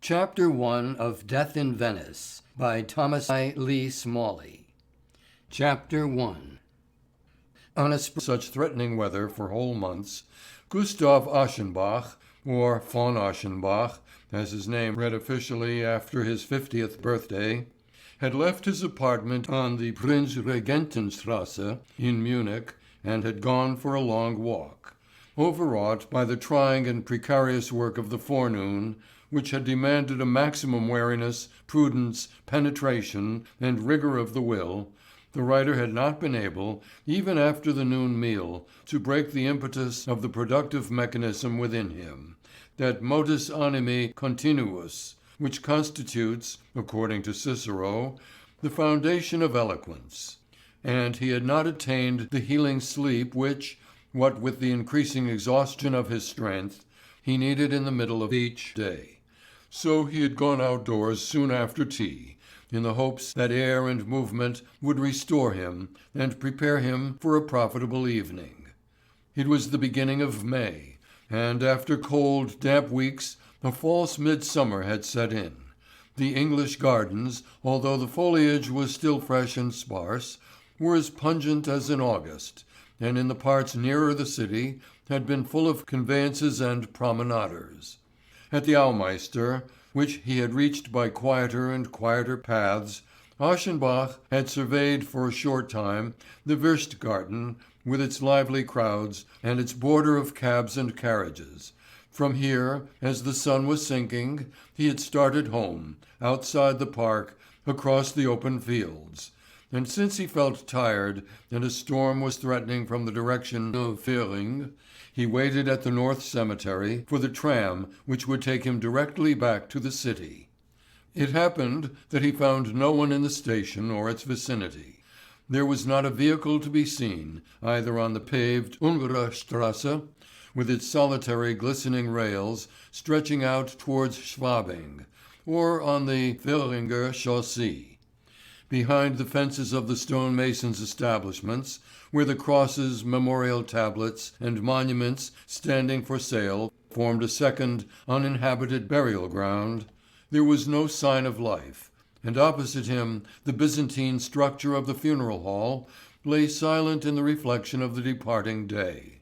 Chapter 1 of Death in Venice by Thomas Lee Smalley. Chapter 1. On a such threatening weather for whole months, Gustav Aschenbach, or von Aschenbach, as his name read officially after his 50th birthday, had left his apartment on the Prinzregentenstrasse in Munich and had gone for a long walk. Overwrought by the trying and precarious work of the forenoon, which had demanded a maximum wariness, prudence, penetration, and rigour of the will, the writer had not been able, even after the noon meal, to break the impetus of the productive mechanism within him, that modus animi continuus, which constitutes, according to Cicero, the foundation of eloquence. And he had not attained the healing sleep which, what with the increasing exhaustion of his strength, he needed in the middle of each day. So he had gone outdoors soon after tea, in the hopes that air and movement would restore him and prepare him for a profitable evening. It was the beginning of May, and after cold, damp weeks, a false midsummer had set in. The English gardens, although the foliage was still fresh and sparse, were as pungent as in August, and in the parts nearer the city had been full of conveyances and promenaders. At the Aumeister, which he had reached by quieter and quieter paths, Aschenbach had surveyed for a short time the Wurstgarten with its lively crowds and its border of cabs and carriages. From here, as the sun was sinking, he had started home, outside the park, across the open fields. And since he felt tired and a storm was threatening from the direction of Fehring, he waited at the North Cemetery for the tram which would take him directly back to the city. It happened that he found no one in the station or its vicinity. There was not a vehicle to be seen, either on the paved Ungerstrasse, with its solitary glistening rails stretching out towards Schwabing, or on the Fehringer Chaussee. Behind the fences of the stonemasons' establishments, where the crosses, memorial tablets, and monuments standing for sale formed a second, uninhabited burial ground, there was no sign of life, and opposite him the Byzantine structure of the funeral hall lay silent in the reflection of the departing day.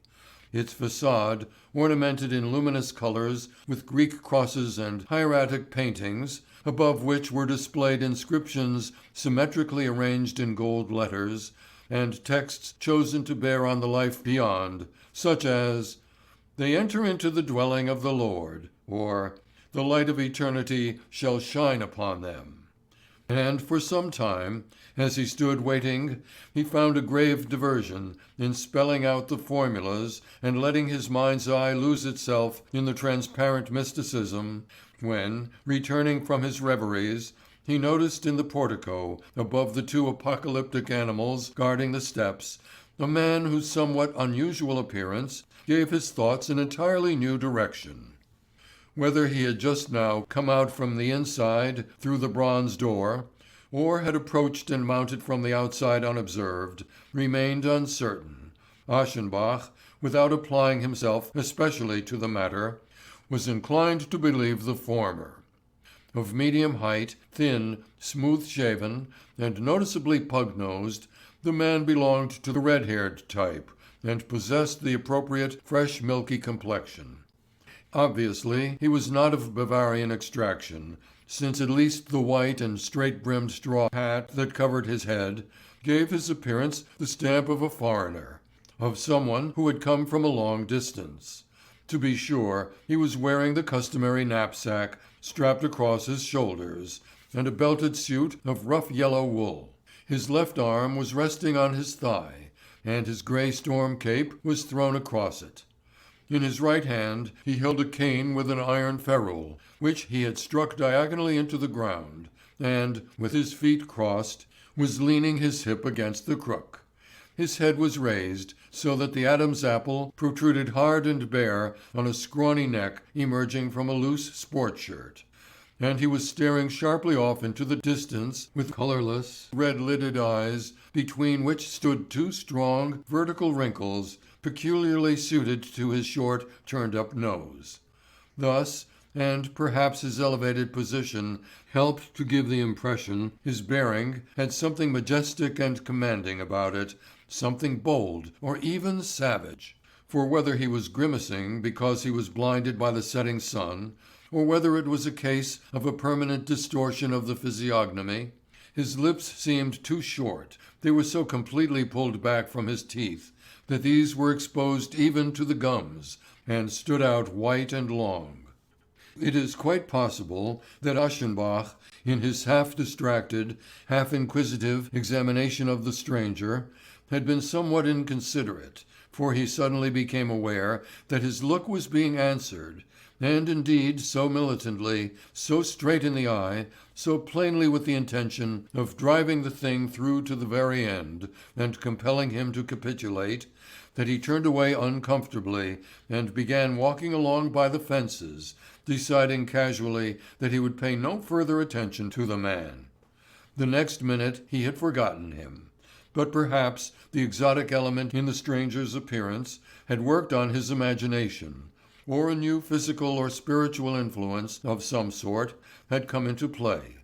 Its façade, ornamented in luminous colours with Greek crosses and hieratic paintings, above which were displayed inscriptions symmetrically arranged in gold letters, and texts chosen to bear on the life beyond, such as, "They enter into the dwelling of the Lord," or "The light of eternity shall shine upon them." And for some time, as he stood waiting, he found a grave diversion in spelling out the formulas and letting his mind's eye lose itself in the transparent mysticism, when, returning from his reveries, he noticed in the portico, above the two apocalyptic animals guarding the steps, a man whose somewhat unusual appearance gave his thoughts an entirely new direction. Whether he had just now come out from the inside through the bronze door, or had approached and mounted from the outside unobserved, remained uncertain. Aschenbach, without applying himself especially to the matter, was inclined to believe the former. Of medium height, thin, smooth-shaven, and noticeably pug-nosed, the man belonged to the red-haired type, and possessed the appropriate fresh milky complexion. Obviously he was not of Bavarian extraction, since at least the white and straight-brimmed straw hat that covered his head gave his appearance the stamp of a foreigner, of someone who had come from a long distance. To be sure, he was wearing the customary knapsack strapped across his shoulders, and a belted suit of rough yellow wool. His left arm was resting on his thigh, and his grey storm cape was thrown across it. In his right hand he held a cane with an iron ferrule, which he had struck diagonally into the ground, and, with his feet crossed, was leaning his hip against the crook. His head was raised, so that the Adam's apple protruded hard and bare on a scrawny neck emerging from a loose sport shirt, and he was staring sharply off into the distance with colourless, red-lidded eyes, between which stood two strong, vertical wrinkles peculiarly suited to his short, turned-up nose. Thus, and perhaps his elevated position helped to give the impression his bearing had something majestic and commanding about it, something bold or even savage. For whether he was grimacing because he was blinded by the setting sun, or whether it was a case of a permanent distortion of the physiognomy, his lips seemed too short, they were so completely pulled back from his teeth that these were exposed even to the gums, and stood out white and long. It is quite possible that Aschenbach, in his half-distracted, half-inquisitive examination of the stranger, had been somewhat inconsiderate, for he suddenly became aware that his look was being answered, and indeed so militantly, so straight in the eye, so plainly with the intention of driving the thing through to the very end and compelling him to capitulate, that he turned away uncomfortably and began walking along by the fences, deciding casually that he would pay no further attention to the man. The next minute he had forgotten him. But perhaps the exotic element in the stranger's appearance had worked on his imagination, or a new physical or spiritual influence of some sort had come into play.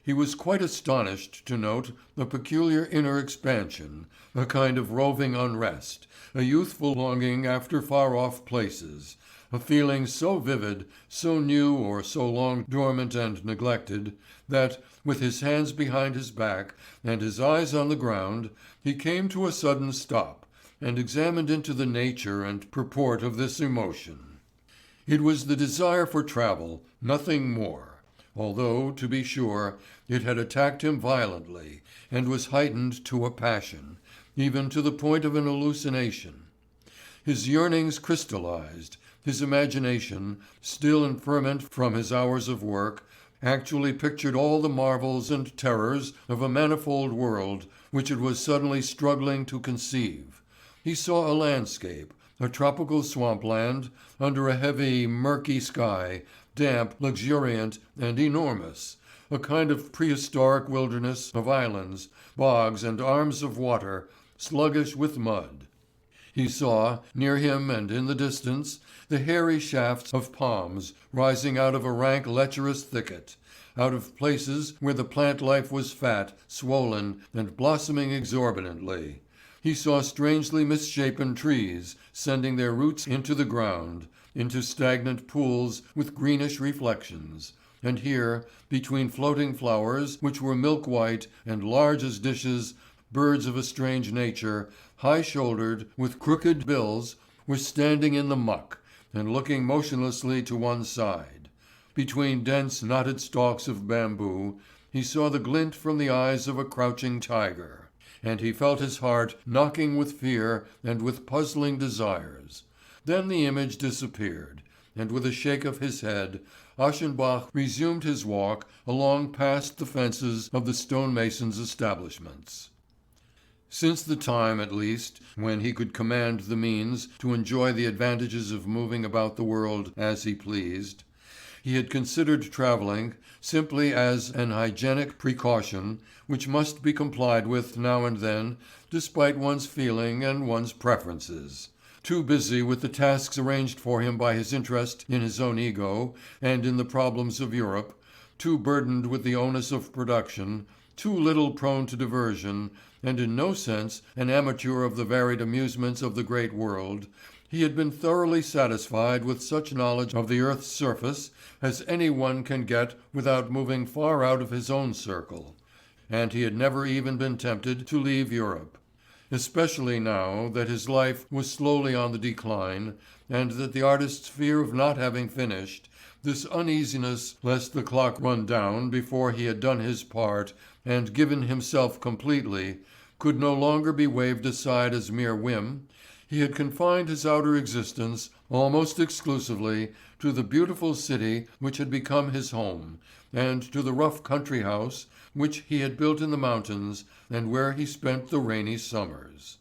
He was quite astonished to note a peculiar inner expansion, a kind of roving unrest, a youthful longing after far-off places, a feeling so vivid, so new or so long dormant and neglected, that, with his hands behind his back and his eyes on the ground, he came to a sudden stop and examined into the nature and purport of this emotion. It was the desire for travel, nothing more, although, to be sure, it had attacked him violently and was heightened to a passion, even to the point of an hallucination. His yearnings crystallized, his imagination, still in ferment from his hours of work, actually pictured all the marvels and terrors of a manifold world which it was suddenly struggling to conceive. He saw a landscape, a tropical swampland, under a heavy, murky sky, damp, luxuriant, and enormous, a kind of prehistoric wilderness of islands, bogs and arms of water, sluggish with mud. He saw, near him and in the distance, the hairy shafts of palms rising out of a rank lecherous thicket, out of places where the plant life was fat, swollen, and blossoming exorbitantly. He saw strangely misshapen trees sending their roots into the ground, into stagnant pools with greenish reflections, and here, between floating flowers which were milk-white and large as dishes, birds of a strange nature, high-shouldered, with crooked bills, were standing in the muck, and looking motionlessly to one side. Between dense knotted stalks of bamboo, he saw the glint from the eyes of a crouching tiger, and he felt his heart knocking with fear and with puzzling desires. Then the image disappeared, and with a shake of his head, Aschenbach resumed his walk along past the fences of the stonemasons' establishments. Since the time, at least, when he could command the means to enjoy the advantages of moving about the world as he pleased, he had considered travelling simply as an hygienic precaution which must be complied with now and then despite one's feeling and one's preferences. Too busy with the tasks arranged for him by his interest in his own ego and in the problems of Europe, too burdened with the onus of production, too little prone to diversion, and in no sense an amateur of the varied amusements of the great world, he had been thoroughly satisfied with such knowledge of the earth's surface as any one can get without moving far out of his own circle, and he had never even been tempted to leave Europe. Especially now that his life was slowly on the decline, and that the artist's fear of not having finished, this uneasiness lest the clock run down before he had done his part and given himself completely, could no longer be waved aside as mere whim, he had confined his outer existence almost exclusively to the beautiful city which had become his home, and to the rough country house which he had built in the mountains and where he spent the rainy summers.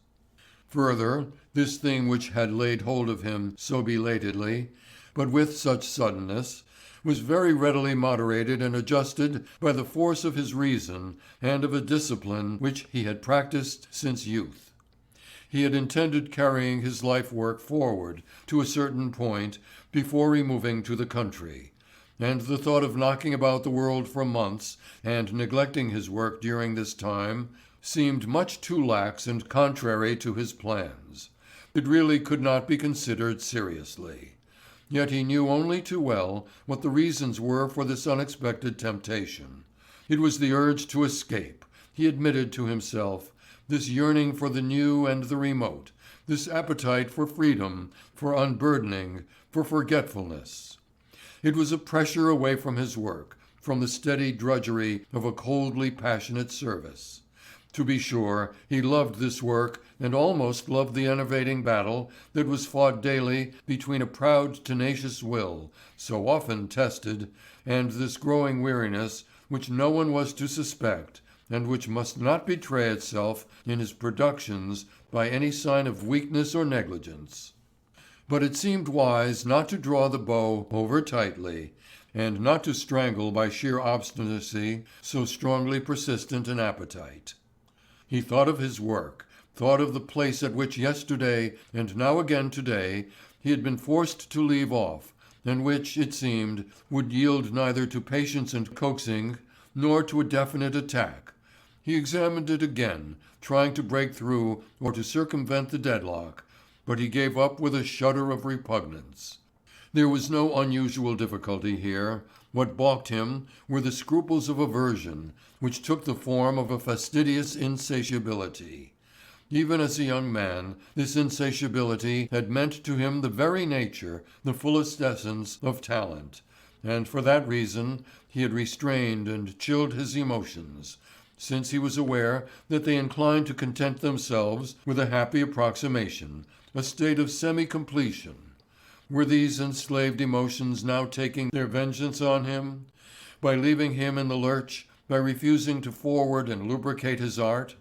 Further, this thing which had laid hold of him so belatedly, but with such suddenness, was very readily moderated and adjusted by the force of his reason and of a discipline which he had practised since youth. He had intended carrying his life work forward to a certain point before removing to the country, and the thought of knocking about the world for months and neglecting his work during this time seemed much too lax and contrary to his plans. It really could not be considered seriously. Yet he knew only too well what the reasons were for this unexpected temptation. It was the urge to escape, he admitted to himself, this yearning for the new and the remote, this appetite for freedom, for unburdening, for forgetfulness. It was a pressure away from his work, from the steady drudgery of a coldly passionate service. To be sure, he loved this work and almost loved the enervating battle that was fought daily between a proud, tenacious will, so often tested, and this growing weariness which no one was to suspect, and which must not betray itself in his productions by any sign of weakness or negligence. But it seemed wise not to draw the bow over tightly, and not to strangle by sheer obstinacy so strongly persistent an appetite. He thought of his work, thought of the place at which yesterday and now again today he had been forced to leave off, and which, it seemed, would yield neither to patience and coaxing nor to a definite attack. He examined it again, trying to break through or to circumvent the deadlock, but he gave up with a shudder of repugnance. There was no unusual difficulty here. What balked him were the scruples of aversion, which took the form of a fastidious insatiability. Even as a young man, this insatiability had meant to him the very nature, the fullest essence, of talent, and for that reason he had restrained and chilled his emotions, since he was aware that they inclined to content themselves with a happy approximation, a state of semi-completion. Were these enslaved emotions now taking their vengeance on him? By leaving him in the lurch, by refusing to forward and lubricate his art?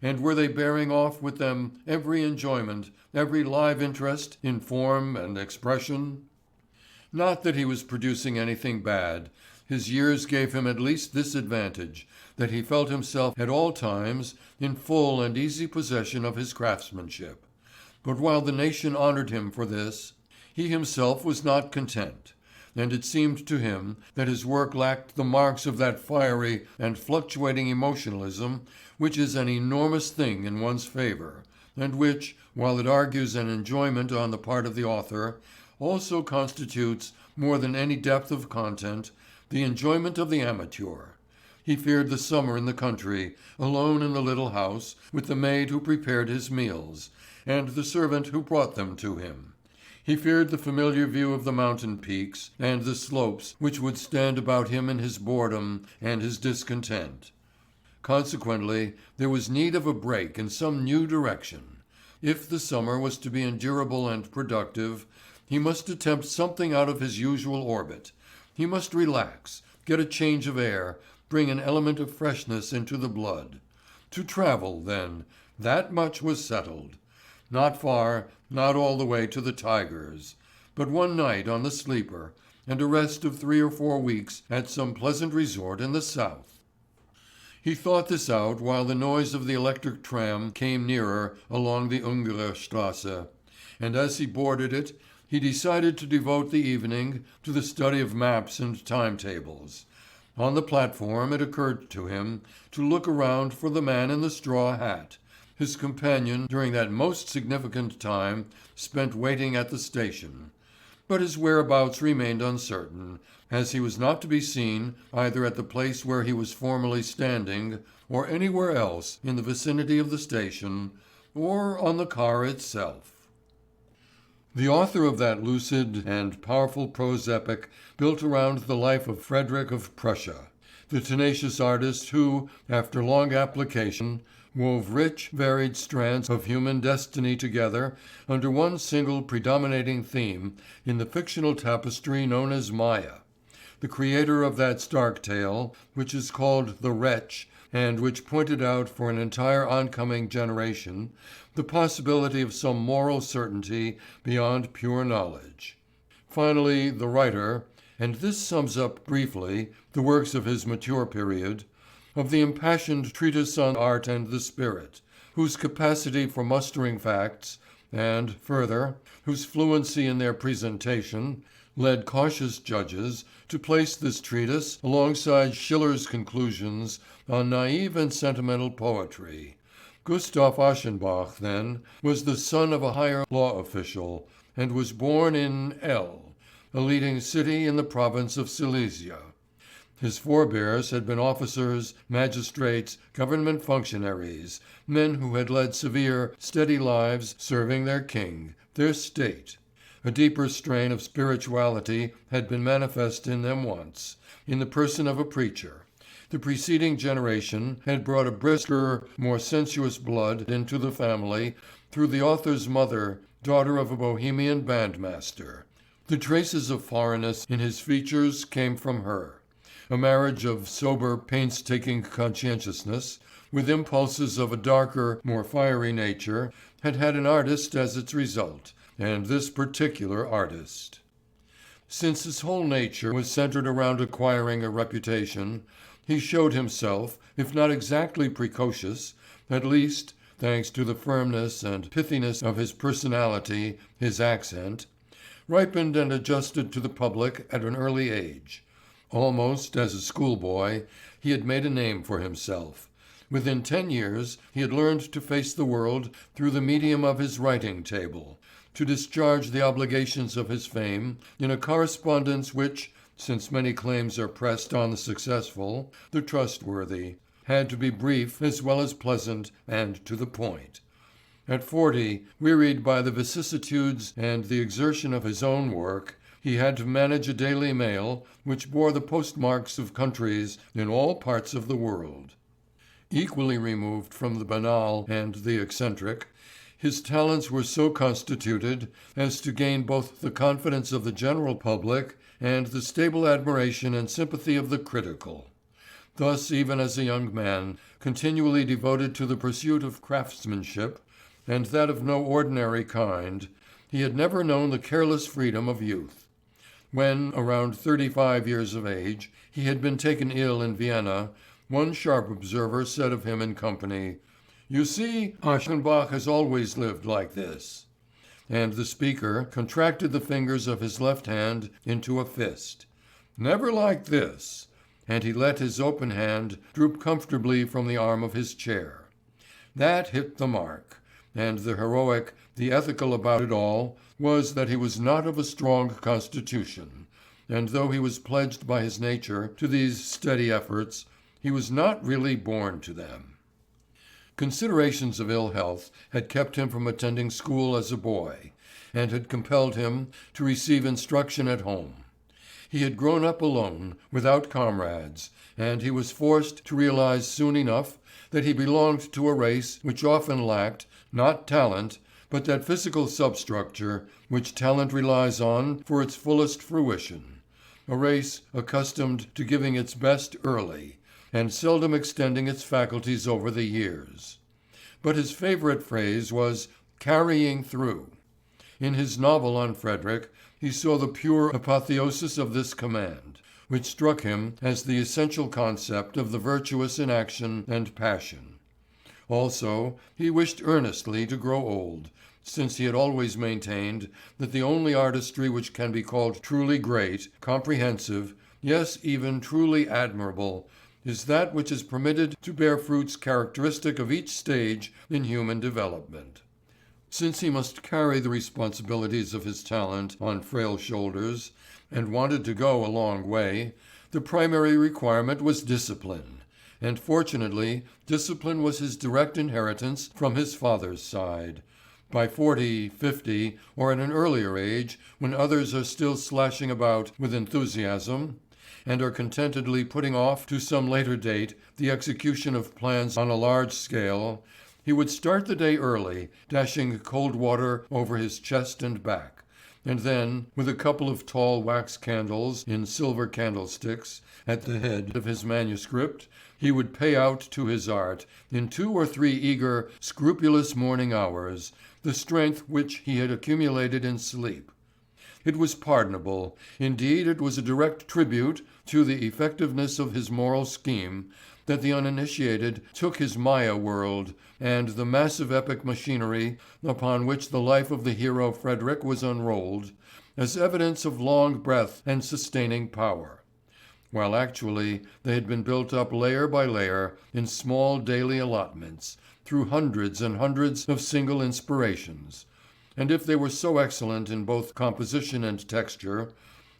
And were they bearing off with them every enjoyment, every live interest in form and expression? Not that he was producing anything bad. His years gave him at least this advantage, that he felt himself at all times in full and easy possession of his craftsmanship. But while the nation honored him for this, he himself was not content, and it seemed to him that his work lacked the marks of that fiery and fluctuating emotionalism which is an enormous thing in one's favor, and which, while it argues an enjoyment on the part of the author, also constitutes, more than any depth of content, the enjoyment of the amateur. He feared the summer in the country, alone in the little house, with the maid who prepared his meals, and the servant who brought them to him. He feared the familiar view of the mountain peaks and the slopes which would stand about him in his boredom and his discontent. Consequently, there was need of a break in some new direction. If the summer was to be endurable and productive, he must attempt something out of his usual orbit. He must relax, get a change of air, bring an element of freshness into the blood. To travel, then, that much was settled. Not far, not all the way to the Tigers, but one night on the sleeper, and a rest of 3 or 4 weeks at some pleasant resort in the south. He thought this out while the noise of the electric tram came nearer along the Ungerstrasse, and as he boarded it, he decided to devote the evening to the study of maps and timetables. On the platform it occurred to him to look around for the man in the straw hat, his companion during that most significant time spent waiting at the station. But his whereabouts remained uncertain, as he was not to be seen either at the place where he was formerly standing or anywhere else in the vicinity of the station, or on the car itself. The author of that lucid and powerful prose epic built around the life of Frederick of Prussia, the tenacious artist who, after long application, wove rich, varied strands of human destiny together under one single predominating theme in the fictional tapestry known as Maya, the creator of that stark tale which is called The Wretch, and which pointed out for an entire oncoming generation the possibility of some moral certainty beyond pure knowledge. Finally, the writer, and this sums up briefly the works of his mature period, of the impassioned treatise on art and the spirit, whose capacity for mustering facts, and, further, whose fluency in their presentation, led cautious judges to place this treatise alongside Schiller's conclusions on naive and sentimental poetry. Gustav Aschenbach, then, was the son of a higher law official and was born in L, a leading city in the province of Silesia. His forebears had been officers, magistrates, government functionaries, men who had led severe, steady lives serving their king, their state. A deeper strain of spirituality had been manifest in them once, in the person of a preacher. The preceding generation had brought a brisker, more sensuous blood into the family through the author's mother, daughter of a Bohemian bandmaster. The traces of foreignness in his features came from her. A marriage of sober, painstaking conscientiousness, with impulses of a darker, more fiery nature, had had an artist as its result, and this particular artist. Since his whole nature was centered around acquiring a reputation, he showed himself, if not exactly precocious, at least, thanks to the firmness and pithiness of his personality, his accent, ripened and adjusted to the public at an early age. Almost as a schoolboy, he had made a name for himself. Within 10 years, he had learned to face the world through the medium of his writing table, to discharge the obligations of his fame in a correspondence which, since many claims are pressed on the successful, the trustworthy, had to be brief as well as pleasant and to the point. At 40, wearied by the vicissitudes and the exertion of his own work, he had to manage a daily mail which bore the postmarks of countries in all parts of the world. Equally removed from the banal and the eccentric, his talents were so constituted as to gain both the confidence of the general public and the stable admiration and sympathy of the critical. Thus, even as a young man, continually devoted to the pursuit of craftsmanship, and that of no ordinary kind, he had never known the careless freedom of youth. When, around 35 years of age, he had been taken ill in Vienna, one sharp observer said of him in company, "You see, Aschenbach has always lived like this." And the speaker contracted the fingers of his left hand into a fist. "Never like this," and he let his open hand droop comfortably from the arm of his chair. That hit the mark, and the heroic, the ethical about it all was that he was not of a strong constitution, and though he was pledged by his nature to these steady efforts, he was not really born to them. Considerations of ill health had kept him from attending school as a boy, and had compelled him to receive instruction at home. He had grown up alone, without comrades, and he was forced to realize soon enough that he belonged to a race which often lacked, not talent, but that physical substructure which talent relies on for its fullest fruition, a race accustomed to giving its best early, and seldom extending its faculties over the years. But his favorite phrase was "carrying through." In his novel on Frederick, he saw the pure apotheosis of this command, which struck him as the essential concept of the virtuous in action and passion. Also, he wished earnestly to grow old, since he had always maintained that the only artistry which can be called truly great, comprehensive, yes, even truly admirable, is that which is permitted to bear fruits characteristic of each stage in human development. Since he must carry the responsibilities of his talent on frail shoulders, and wanted to go a long way, the primary requirement was discipline, and fortunately discipline was his direct inheritance from his father's side. By 40, 50, or at an earlier age, when others are still slashing about with enthusiasm, and are contentedly putting off to some later date the execution of plans on a large scale, he would start the day early, dashing cold water over his chest and back, and then, with a couple of tall wax candles in silver candlesticks at the head of his manuscript, he would pay out to his art, in 2 or 3 eager, scrupulous morning hours, the strength which he had accumulated in sleep. It was pardonable, indeed it was a direct tribute to the effectiveness of his moral scheme, that the uninitiated took his Maya world and the massive epic machinery upon which the life of the hero Frederick was unrolled, as evidence of long breath and sustaining power, while actually they had been built up layer by layer in small daily allotments, through hundreds and hundreds of single inspirations. And if they were so excellent in both composition and texture,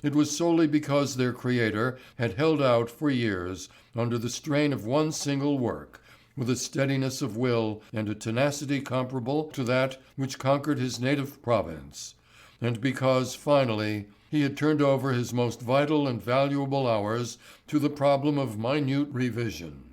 it was solely because their creator had held out for years under the strain of one single work, with a steadiness of will and a tenacity comparable to that which conquered his native province, and because, finally, he had turned over his most vital and valuable hours to the problem of minute revision.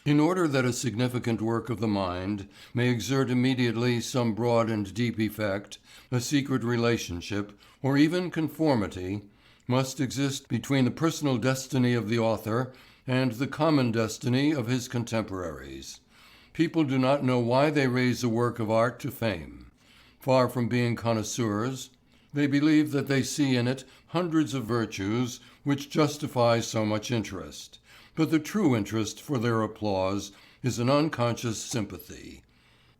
In order that a significant work of the mind may exert immediately some broad and deep effect, a secret relationship, or even conformity, must exist between the personal destiny of the author and the common destiny of his contemporaries. People do not know why they raise a work of art to fame. Far from being connoisseurs, they believe that they see in it hundreds of virtues which justify so much interest. But the true interest for their applause is an unconscious sympathy.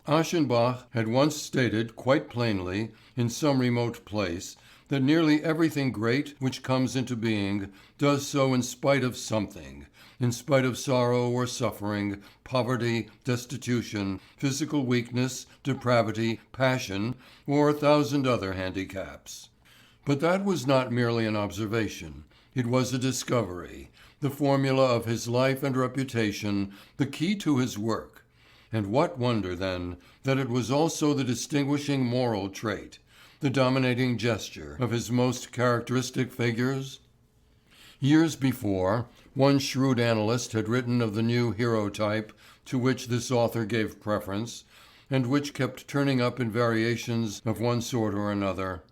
Aschenbach had once stated quite plainly, in some remote place, that nearly everything great which comes into being does so in spite of something, in spite of sorrow or suffering, poverty, destitution, physical weakness, depravity, passion, or 1,000 other handicaps. But that was not merely an observation. It was a discovery, the formula of his life and reputation, the key to his work. And what wonder, then, that it was also the distinguishing moral trait, the dominating gesture of his most characteristic figures? Years before, one shrewd analyst had written of the new hero type to which this author gave preference, and which kept turning up in variations of one sort or another.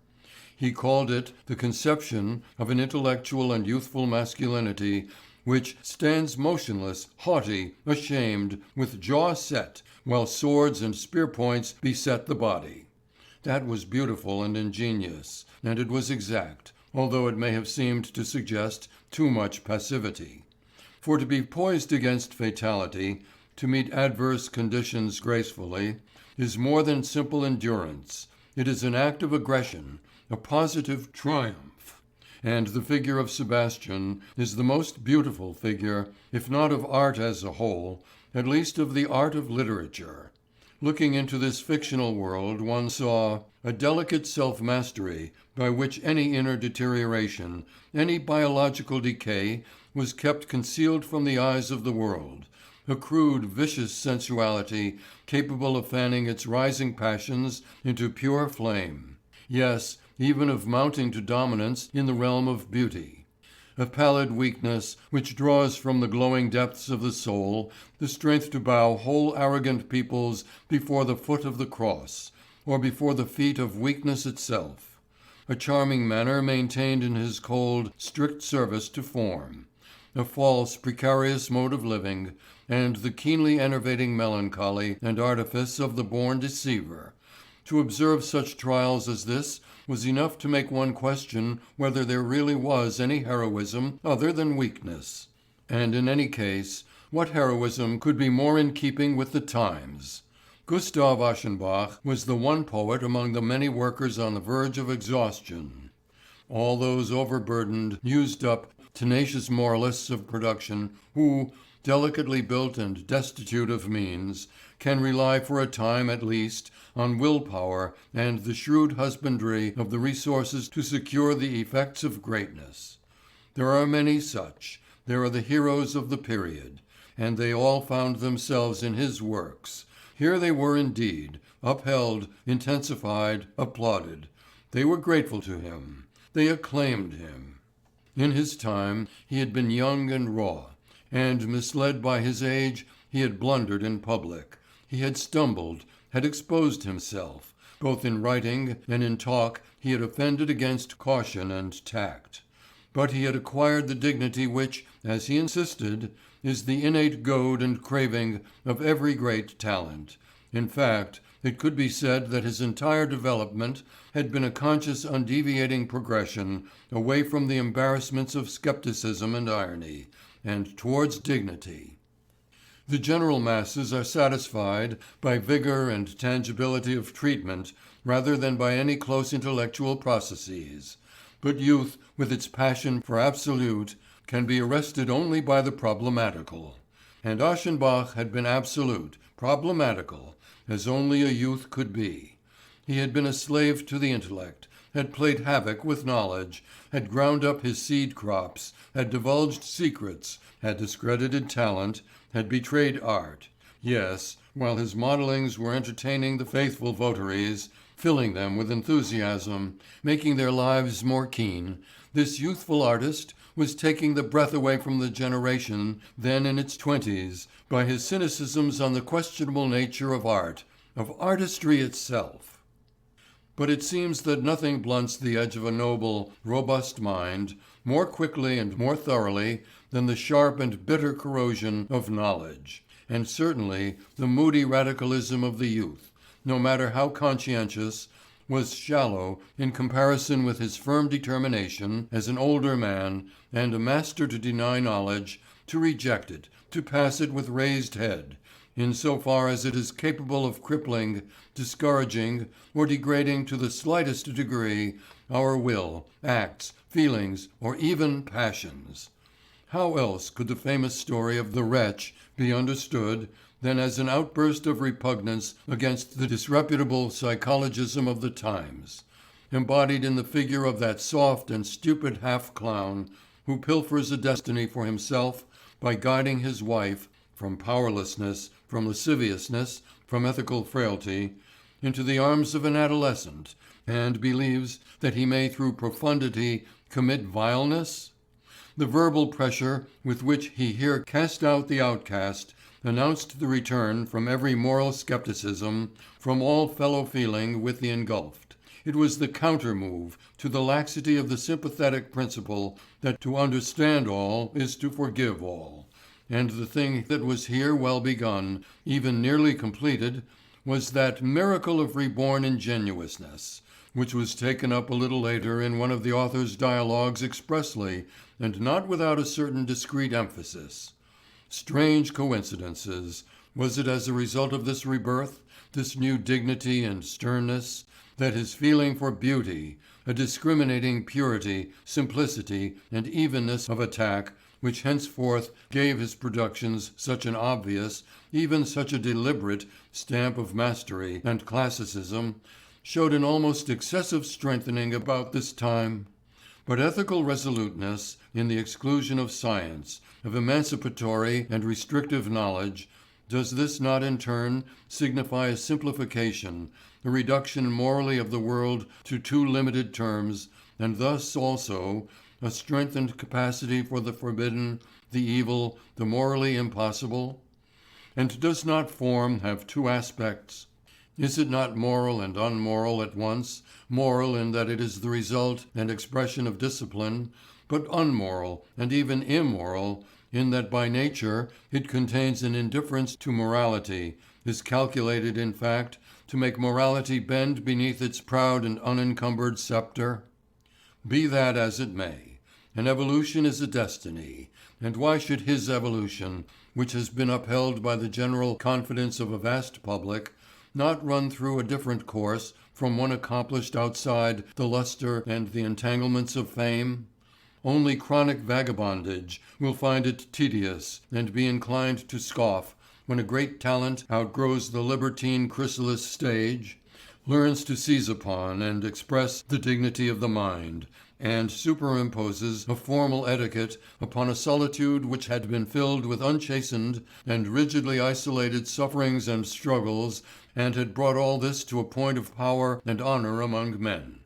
He called it the conception of an intellectual and youthful masculinity which stands motionless, haughty, ashamed, with jaw set, while swords and spear points beset the body. That was beautiful and ingenious, and it was exact, although it may have seemed to suggest too much passivity. For to be poised against fatality, to meet adverse conditions gracefully, is more than simple endurance. It is an act of aggression, a positive triumph. And the figure of Sebastian is the most beautiful figure, if not of art as a whole, at least of the art of literature. Looking into this fictional world, one saw a delicate self-mastery by which any inner deterioration, any biological decay, was kept concealed from the eyes of the world, a crude, vicious sensuality capable of fanning its rising passions into pure flame. Yes, even of mounting to dominance in the realm of beauty. A pallid weakness which draws from the glowing depths of the soul the strength to bow whole arrogant peoples before the foot of the cross, or before the feet of weakness itself. A charming manner maintained in his cold, strict service to form. A false, precarious mode of living, and the keenly enervating melancholy and artifice of the born deceiver. To observe such trials as this was enough to make one question whether there really was any heroism other than weakness. And in any case, what heroism could be more in keeping with the times? Gustav Aschenbach was the one poet among the many workers on the verge of exhaustion. All those overburdened, used up, tenacious moralists of production who, delicately built and destitute of means, can rely for a time at least on willpower and the shrewd husbandry of the resources to secure the effects of greatness. There are many such. There are the heroes of the period, and they all found themselves in his works. Here they were indeed, upheld, intensified, applauded. They were grateful to him. They acclaimed him. In his time he had been young and raw, and misled by his age he had blundered in public. He had stumbled, had exposed himself. Both in writing and in talk he had offended against caution and tact. But he had acquired the dignity which, as he insisted, is the innate goad and craving of every great talent. In fact, it could be said that his entire development had been a conscious undeviating progression away from the embarrassments of skepticism and irony, and towards dignity. The general masses are satisfied by vigor and tangibility of treatment rather than by any close intellectual processes. But youth, with its passion for absolute, can be arrested only by the problematical. And Aschenbach had been absolute, problematical, as only a youth could be. He had been a slave to the intellect, had played havoc with knowledge, had ground up his seed crops, had divulged secrets, had discredited talent, had betrayed art. Yes, while his modellings were entertaining the faithful votaries, filling them with enthusiasm, making their lives more keen, this youthful artist was taking the breath away from the generation then in its 20s by his cynicisms on the questionable nature of art, of artistry itself. But it seems that nothing blunts the edge of a noble, robust mind more quickly and more thoroughly than the sharp and bitter corrosion of knowledge, and certainly the moody radicalism of the youth, no matter how conscientious, was shallow in comparison with his firm determination as an older man and a master to deny knowledge, to reject it, to pass it with raised head, in so far as it is capable of crippling, discouraging, or degrading to the slightest degree our will, acts, feelings, or even passions. How else could the famous story of the wretch be understood than as an outburst of repugnance against the disreputable psychologism of the times, embodied in the figure of that soft and stupid half-clown who pilfers a destiny for himself by guiding his wife from powerlessness, from lasciviousness, from ethical frailty, into the arms of an adolescent, and believes that he may through profundity commit vileness? The verbal pressure with which he here cast out the outcast announced the return from every moral skepticism, from all fellow feeling with the engulfed. It was the counter-move to the laxity of the sympathetic principle that to understand all is to forgive all, and the thing that was here well begun, even nearly completed, was that miracle of reborn ingenuousness, which was taken up a little later in one of the author's dialogues expressly, and not without a certain discreet emphasis. Strange coincidences! Was it as a result of this rebirth, this new dignity and sternness, that his feeling for beauty, a discriminating purity, simplicity, and evenness of attack, which henceforth gave his productions such an obvious, even such a deliberate, stamp of mastery and classicism, showed an almost excessive strengthening about this time? But ethical resoluteness in the exclusion of science, of emancipatory and restrictive knowledge, does this not in turn signify a simplification, a reduction morally of the world to too limited terms, and thus also a strengthened capacity for the forbidden, the evil, the morally impossible? And does not form have two aspects? Is it not moral and unmoral at once, moral in that it is the result and expression of discipline, but unmoral and even immoral in that by nature it contains an indifference to morality, is calculated in fact to make morality bend beneath its proud and unencumbered sceptre? Be that as it may, an evolution is a destiny, and why should his evolution, which has been upheld by the general confidence of a vast public, not run through a different course from one accomplished outside the lustre and the entanglements of fame? Only chronic vagabondage will find it tedious and be inclined to scoff when a great talent outgrows the libertine chrysalis stage, learns to seize upon and express the dignity of the mind, and superimposes a formal etiquette upon a solitude which had been filled with unchastened and rigidly isolated sufferings and struggles, and had brought all this to a point of power and honor among men.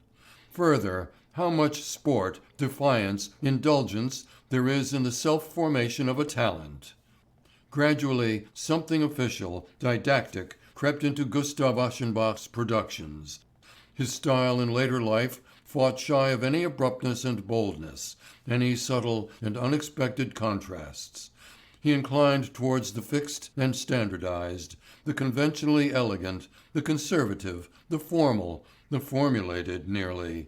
Further, how much sport, defiance, indulgence there is in the self-formation of a talent. Gradually something official, didactic, crept into Gustav Aschenbach's productions. His style in later life fought shy of any abruptness and boldness, any subtle and unexpected contrasts. He inclined towards the fixed and standardized, the conventionally elegant, the conservative, the formal, the formulated nearly.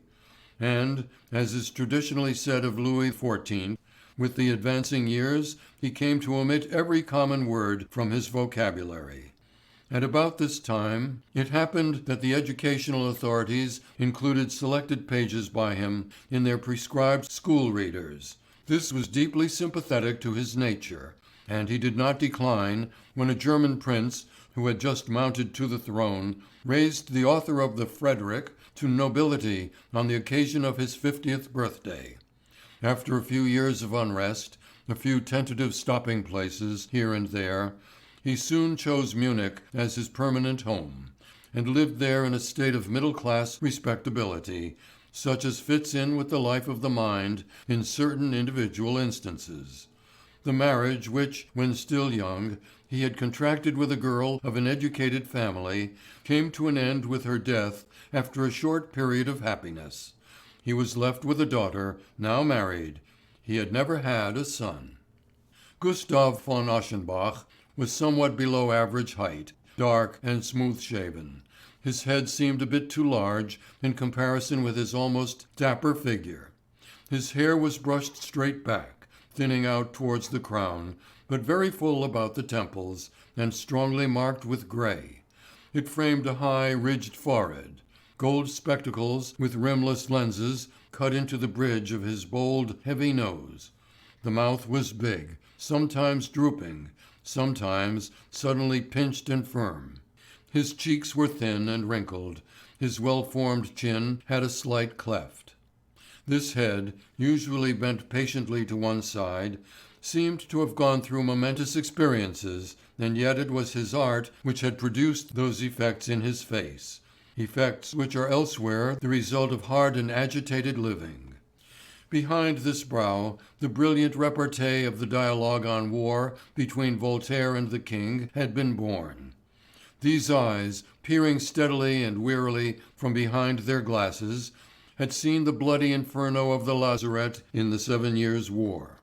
And, as is traditionally said of Louis XIV, with the advancing years he came to omit every common word from his vocabulary. At about this time, it happened that the educational authorities included selected pages by him in their prescribed school readers. This was deeply sympathetic to his nature, and he did not decline when a German prince, who had just mounted to the throne, raised the author of the Frederick to nobility on the occasion of his 50th birthday. After a few years of unrest, a few tentative stopping places here and there, he soon chose Munich as his permanent home, and lived there in a state of middle-class respectability, such as fits in with the life of the mind in certain individual instances. The marriage which, when still young, he had contracted with a girl of an educated family, came to an end with her death after a short period of happiness. He was left with a daughter, now married. He had never had a son. Gustav von Aschenbach was somewhat below average height, dark and smooth-shaven. His head seemed a bit too large in comparison with his almost dapper figure. His hair was brushed straight back, thinning out towards the crown, but very full about the temples, and strongly marked with grey. It framed a high, ridged forehead. Gold spectacles with rimless lenses cut into the bridge of his bold, heavy nose. The mouth was big, sometimes drooping, sometimes suddenly pinched and firm. His cheeks were thin and wrinkled. His well-formed chin had a slight cleft. This head, usually bent patiently to one side, seemed to have gone through momentous experiences, and yet it was his art which had produced those effects in his face, effects which are elsewhere the result of hard and agitated living. Behind this brow, the brilliant repartee of the dialogue on war between Voltaire and the King had been born. These eyes, peering steadily and wearily from behind their glasses, had seen the bloody inferno of the lazaret in the 7 Years' War.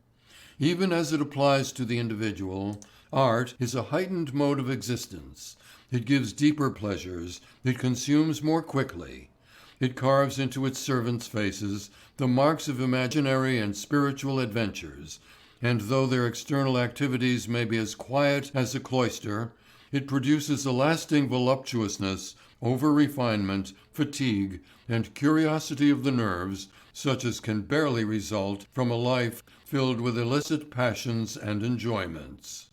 Even as it applies to the individual, art is a heightened mode of existence. It gives deeper pleasures, it consumes more quickly. It carves into its servants' faces the marks of imaginary and spiritual adventures, and though their external activities may be as quiet as a cloister, it produces a lasting voluptuousness, over-refinement, fatigue, and curiosity of the nerves, such as can barely result from a life filled with illicit passions and enjoyments.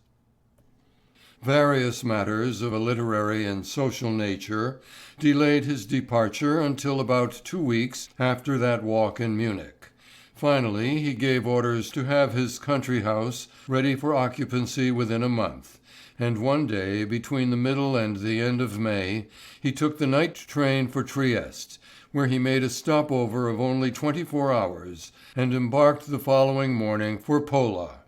Various matters of a literary and social nature delayed his departure until about 2 weeks after that walk in Munich. Finally he gave orders to have his country house ready for occupancy within a month, and one day between the middle and the end of May he took the night train for Trieste, where he made a stopover of only 24 hours, and embarked the following morning for Pola.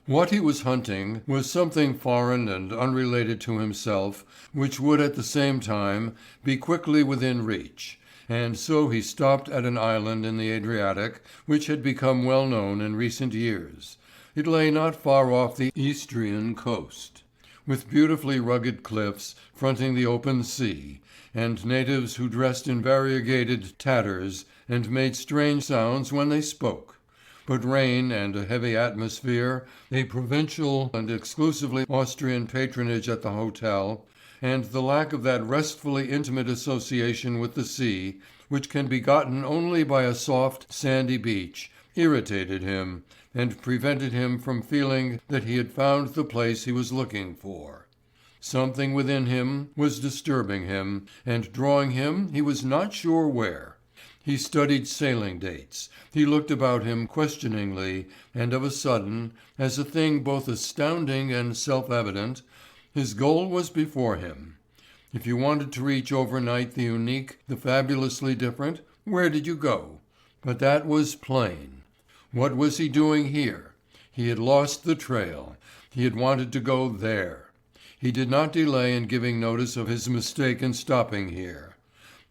What he was hunting was something foreign and unrelated to himself, which would at the same time be quickly within reach, and so he stopped at an island in the Adriatic which had become well known in recent years. It lay not far off the Istrian coast, with beautifully rugged cliffs fronting the open sea, and natives who dressed in variegated tatters and made strange sounds when they spoke. But rain and a heavy atmosphere, a provincial and exclusively Austrian patronage at the hotel, and the lack of that restfully intimate association with the sea, which can be gotten only by a soft, sandy beach, irritated him, and prevented him from feeling that he had found the place he was looking for. Something within him was disturbing him, and drawing him he was not sure where. He studied sailing dates. He looked about him questioningly, and of a sudden, as a thing both astounding and self-evident, his goal was before him. If you wanted to reach overnight the unique, the fabulously different, where did you go? But that was plain. What was he doing here? He had lost the trail. He had wanted to go there. He did not delay in giving notice of his mistake in stopping here.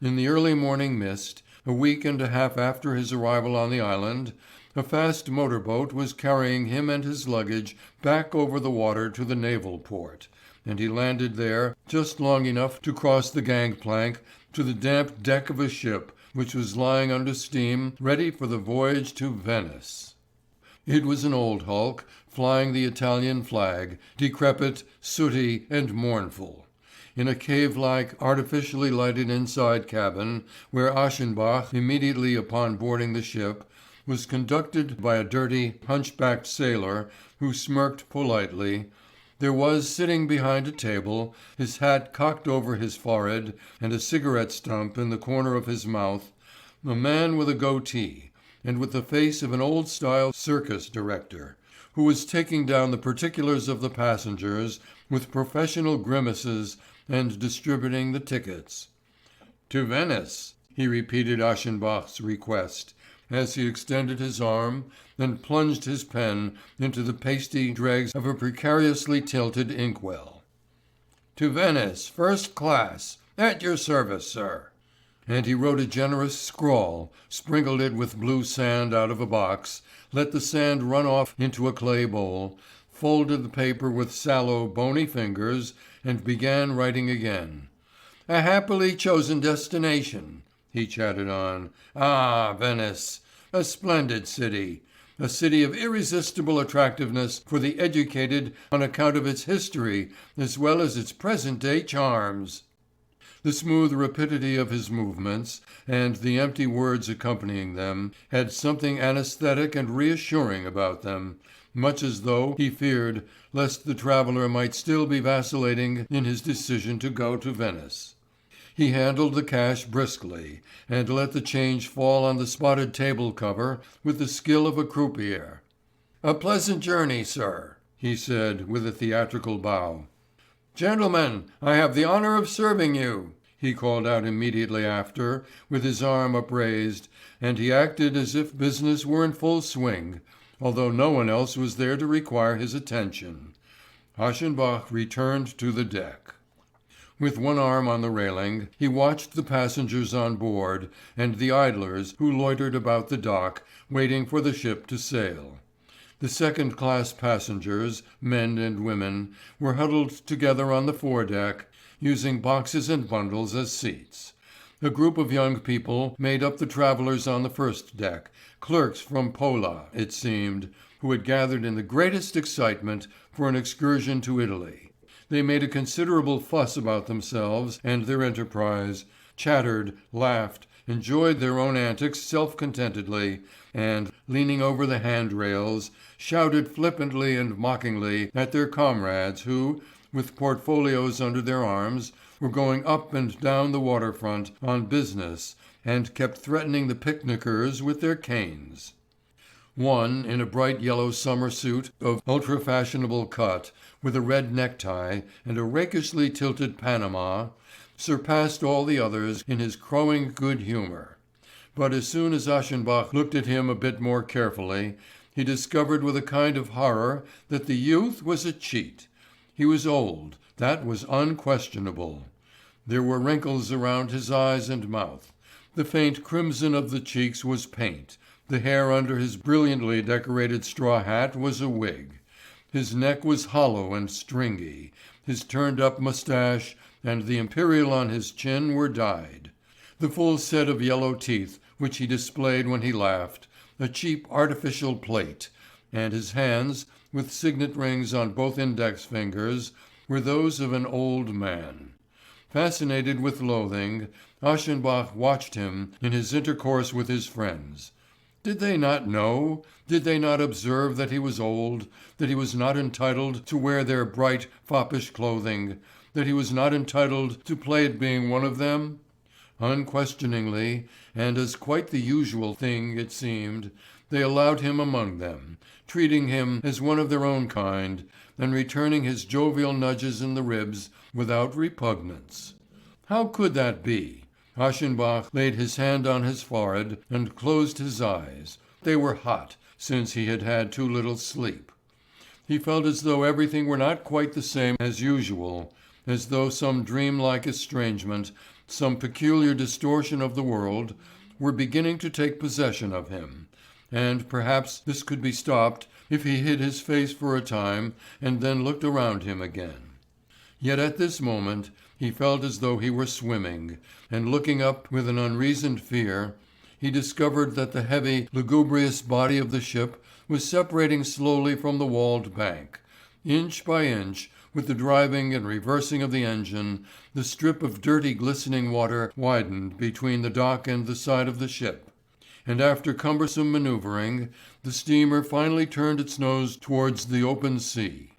In the early morning mist, a week and a half after his arrival on the island, a fast motor boat was carrying him and his luggage back over the water to the naval port, and he landed there just long enough to cross the gangplank to the damp deck of a ship which was lying under steam ready for the voyage to Venice. It was an old hulk, flying the Italian flag, decrepit, sooty, and mournful. in a cave-like, artificially lighted inside cabin where Aschenbach, immediately upon boarding the ship, was conducted by a dirty, hunchbacked sailor who smirked politely, there was sitting behind a table, his hat cocked over his forehead and a cigarette stump in the corner of his mouth, a man with a goatee and with the face of an old-style circus director, who was taking down the particulars of the passengers with professional grimaces and distributing the tickets. "To Venice," he repeated Aschenbach's request, as he extended his arm and plunged his pen into the pasty dregs of a precariously tilted inkwell. "To Venice, first class, at your service, sir." And he wrote a generous scrawl, sprinkled it with blue sand out of a box, let the sand run off into a clay bowl, folded the paper with sallow, bony fingers, and began writing again. "A happily chosen destination," he chatted on. "Ah, Venice! A splendid city. A city of irresistible attractiveness for the educated on account of its history as well as its present-day charms." The smooth rapidity of his movements, and the empty words accompanying them, had something anaesthetic and reassuring about them, much as though he feared lest the traveller might still be vacillating in his decision to go to Venice. He handled the cash briskly, and let the change fall on the spotted table cover with the skill of a croupier. "A pleasant journey, sir," he said with a theatrical bow. "Gentlemen, I have the honour of serving you," he called out immediately after, with his arm upraised, and he acted as if business were in full swing, although no one else was there to require his attention. Aschenbach returned to the deck. With one arm on the railing, he watched the passengers on board and the idlers who loitered about the dock, waiting for the ship to sail. The second-class passengers, men and women, were huddled together on the foredeck, using boxes and bundles as seats. A group of young people made up the travellers on the first deck, clerks from Pola, it seemed, who had gathered in the greatest excitement for an excursion to Italy. They made a considerable fuss about themselves and their enterprise, chattered, laughed, enjoyed their own antics self-contentedly, and, leaning over the handrails, shouted flippantly and mockingly at their comrades who, with portfolios under their arms, were going up and down the waterfront on business and kept threatening the picnickers with their canes. One, in a bright yellow summer suit of ultra-fashionable cut, with a red necktie and a rakishly tilted Panama, surpassed all the others in his crowing good humour. But as soon as Aschenbach looked at him a bit more carefully, he discovered with a kind of horror that the youth was a cheat. He was old, that was unquestionable. There were wrinkles around his eyes and mouth. The faint crimson of the cheeks was paint. The hair under his brilliantly decorated straw hat was a wig. His neck was hollow and stringy. His turned-up moustache and the imperial on his chin were dyed. The full set of yellow teeth, which he displayed when he laughed, a cheap artificial plate, and his hands, with signet rings on both index fingers, were those of an old man. Fascinated with loathing, Aschenbach watched him in his intercourse with his friends. Did they not know? Did they not observe that he was old, that he was not entitled to wear their bright, foppish clothing, that he was not entitled to play at being one of them? Unquestioningly, and as quite the usual thing it seemed, they allowed him among them, treating him as one of their own kind, and returning his jovial nudges in the ribs without repugnance. How could that be? Aschenbach laid his hand on his forehead and closed his eyes. They were hot, since he had had too little sleep. He felt as though everything were not quite the same as usual, as though some dream-like estrangement, some peculiar distortion of the world, were beginning to take possession of him, and perhaps this could be stopped if he hid his face for a time and then looked around him again. Yet at this moment he felt as though he were swimming, and looking up with an unreasoned fear, he discovered that the heavy, lugubrious body of the ship was separating slowly from the walled bank. Inch by inch, With the driving and reversing of the engine, the strip of dirty glistening water widened between the dock and the side of the ship, and after cumbersome manoeuvring, the steamer finally turned its nose towards the open sea.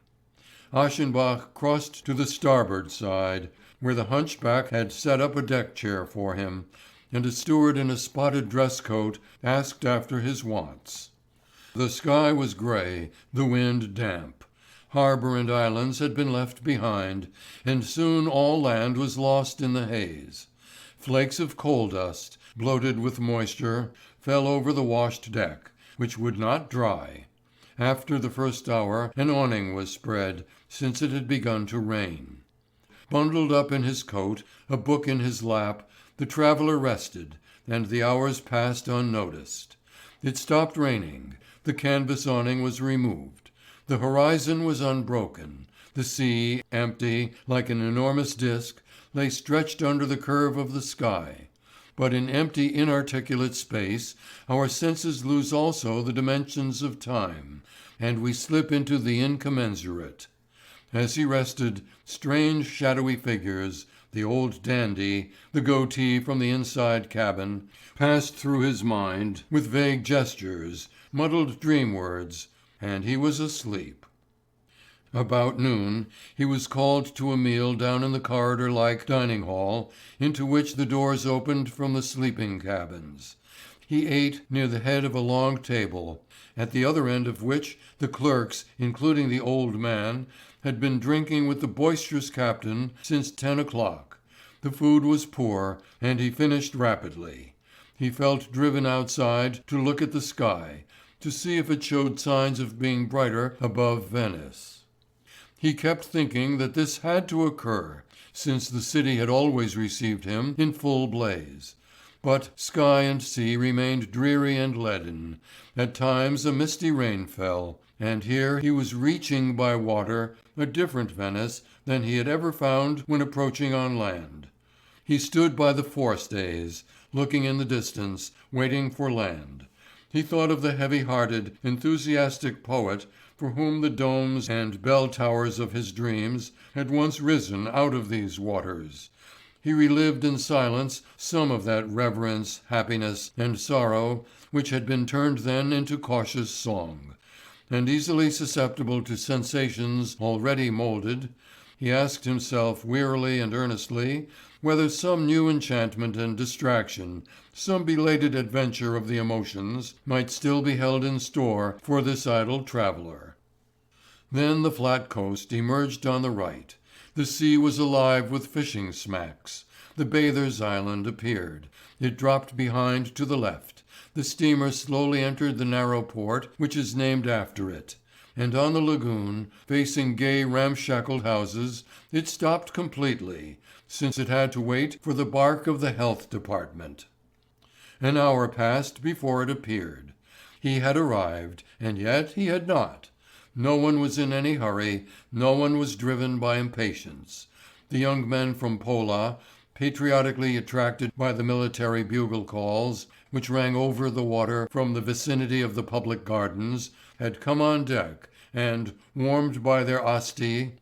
Aschenbach crossed to the starboard side, where the hunchback had set up a deck chair for him, and a steward in a spotted dress coat asked after his wants. The sky was grey, the wind damp. Harbour and islands had been left behind, and soon all land was lost in the haze. Flakes of coal dust, bloated with moisture, fell over the washed deck, which would not dry. After the first hour an awning was spread, since it had begun to rain. Bundled up in his coat, a book in his lap, the traveller rested, and the hours passed unnoticed. It stopped raining, the canvas awning was removed. The horizon was unbroken. The sea, empty, like an enormous disk, lay stretched under the curve of the sky. But in empty inarticulate space our senses lose also the dimensions of time, and we slip into the incommensurate. As he rested, strange shadowy figures, the old dandy, the goatee from the inside cabin, passed through his mind with vague gestures, muddled dream words, and he was asleep. About noon he was called to a meal down in the corridor-like dining hall into which the doors opened from the sleeping cabins. He ate near the head of a long table, at the other end of which the clerks, including the old man, had been drinking with the boisterous captain since 10 o'clock. The food was poor, and he finished rapidly. He felt driven outside to look at the sky, to see if it showed signs of being brighter above Venice. He kept thinking that this had to occur, since the city had always received him in full blaze. But sky and sea remained dreary and leaden. At times a misty rain fell, and here he was reaching by water a different Venice than he had ever found when approaching on land. He stood by the forestays, looking in the distance, waiting for land. He thought of the heavy-hearted, enthusiastic poet for whom the domes and bell towers of his dreams had once risen out of these waters. He relived in silence some of that reverence, happiness, and sorrow which had been turned then into cautious song. And easily susceptible to sensations already moulded, he asked himself wearily and earnestly whether some new enchantment and distraction, some belated adventure of the emotions, might still be held in store for this idle traveller. Then the flat coast emerged on the right. The sea was alive with fishing smacks. The Bathers' Island appeared. It dropped behind to the left. The steamer slowly entered the narrow port which is named after it, and on the lagoon, facing gay ramshackle houses, it stopped completely, since it had to wait for the barque of the Health Department. An hour passed before it appeared. He had arrived, and yet he had not. No one was in any hurry, no one was driven by impatience. The young men from Pola, patriotically attracted by the military bugle calls, which rang over the water from the vicinity of the public gardens, had come on deck, and, warmed by their asti,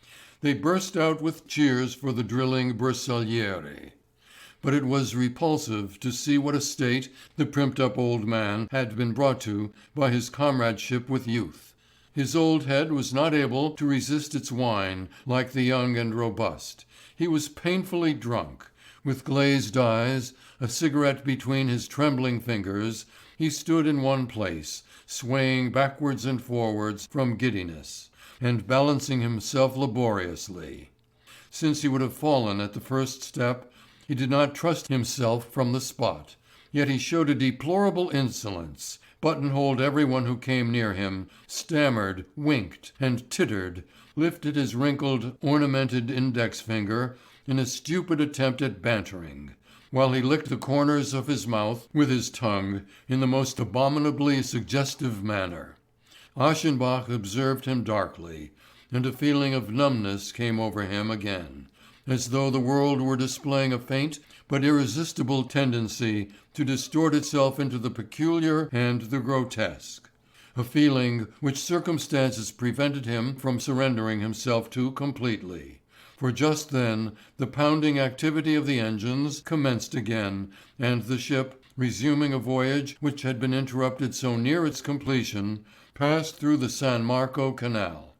they burst out with cheers for the drilling Bersaglieri. But it was repulsive to see what a state the primped-up old man had been brought to by his comradeship with youth. His old head was not able to resist its wine like the young and robust. He was painfully drunk. With glazed eyes, a cigarette between his trembling fingers, he stood in one place, swaying backwards and forwards from giddiness, and balancing himself laboriously. Since he would have fallen at the first step, he did not trust himself from the spot. Yet he showed a deplorable insolence, buttonholed everyone who came near him, stammered, winked, and tittered, lifted his wrinkled, ornamented index finger in a stupid attempt at bantering, while he licked the corners of his mouth with his tongue in the most abominably suggestive manner. Aschenbach observed him darkly, and a feeling of numbness came over him again, as though the world were displaying a faint but irresistible tendency to distort itself into the peculiar and the grotesque. a feeling which circumstances prevented him from surrendering himself to completely. For just then the pounding activity of the engines commenced again, and the ship, resuming a voyage which had been interrupted so near its completion, passed through the San Marco Canal.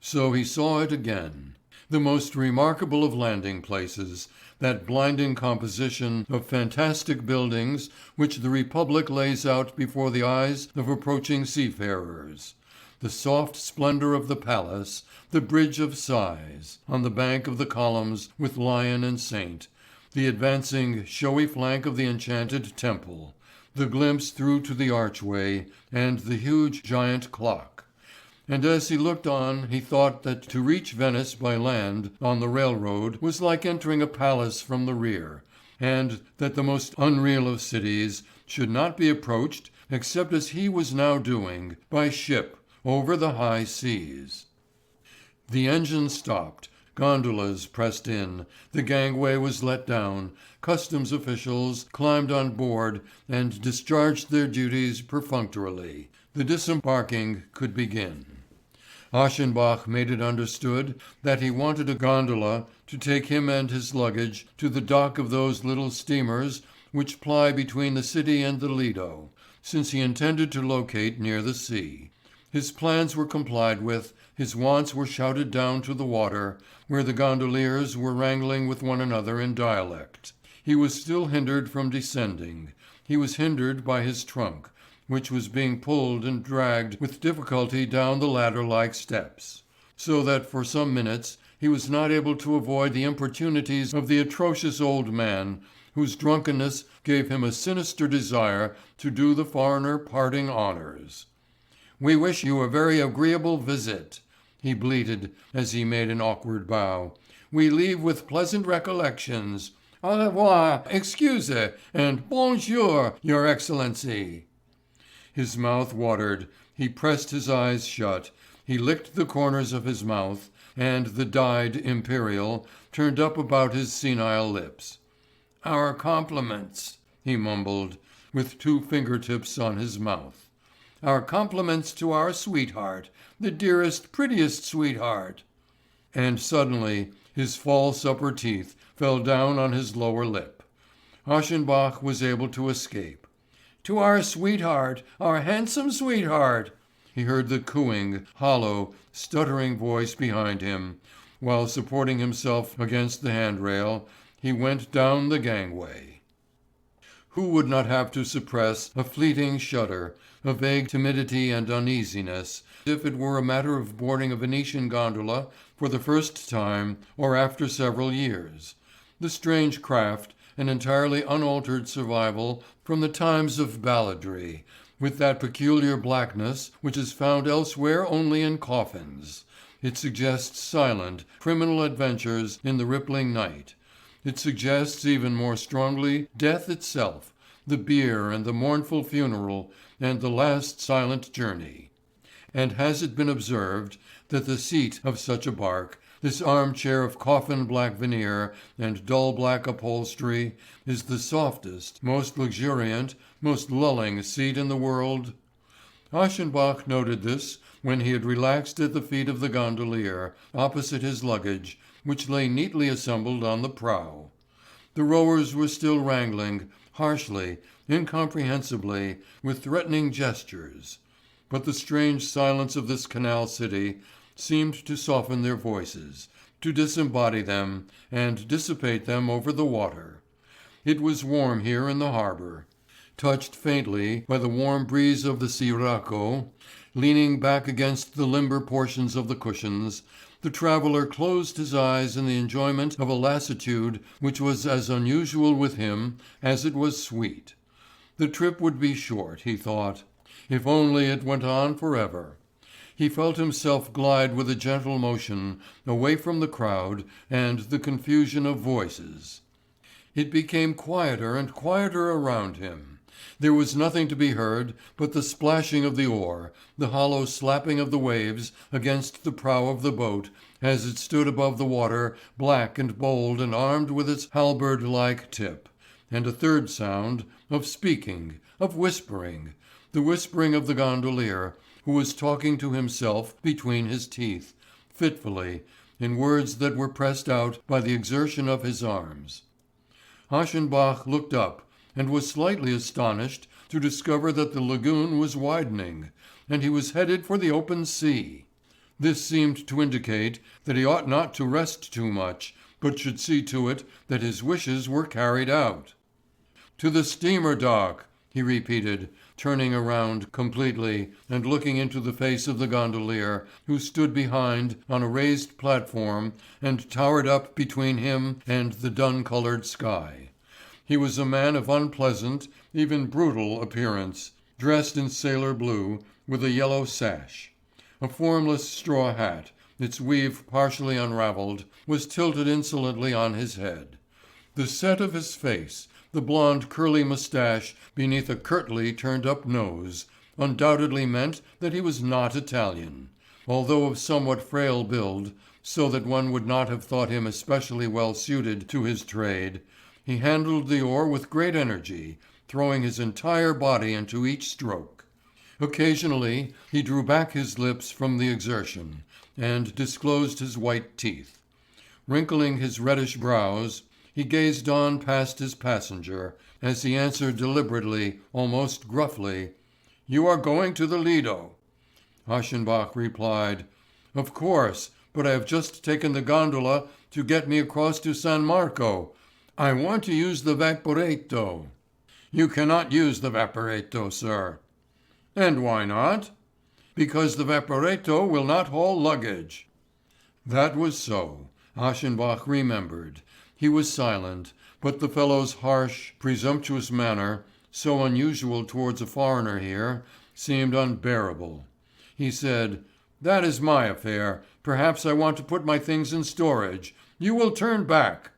So he saw it again. The most remarkable of landing places, that blinding composition of fantastic buildings which the Republic lays out before the eyes of approaching seafarers. The soft splendor of the palace, the Bridge of Sighs, on the bank of the columns with lion and saint, the advancing showy flank of the enchanted temple, the glimpse through to the archway, and the huge giant clock. And as he looked on he thought that to reach Venice by land on the railroad was like entering a palace from the rear, and that the most unreal of cities should not be approached except as he was now doing, by ship over the high seas. The engine stopped, gondolas pressed in, the gangway was let down, customs officials climbed on board and discharged their duties perfunctorily. The disembarking could begin. Aschenbach made it understood that he wanted a gondola to take him and his luggage to the dock of those little steamers which ply between the city and the Lido, since he intended to locate near the sea. His plans were complied with, his wants were shouted down to the water, where the gondoliers were wrangling with one another in dialect. He was still hindered from descending. He was hindered by his trunk, which was being pulled and dragged with difficulty down the ladder-like steps, so that for some minutes he was not able to avoid the importunities of the atrocious old man, whose drunkenness gave him a sinister desire to do the foreigner parting honours. "We wish you a very agreeable visit," he bleated as he made an awkward bow. "We leave with pleasant recollections. Au revoir, excuse, and bonjour, your Excellency." His mouth watered, he pressed his eyes shut, he licked the corners of his mouth, and the dyed imperial turned up about his senile lips. "Our compliments," he mumbled, with two fingertips on his mouth. "Our compliments to our sweetheart, the dearest, prettiest sweetheart." And suddenly his false upper teeth fell down on his lower lip. Aschenbach was able to escape. "To our sweetheart, our handsome sweetheart," he heard the cooing, hollow, stuttering voice behind him, while supporting himself against the handrail, he went down the gangway. Who would not have to suppress a fleeting shudder, a vague timidity and uneasiness, if it were a matter of boarding a Venetian gondola for the first time or after several years? The strange craft, an entirely unaltered survival from the times of balladry, with that peculiar blackness which is found elsewhere only in coffins. It suggests silent, criminal adventures in the rippling night. It suggests even more strongly death itself, the bier and the mournful funeral and the last silent journey. And has it been observed that the seat of such a bark, this armchair of coffin black veneer and dull black upholstery, is the softest, most luxuriant, most lulling seat in the world? Aschenbach noted this when he had relaxed at the feet of the gondolier, opposite his luggage, which lay neatly assembled on the prow. The rowers were still wrangling, harshly, incomprehensibly, with threatening gestures. But the strange silence of this canal city seemed to soften their voices, to disembody them and dissipate them over the water. It was warm here in the harbour. Touched faintly by the warm breeze of the sirocco, leaning back against the limber portions of the cushions, the traveller closed his eyes in the enjoyment of a lassitude which was as unusual with him as it was sweet. The trip would be short, he thought, if only it went on forever. He felt himself glide with a gentle motion away from the crowd and the confusion of voices. It became quieter and quieter around him. There was nothing to be heard but the splashing of the oar, the hollow slapping of the waves against the prow of the boat as it stood above the water, black and bold and armed with its halberd-like tip, and a third sound of speaking, of whispering, the whispering of the gondolier, who was talking to himself between his teeth, fitfully, in words that were pressed out by the exertion of his arms. Aschenbach looked up and was slightly astonished to discover that the lagoon was widening, and he was headed for the open sea. This seemed to indicate that he ought not to rest too much, but should see to it that his wishes were carried out. "To the steamer dock," he repeated, turning around completely and looking into the face of the gondolier, who stood behind on a raised platform and towered up between him and the dun-coloured sky. He was a man of unpleasant, even brutal appearance, dressed in sailor blue, with a yellow sash. A formless straw hat, its weave partially unravelled, was tilted insolently on his head. The set of his face, the blond curly moustache beneath a curtly turned-up nose, undoubtedly meant that he was not Italian. Although of somewhat frail build, so that one would not have thought him especially well suited to his trade, he handled the oar with great energy, throwing his entire body into each stroke. Occasionally he drew back his lips from the exertion, and disclosed his white teeth. Wrinkling his reddish brows, he gazed on past his passenger, as he answered deliberately, almost gruffly, "You are going to the Lido." Aschenbach replied, "Of course, but I have just taken the gondola to get me across to San Marco. I want to use the vaporetto." "You cannot use the vaporetto, sir." "And why not?" "Because the vaporetto will not haul luggage." That was so. Aschenbach remembered. He was silent, but the fellow's harsh, presumptuous manner, so unusual towards a foreigner here, seemed unbearable. He said, "That is my affair. Perhaps I want to put my things in storage. You will turn back."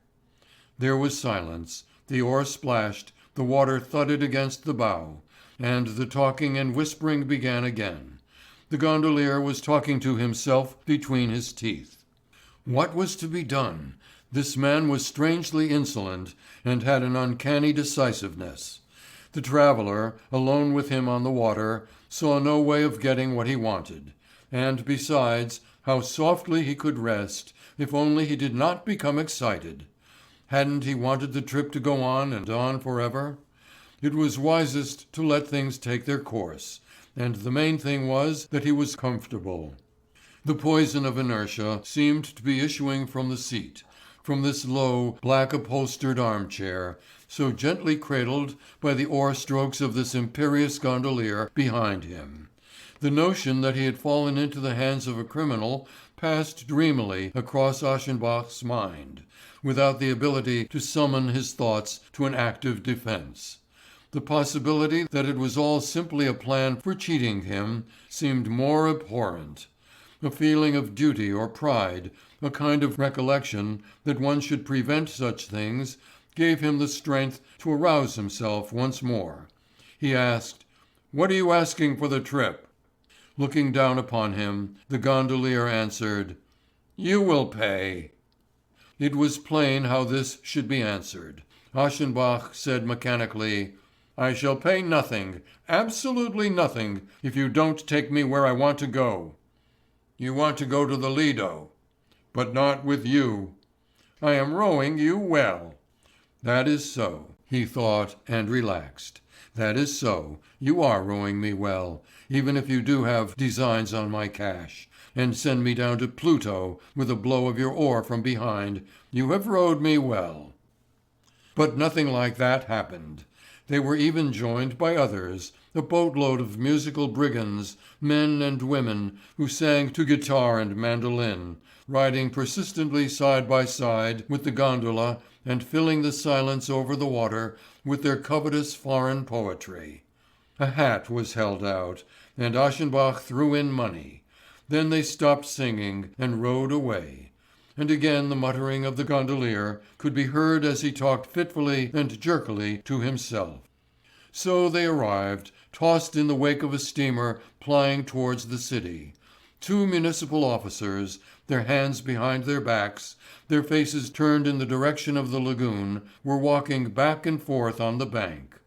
There was silence. The oar splashed, the water thudded against the bow, and the talking and whispering began again. The gondolier was talking to himself between his teeth. What was to be done? This man was strangely insolent, and had an uncanny decisiveness. The traveller, alone with him on the water, saw no way of getting what he wanted. And besides, how softly he could rest, if only he did not become excited. Hadn't he wanted the trip to go on and on forever? It was wisest to let things take their course, and the main thing was that he was comfortable. The poison of inertia seemed to be issuing from the seat, from this low, black-upholstered armchair, so gently cradled by the oar-strokes of this imperious gondolier behind him. The notion that he had fallen into the hands of a criminal passed dreamily across Aschenbach's mind, without the ability to summon his thoughts to an active defence. The possibility that it was all simply a plan for cheating him seemed more abhorrent. A feeling of duty or pride, a kind of recollection that one should prevent such things, gave him the strength to arouse himself once more. He asked, "What are you asking for the trip?" Looking down upon him, the gondolier answered, "You will pay." It was plain how this should be answered. Aschenbach said mechanically, "I shall pay nothing, absolutely nothing, if you don't take me where I want to go." "You want to go to the Lido." "But not with you." "I am rowing you well." That is so, he thought and relaxed. That is so, you are rowing me well, even if you do have designs on my cash, and send me down to Pluto with a blow of your oar from behind. You have rowed me well. But nothing like that happened. They were even joined by others, a boatload of musical brigands, men and women, who sang to guitar and mandolin, riding persistently side by side with the gondola and filling the silence over the water with their covetous foreign poetry. A hat was held out, and Aschenbach threw in money. Then they stopped singing and rowed away. And again the muttering of the gondolier could be heard as he talked fitfully and jerkily to himself. So they arrived, tossed in the wake of a steamer plying towards the city. Two municipal officers, their hands behind their backs, their faces turned in the direction of the lagoon, were walking back and forth on the bank.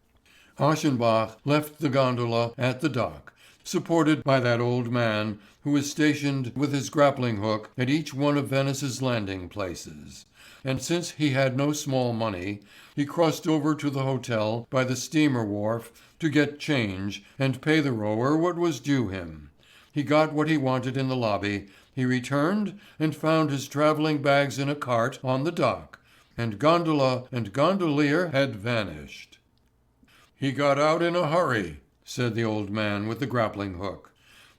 Aschenbach left the gondola at the dock, supported by that old man who was stationed with his grappling hook at each one of Venice's landing places. And since he had no small money, he crossed over to the hotel by the steamer wharf to get change and pay the rower what was due him. He got what he wanted in the lobby, he returned and found his travelling bags in a cart on the dock, and gondola and gondolier had vanished. "He got out in a hurry," said the old man with the grappling hook.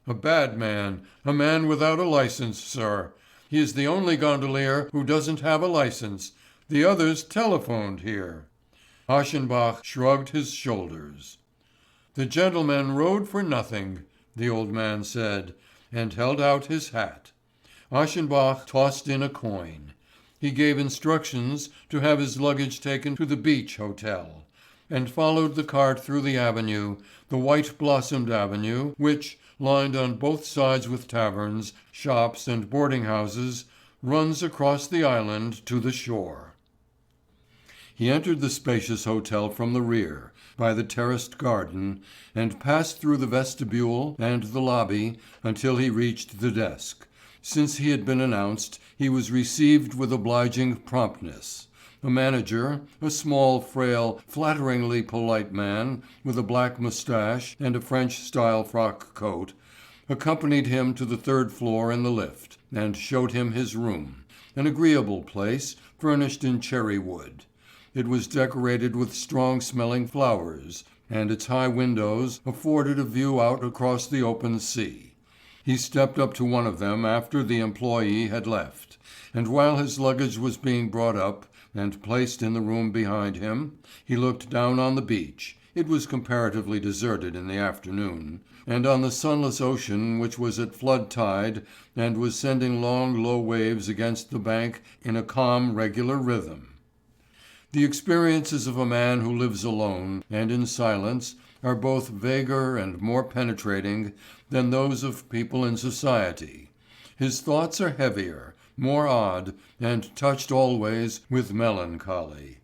"A bad man, a man without a license, sir. He is the only gondolier who doesn't have a license. The others telephoned here." Aschenbach shrugged his shoulders. "The gentleman rode for nothing," the old man said, and held out his hat. Aschenbach tossed in a coin. He gave instructions to have his luggage taken to the Beach Hotel, and followed the cart through the avenue, the white-blossomed avenue, which, lined on both sides with taverns, shops and boarding-houses, runs across the island to the shore. He entered the spacious hotel from the rear, by the terraced garden, and passed through the vestibule and the lobby until he reached the desk. Since he had been announced, he was received with obliging promptness. A manager, a small, frail, flatteringly polite man with a black moustache and a French-style frock coat, accompanied him to the third floor in the lift, and showed him his room, an agreeable place furnished in cherry wood. It was decorated with strong-smelling flowers, and its high windows afforded a view out across the open sea. He stepped up to one of them after the employee had left, and while his luggage was being brought up and placed in the room behind him, he looked down on the beach. It was comparatively deserted in the afternoon, and on the sunless ocean which was at flood tide and was sending long low waves against the bank in a calm regular rhythm. The experiences of a man who lives alone and in silence are both vaguer and more penetrating than those of people in society. His thoughts are heavier, more odd, and touched always with melancholy.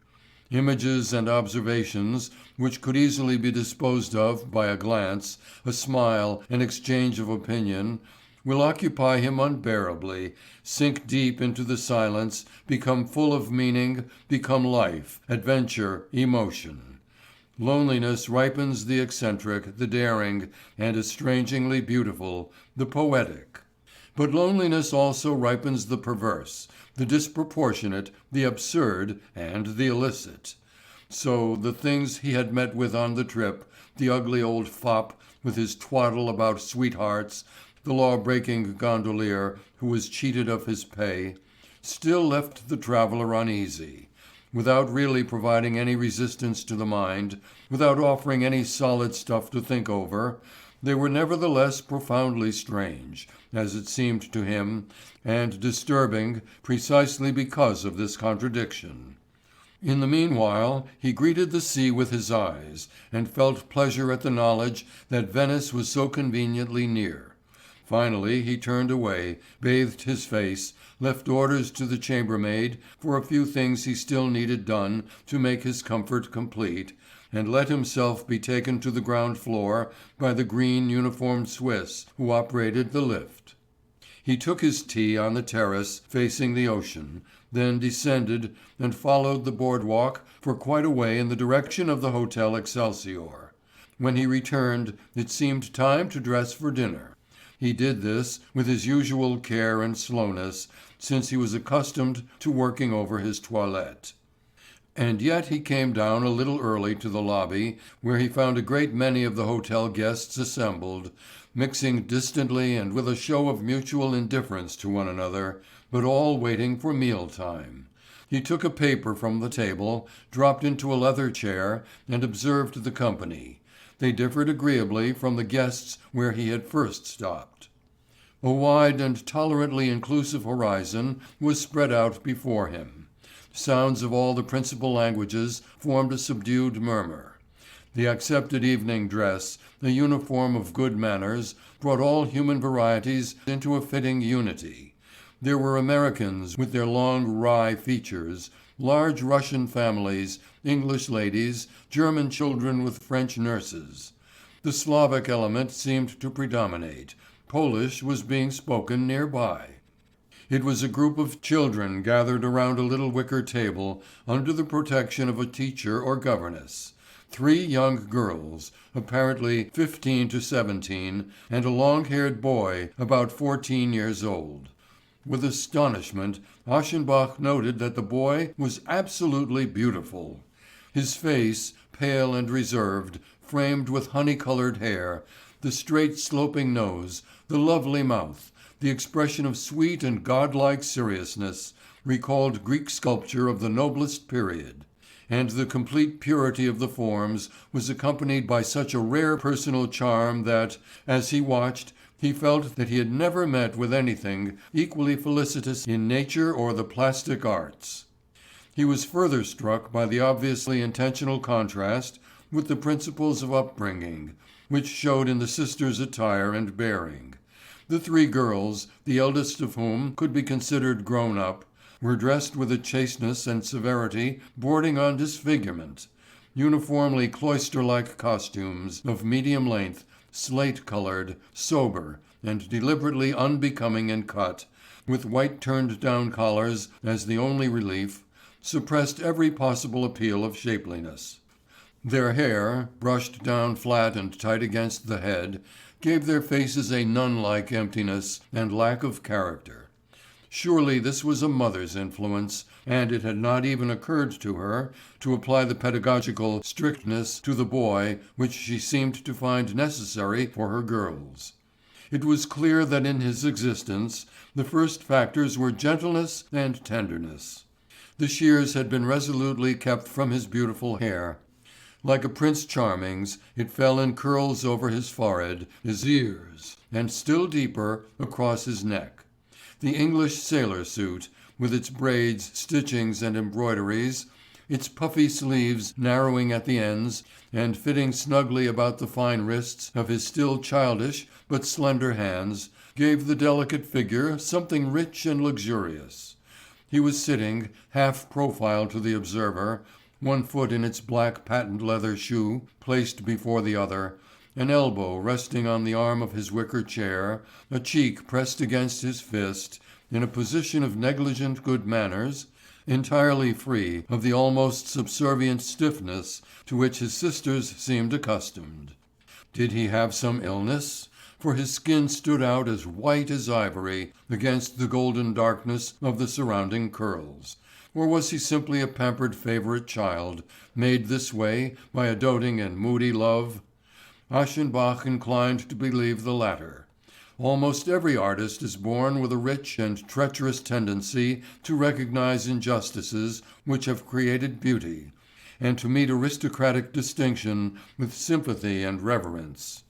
Images and observations which could easily be disposed of by a glance, a smile, an exchange of opinion, will occupy him unbearably, sink deep into the silence, become full of meaning, become life, adventure, emotion. Loneliness ripens the eccentric, the daring, and estrangingly beautiful, the poetic. But loneliness also ripens the perverse, the disproportionate, the absurd, and the illicit. So the things he had met with on the trip, the ugly old fop with his twaddle about sweethearts, the law-breaking gondolier who was cheated of his pay, still left the traveller uneasy. Without really providing any resistance to the mind, without offering any solid stuff to think over, they were nevertheless profoundly strange, as it seemed to him, and disturbing precisely because of this contradiction. In the meanwhile he greeted the sea with his eyes, and felt pleasure at the knowledge that Venice was so conveniently near. Finally he turned away, bathed his face, left orders to the chambermaid for a few things he still needed done to make his comfort complete, and let himself be taken to the ground floor by the green uniformed Swiss who operated the lift. He took his tea on the terrace facing the ocean, then descended and followed the boardwalk for quite a way in the direction of the Hotel Excelsior. When he returned, it seemed time to dress for dinner. He did this with his usual care and slowness, since he was accustomed to working over his toilette. And yet he came down a little early to the lobby, where he found a great many of the hotel guests assembled, mixing distantly and with a show of mutual indifference to one another, but all waiting for meal time. He took a paper from the table, dropped into a leather chair, and observed the company. They differed agreeably from the guests where he had first stopped. A wide and tolerantly inclusive horizon was spread out before him. Sounds of all the principal languages formed a subdued murmur. The accepted evening dress, a uniform of good manners, brought all human varieties into a fitting unity. There were Americans with their long wry features, large Russian families, English ladies, German children with French nurses. The Slavic element seemed to predominate. Polish was being spoken nearby. It was a group of children gathered around a little wicker table under the protection of a teacher or governess. 3 young girls, apparently 15 to 17, and a long-haired boy about 14 years old. With astonishment, Aschenbach noted that the boy was absolutely beautiful. His face, pale and reserved, framed with honey-colored hair, the straight sloping nose, the lovely mouth, the expression of sweet and godlike seriousness, recalled Greek sculpture of the noblest period. And the complete purity of the forms was accompanied by such a rare personal charm that, as he watched, he felt that he had never met with anything equally felicitous in nature or the plastic arts. He was further struck by the obviously intentional contrast with the principles of upbringing, which showed in the sisters' attire and bearing. The 3 girls, the eldest of whom could be considered grown up, were dressed with a chasteness and severity bordering on disfigurement. Uniformly cloister-like costumes of medium length, slate-colored, sober, and deliberately unbecoming in cut, with white turned-down collars as the only relief, suppressed every possible appeal of shapeliness. Their hair, brushed down flat and tight against the head, gave their faces a nun-like emptiness and lack of character. Surely this was a mother's influence, and it had not even occurred to her to apply the pedagogical strictness to the boy which she seemed to find necessary for her girls. It was clear that in his existence the first factors were gentleness and tenderness. The shears had been resolutely kept from his beautiful hair. Like a Prince Charming's, it fell in curls over his forehead, his ears, and still deeper across his neck. The English sailor suit, with its braids, stitchings and embroideries, its puffy sleeves narrowing at the ends and fitting snugly about the fine wrists of his still childish but slender hands, gave the delicate figure something rich and luxurious. He was sitting, half profile to the observer, one foot in its black patent leather shoe placed before the other, an elbow resting on the arm of his wicker chair, a cheek pressed against his fist, in a position of negligent good manners, entirely free of the almost subservient stiffness to which his sisters seemed accustomed. Did he have some illness? For his skin stood out as white as ivory against the golden darkness of the surrounding curls. Or was he simply a pampered favorite child, made this way by a doting and moody love? Aschenbach inclined to believe the latter. Almost every artist is born with a rich and treacherous tendency to recognize injustices which have created beauty, and to meet aristocratic distinction with sympathy and reverence.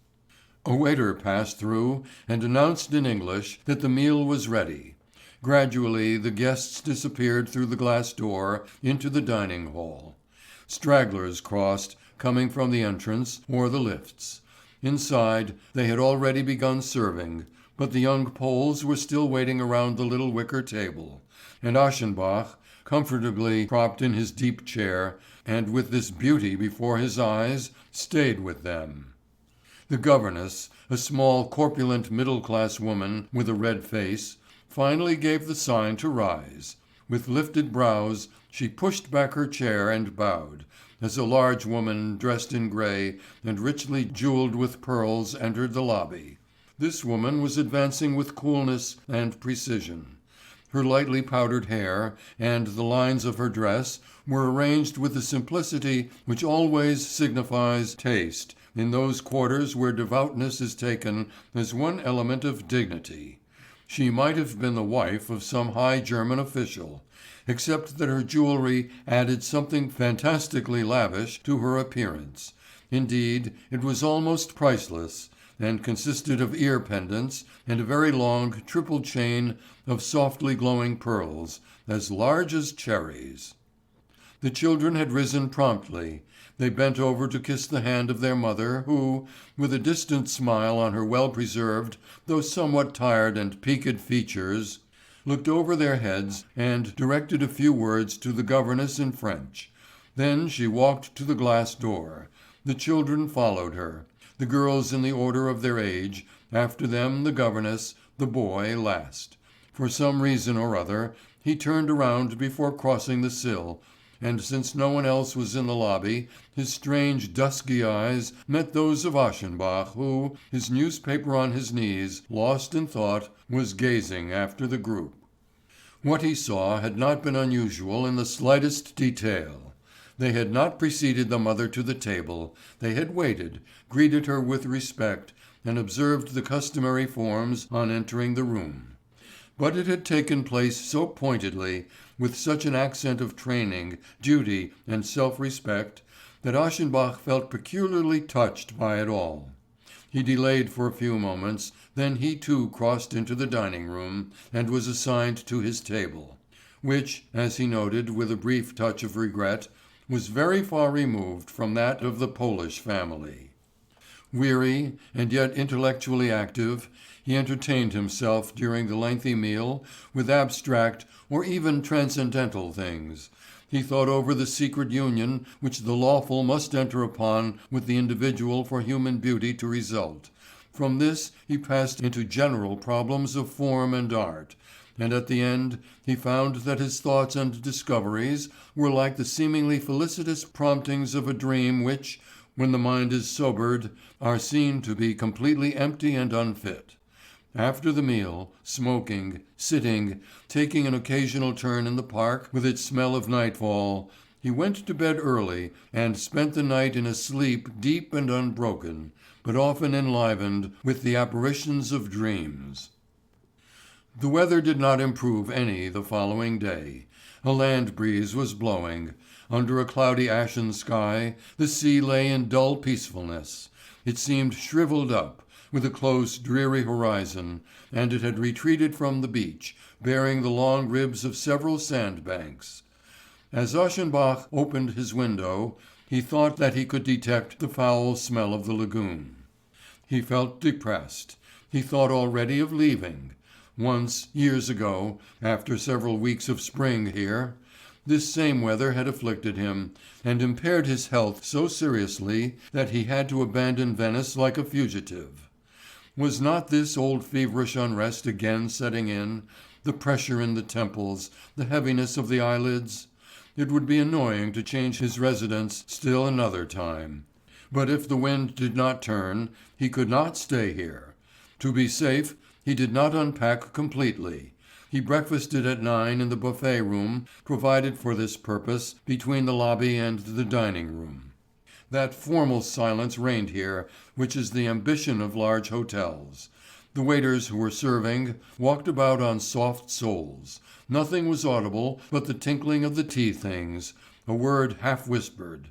A waiter passed through and announced in English that the meal was ready. Gradually the guests disappeared through the glass door into the dining hall. Stragglers crossed, coming from the entrance or the lifts. Inside they had already begun serving, but the young Poles were still waiting around the little wicker table, and Aschenbach, comfortably propped in his deep chair, and with this beauty before his eyes, stayed with them. The governess, a small corpulent middle-class woman with a red face, finally gave the sign to rise. With lifted brows, she pushed back her chair and bowed, as a large woman dressed in grey and richly jewelled with pearls entered the lobby. This woman was advancing with coolness and precision. Her lightly powdered hair and the lines of her dress were arranged with the simplicity which always signifies taste in those quarters where devoutness is taken as one element of dignity. She might have been the wife of some high German official, except that her jewelry added something fantastically lavish to her appearance. Indeed, it was almost priceless, and consisted of ear pendants and a very long triple chain of softly glowing pearls, as large as cherries. The children had risen promptly. They bent over to kiss the hand of their mother, who, with a distant smile on her well-preserved, though somewhat tired and peaked features, looked over their heads and directed a few words to the governess in French. Then she walked to the glass door. The children followed her, the girls in the order of their age, after them the governess, the boy last. For some reason or other, he turned around before crossing the sill, and since no one else was in the lobby, his strange dusky eyes met those of Aschenbach who, his newspaper on his knees, lost in thought, was gazing after the group. What he saw had not been unusual in the slightest detail. They had not preceded the mother to the table, they had waited, greeted her with respect, and observed the customary forms on entering the room. But it had taken place so pointedly, with such an accent of training, duty, and self-respect, that Aschenbach felt peculiarly touched by it all. He delayed for a few moments, then he too crossed into the dining room, and was assigned to his table, which, as he noted with a brief touch of regret, was very far removed from that of the Polish family. Weary, and yet intellectually active, he entertained himself during the lengthy meal with abstract or even transcendental things. He thought over the secret union which the lawful must enter upon with the individual for human beauty to result. From this he passed into general problems of form and art, and at the end he found that his thoughts and discoveries were like the seemingly felicitous promptings of a dream which, when the mind is sobered, are seen to be completely empty and unfit. After the meal, smoking, sitting, taking an occasional turn in the park with its smell of nightfall, he went to bed early and spent the night in a sleep deep and unbroken, but often enlivened with the apparitions of dreams. The weather did not improve any the following day. A land breeze was blowing. Under a cloudy ashen sky, the sea lay in dull peacefulness. It seemed shriveled up, with a close dreary horizon, and it had retreated from the beach, bearing the long ribs of several sandbanks. As Aschenbach opened his window, he thought that he could detect the foul smell of the lagoon. He felt depressed. He thought already of leaving. Once, years ago, after several weeks of spring here, this same weather had afflicted him, and impaired his health so seriously that he had to abandon Venice like a fugitive. Was not this old feverish unrest again setting in, the pressure in the temples, the heaviness of the eyelids? It would be annoying to change his residence still another time. But if the wind did not turn, he could not stay here. To be safe, he did not unpack completely. He breakfasted at 9 in the buffet room provided for this purpose between the lobby and the dining room. That formal silence reigned here which is the ambition of large hotels. The waiters who were serving walked about on soft soles. Nothing was audible but the tinkling of the tea things, a word half whispered.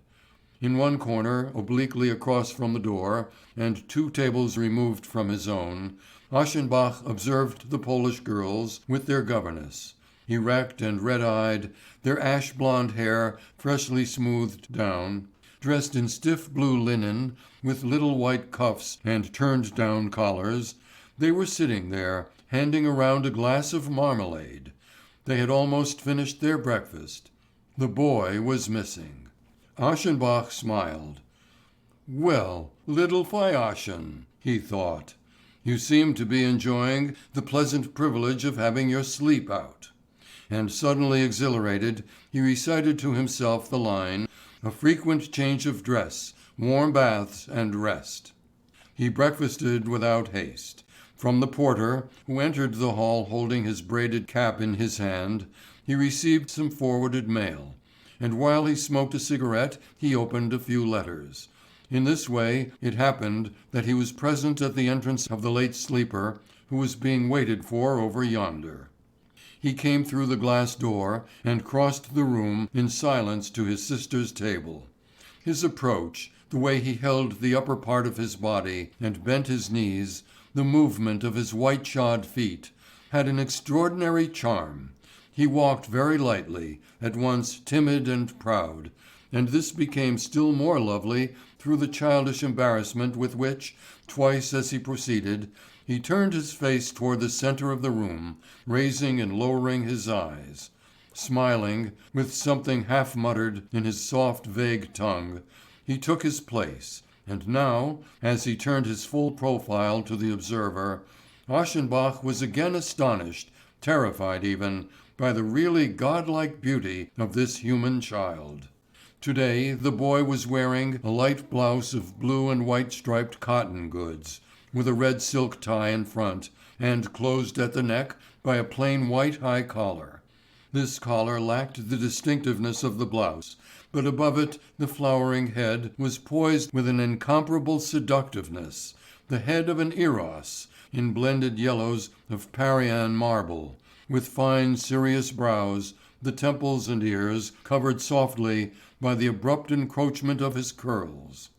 In one corner, obliquely across from the door, and 2 tables removed from his own, Aschenbach observed the Polish girls with their governess. Erect and red-eyed, their ash-blonde hair freshly smoothed down, dressed in stiff blue linen with little white cuffs and turned-down collars, they were sitting there, handing around a glass of marmalade. They had almost finished their breakfast. The boy was missing. Aschenbach smiled. "Well, little Feierchen," he thought, "you seem to be enjoying the pleasant privilege of having your sleep out." And suddenly exhilarated, he recited to himself the line, "A frequent change of dress, warm baths and rest." He breakfasted without haste. From the porter, who entered the hall holding his braided cap in his hand, he received some forwarded mail, and while he smoked a cigarette he opened a few letters. In this way it happened that he was present at the entrance of the late sleeper who was being waited for over yonder. He came through the glass door and crossed the room in silence to his sister's table. His approach, the way he held the upper part of his body and bent his knees, the movement of his white-shod feet, had an extraordinary charm. He walked very lightly, at once timid and proud, and this became still more lovely through the childish embarrassment with which, twice as he proceeded, He turned his face toward the center of the room, raising and lowering his eyes. Smiling, with something half muttered in his soft, vague tongue, he took his place, and now, as he turned his full profile to the observer, Aschenbach was again astonished, terrified even, by the really godlike beauty of this human child. Today the boy was wearing a light blouse of blue and white striped cotton goods, with a red silk tie in front, and closed at the neck by a plain white high collar. This collar lacked the distinctiveness of the blouse, but above it the flowering head was poised with an incomparable seductiveness, the head of an Eros, in blended yellows of Parian marble, with fine serious brows, the temples and ears covered softly by the abrupt encroachment of his curls.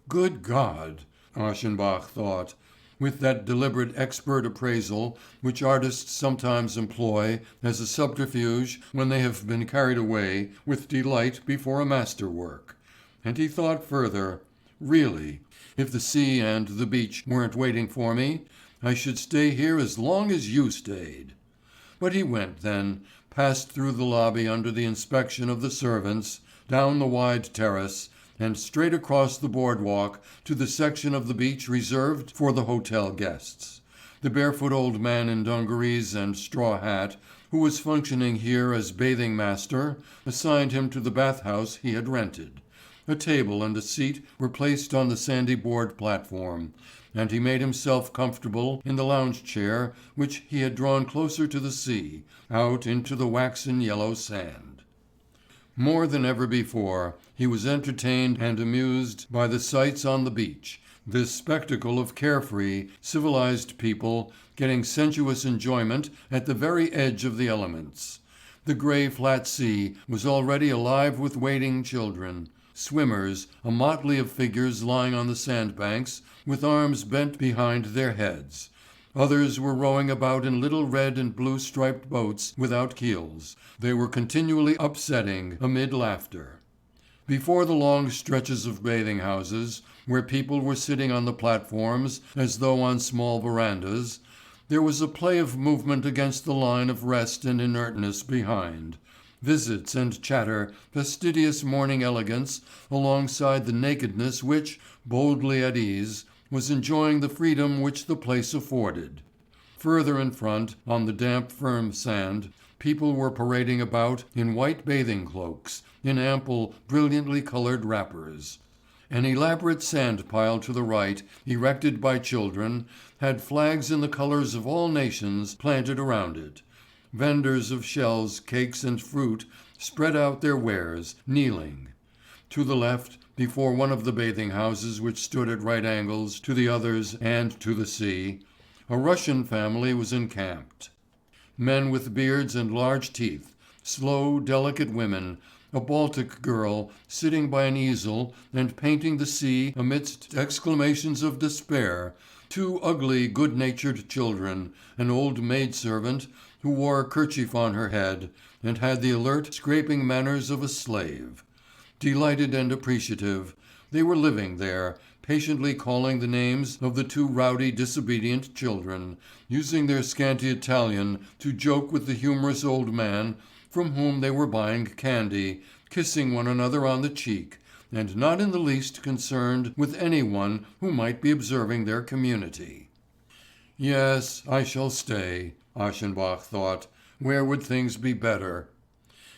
Good God! Aschenbach thought, with that deliberate expert appraisal which artists sometimes employ as a subterfuge when they have been carried away with delight before a masterwork. And he thought further, really, if the sea and the beach weren't waiting for me, I should stay here as long as you stayed. But he went then, passed through the lobby under the inspection of the servants, down the wide terrace, and straight across the boardwalk to the section of the beach reserved for the hotel guests. The barefoot old man in dungarees and straw hat, who was functioning here as bathing master, assigned him to the bathhouse he had rented. A table and a seat were placed on the sandy board platform, and he made himself comfortable in the lounge chair which he had drawn closer to the sea, out into the waxen yellow sand. More than ever before, he was entertained and amused by the sights on the beach, this spectacle of carefree, civilized people getting sensuous enjoyment at the very edge of the elements. The grey flat sea was already alive with wading children, swimmers, a motley of figures lying on the sandbanks with arms bent behind their heads. Others were rowing about in little red and blue striped boats without keels. They were continually upsetting amid laughter. Before the long stretches of bathing houses, where people were sitting on the platforms as though on small verandas, there was a play of movement against the line of rest and inertness behind. Visits and chatter, fastidious morning elegance alongside the nakedness which, boldly at ease, was enjoying the freedom which the place afforded. Further in front, on the damp firm sand, people were parading about in white bathing cloaks, in ample, brilliantly colored wrappers. An elaborate sand pile to the right, erected by children, had flags in the colors of all nations planted around it. Vendors of shells, cakes and fruit spread out their wares, kneeling. To the left, before one of the bathing houses which stood at right angles to the others and to the sea, a Russian family was encamped. Men with beards and large teeth, slow, delicate women, a Baltic girl sitting by an easel and painting the sea amidst exclamations of despair, two ugly, good-natured children, an old maidservant who wore a kerchief on her head and had the alert, scraping manners of a slave. Delighted and appreciative, they were living there, patiently calling the names of the two rowdy, disobedient children, using their scanty Italian to joke with the humorous old man from whom they were buying candy, kissing one another on the cheek, and not in the least concerned with any one who might be observing their community. Yes, I shall stay, Aschenbach thought. Where would things be better?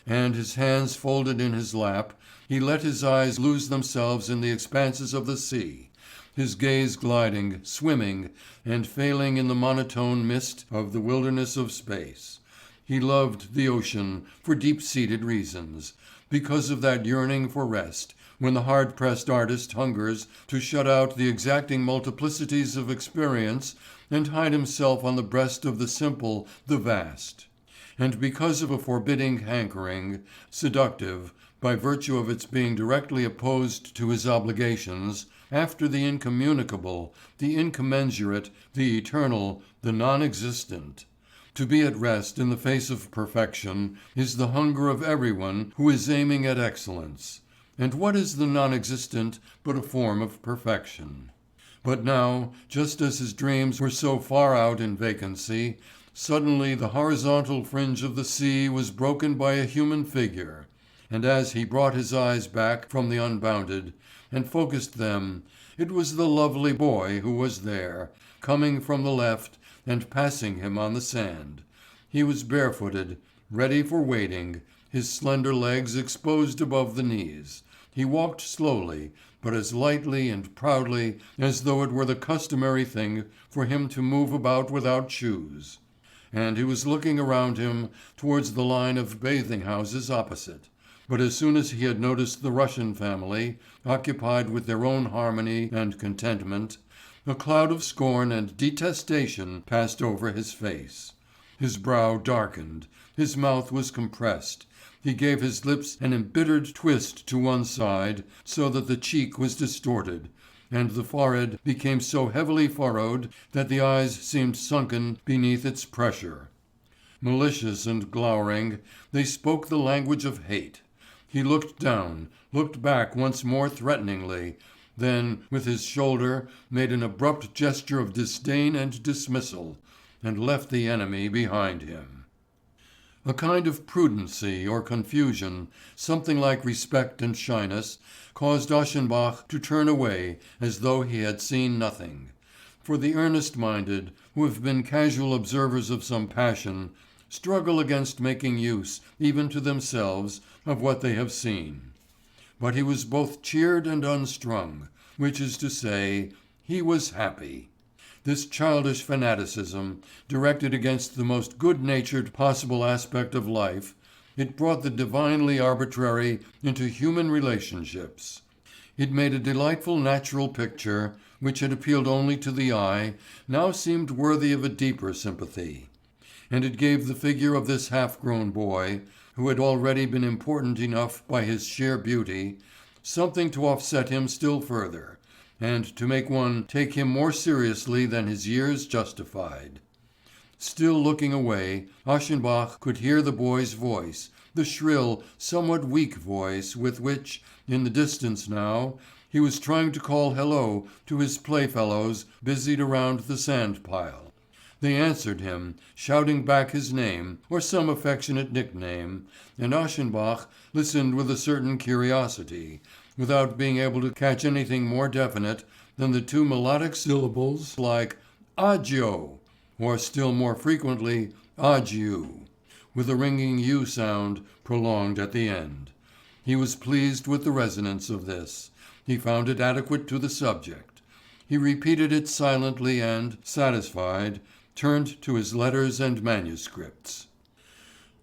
And his hands folded in his lap, he let his eyes lose themselves in the expanses of the sea, his gaze gliding, swimming, and failing in the monotone mist of the wilderness of space. He loved the ocean for deep-seated reasons, because of that yearning for rest, when the hard-pressed artist hungers to shut out the exacting multiplicities of experience and hide himself on the breast of the simple, the vast. And because of a forbidding hankering, seductive, by virtue of its being directly opposed to his obligations, after the incommunicable, the incommensurate, the eternal, the non-existent. To be at rest in the face of perfection is the hunger of everyone who is aiming at excellence. And what is the non-existent but a form of perfection? But now, just as his dreams were so far out in vacancy, suddenly the horizontal fringe of the sea was broken by a human figure, and as he brought his eyes back from the unbounded, and focused them, it was the lovely boy who was there, coming from the left and passing him on the sand. He was barefooted, ready for wading, his slender legs exposed above the knees. He walked slowly, but as lightly and proudly as though it were the customary thing for him to move about without shoes. And he was looking around him towards the line of bathing houses opposite. But as soon as he had noticed the Russian family, occupied with their own harmony and contentment, a cloud of scorn and detestation passed over his face. His brow darkened, his mouth was compressed, he gave his lips an embittered twist to one side so that the cheek was distorted, and the forehead became so heavily furrowed that the eyes seemed sunken beneath its pressure. Malicious and glowering, they spoke the language of hate. He looked down, looked back once more threateningly, then with his shoulder made an abrupt gesture of disdain and dismissal, and left the enemy behind him. A kind of prudency or confusion, something like respect and shyness, caused Aschenbach to turn away as though he had seen nothing. For the earnest-minded, who have been casual observers of some passion, struggle against making use, even to themselves, of what they have seen. But he was both cheered and unstrung, which is to say, he was happy. This childish fanaticism, directed against the most good-natured possible aspect of life, it brought the divinely arbitrary into human relationships. It made a delightful natural picture, which had appealed only to the eye, now seemed worthy of a deeper sympathy. And it gave the figure of this half-grown boy, who had already been important enough by his sheer beauty, something to offset him still further, and to make one take him more seriously than his years justified. Still looking away, Aschenbach could hear the boy's voice, the shrill, somewhat weak voice with which, in the distance now, he was trying to call hello to his playfellows busied around the sand-pile. They answered him, shouting back his name, or some affectionate nickname, and Aschenbach listened with a certain curiosity, without being able to catch anything more definite than the two melodic syllables like agio, or still more frequently agiu, with a ringing u sound prolonged at the end. He was pleased with the resonance of this. He found it adequate to the subject. He repeated it silently and, satisfied, turned to his letters and manuscripts.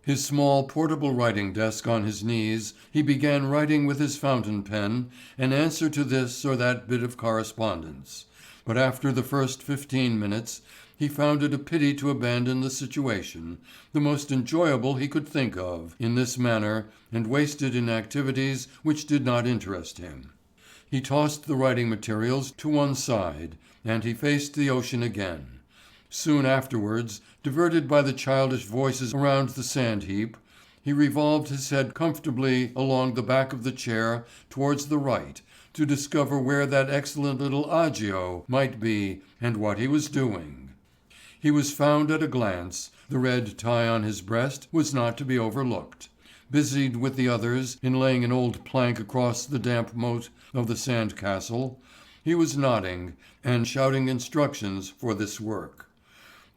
His small portable writing desk on his knees, he began writing with his fountain pen an answer to this or that bit of correspondence. But after the first 15 minutes, he found it a pity to abandon the situation, the most enjoyable he could think of, in this manner, and waste it in activities which did not interest him. He tossed the writing materials to one side, and he faced the ocean again. Soon afterwards, diverted by the childish voices around the sand-heap, he revolved his head comfortably along the back of the chair towards the right to discover where that excellent little agio might be and what he was doing. He was found at a glance. The red tie on his breast was not to be overlooked. Busied with the others in laying an old plank across the damp moat of the sand castle, he was nodding and shouting instructions for this work.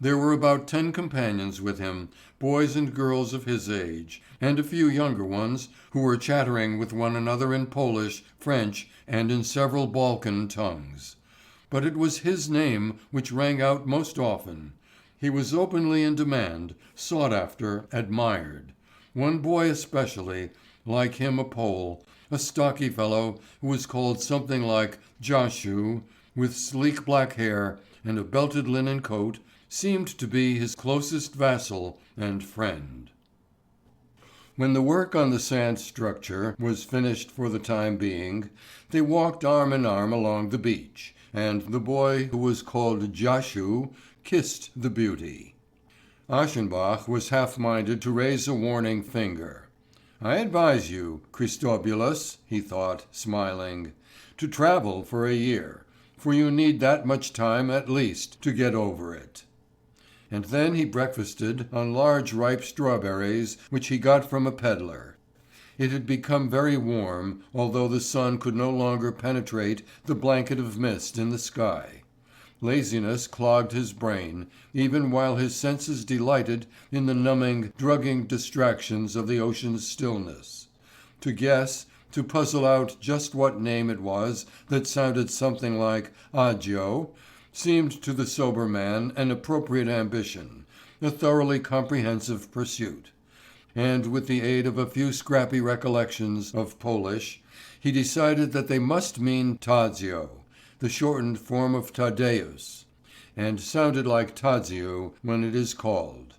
There were about 10 companions with him, boys and girls of his age, and a few younger ones who were chattering with one another in Polish, French, and in several Balkan tongues. But it was his name which rang out most often. He was openly in demand, sought after, admired. One boy especially, like him a Pole, a stocky fellow who was called something like Jashu, with sleek black hair and a belted linen coat, seemed to be his closest vassal and friend. When the work on the sand structure was finished for the time being, they walked arm in arm along the beach, and the boy who was called Jashu kissed the beauty. Aschenbach was half-minded to raise a warning finger. "I advise you, Christobulus," he thought, smiling, "to travel for a year. for you need that much time at least to get over it." And then he breakfasted on large ripe strawberries which he got from a peddler. It had become very warm, although the sun could no longer penetrate the blanket of mist in the sky. Laziness clogged his brain, even while his senses delighted in the numbing, drugging distractions of the ocean's stillness. To guess, to puzzle out just what name it was that sounded something like Agio, seemed to the sober man an appropriate ambition, a thoroughly comprehensive pursuit. And with the aid of a few scrappy recollections of Polish, he decided that they must mean Tadzio, the shortened form of Tadeusz, and sounded like Tadzio when it is called.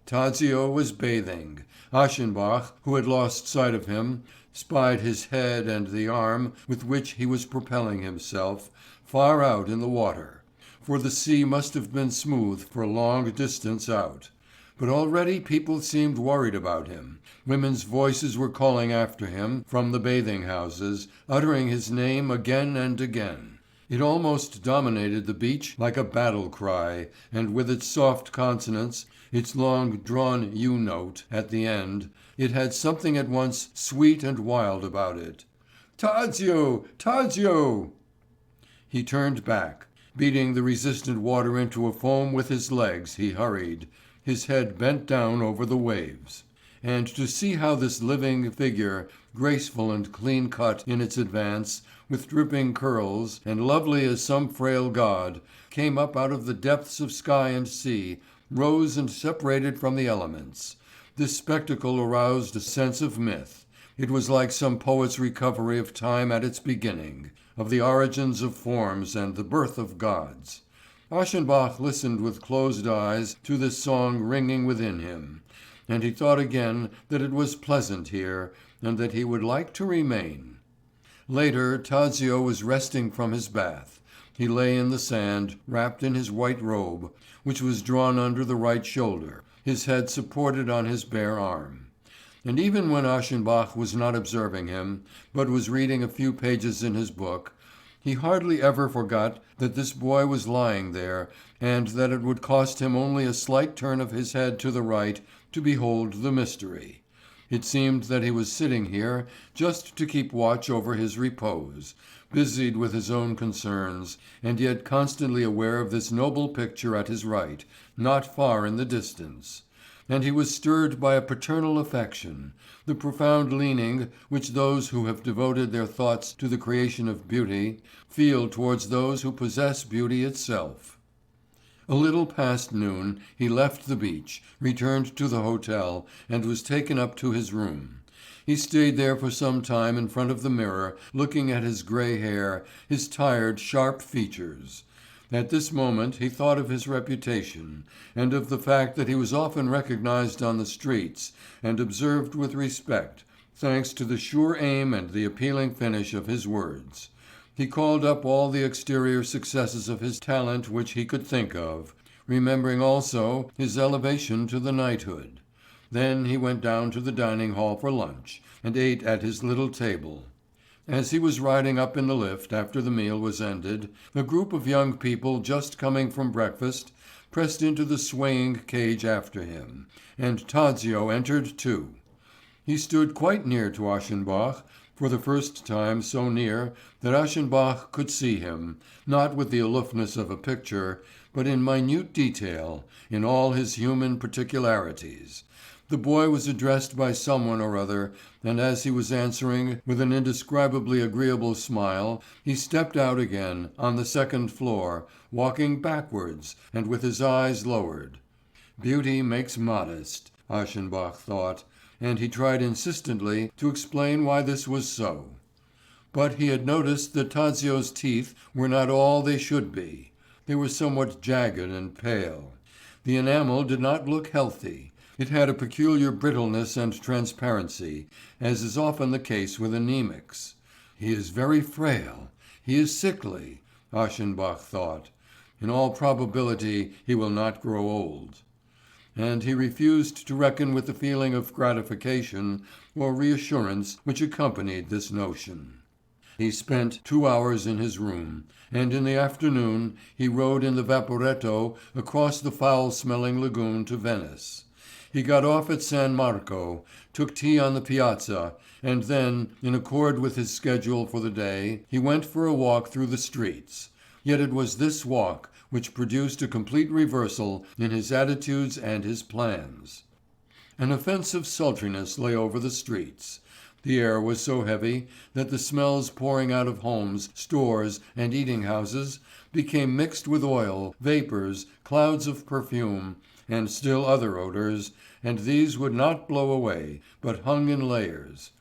Tadzio was bathing. Aschenbach, who had lost sight of him, spied his head and the arm with which he was propelling himself far out in the water, for the sea must have been smooth for a long distance out. But already people seemed worried about him. Women's voices were calling after him from the bathing houses, uttering his name again and again. It almost dominated the beach like a battle cry, and with its soft consonants, its long drawn U note at the end, it had something at once sweet and wild about it. "Tadzio! Tadzio!" He turned back. Beating the resistant water into a foam with his legs, he hurried, his head bent down over the waves. And to see how this living figure, graceful and clean-cut in its advance, with dripping curls, and lovely as some frail god, came up out of the depths of sky and sea, rose and separated from the elements. This spectacle aroused a sense of myth. It was like some poet's recovery of time at its beginning, of the origins of forms and the birth of gods. Aschenbach listened with closed eyes to this song ringing within him, and he thought again that it was pleasant here, and that he would like to remain. Later Tadzio was resting from his bath. He lay in the sand, wrapped in his white robe, which was drawn under the right shoulder, his head supported on his bare arm. And even when Aschenbach was not observing him, but was reading a few pages in his book, he hardly ever forgot that this boy was lying there, and that it would cost him only a slight turn of his head to the right to behold the mystery. It seemed that he was sitting here just to keep watch over his repose, busied with his own concerns, and yet constantly aware of this noble picture at his right, not far in the distance. And he was stirred by a paternal affection, the profound leaning which those who have devoted their thoughts to the creation of beauty feel towards those who possess beauty itself. A little past noon he left the beach, returned to the hotel, and was taken up to his room. He stayed there for some time in front of the mirror, looking at his grey hair, his tired, sharp features. At this moment he thought of his reputation, and of the fact that he was often recognized on the streets and observed with respect, thanks to the sure aim and the appealing finish of his words. He called up all the exterior successes of his talent which he could think of, remembering also his elevation to the knighthood. Then he went down to the dining hall for lunch, and ate at his little table. As he was riding up in the lift after the meal was ended, a group of young people just coming from breakfast pressed into the swaying cage after him, and Tadzio entered too. He stood quite near to Aschenbach, for the first time so near that Aschenbach could see him, not with the aloofness of a picture, but in minute detail, in all his human particularities. The boy was addressed by someone or other, and as he was answering with an indescribably agreeable smile, he stepped out again, on the second floor, walking backwards, and with his eyes lowered. Beauty makes modest, Aschenbach thought, and he tried insistently to explain why this was so. But he had noticed that Tadzio's teeth were not all they should be. They were somewhat jagged and pale. The enamel did not look healthy. It had a peculiar brittleness and transparency, as is often the case with anemics. He is very frail. He is sickly, Aschenbach thought. In all probability he will not grow old. And he refused to reckon with the feeling of gratification or reassurance which accompanied this notion. he spent 2 hours in his room, and in the afternoon he rode in the vaporetto across the foul-smelling lagoon to Venice. He got off at San Marco, took tea on the piazza, and then, in accord with his schedule for the day, he went for a walk through the streets. Yet it was this walk which produced a complete reversal in his attitudes and his plans. An offensive sultriness lay over the streets. The air was so heavy that the smells pouring out of homes, stores, and eating houses became mixed with oil, vapours, clouds of perfume, and still other odours, and these would not blow away, but hung in layers.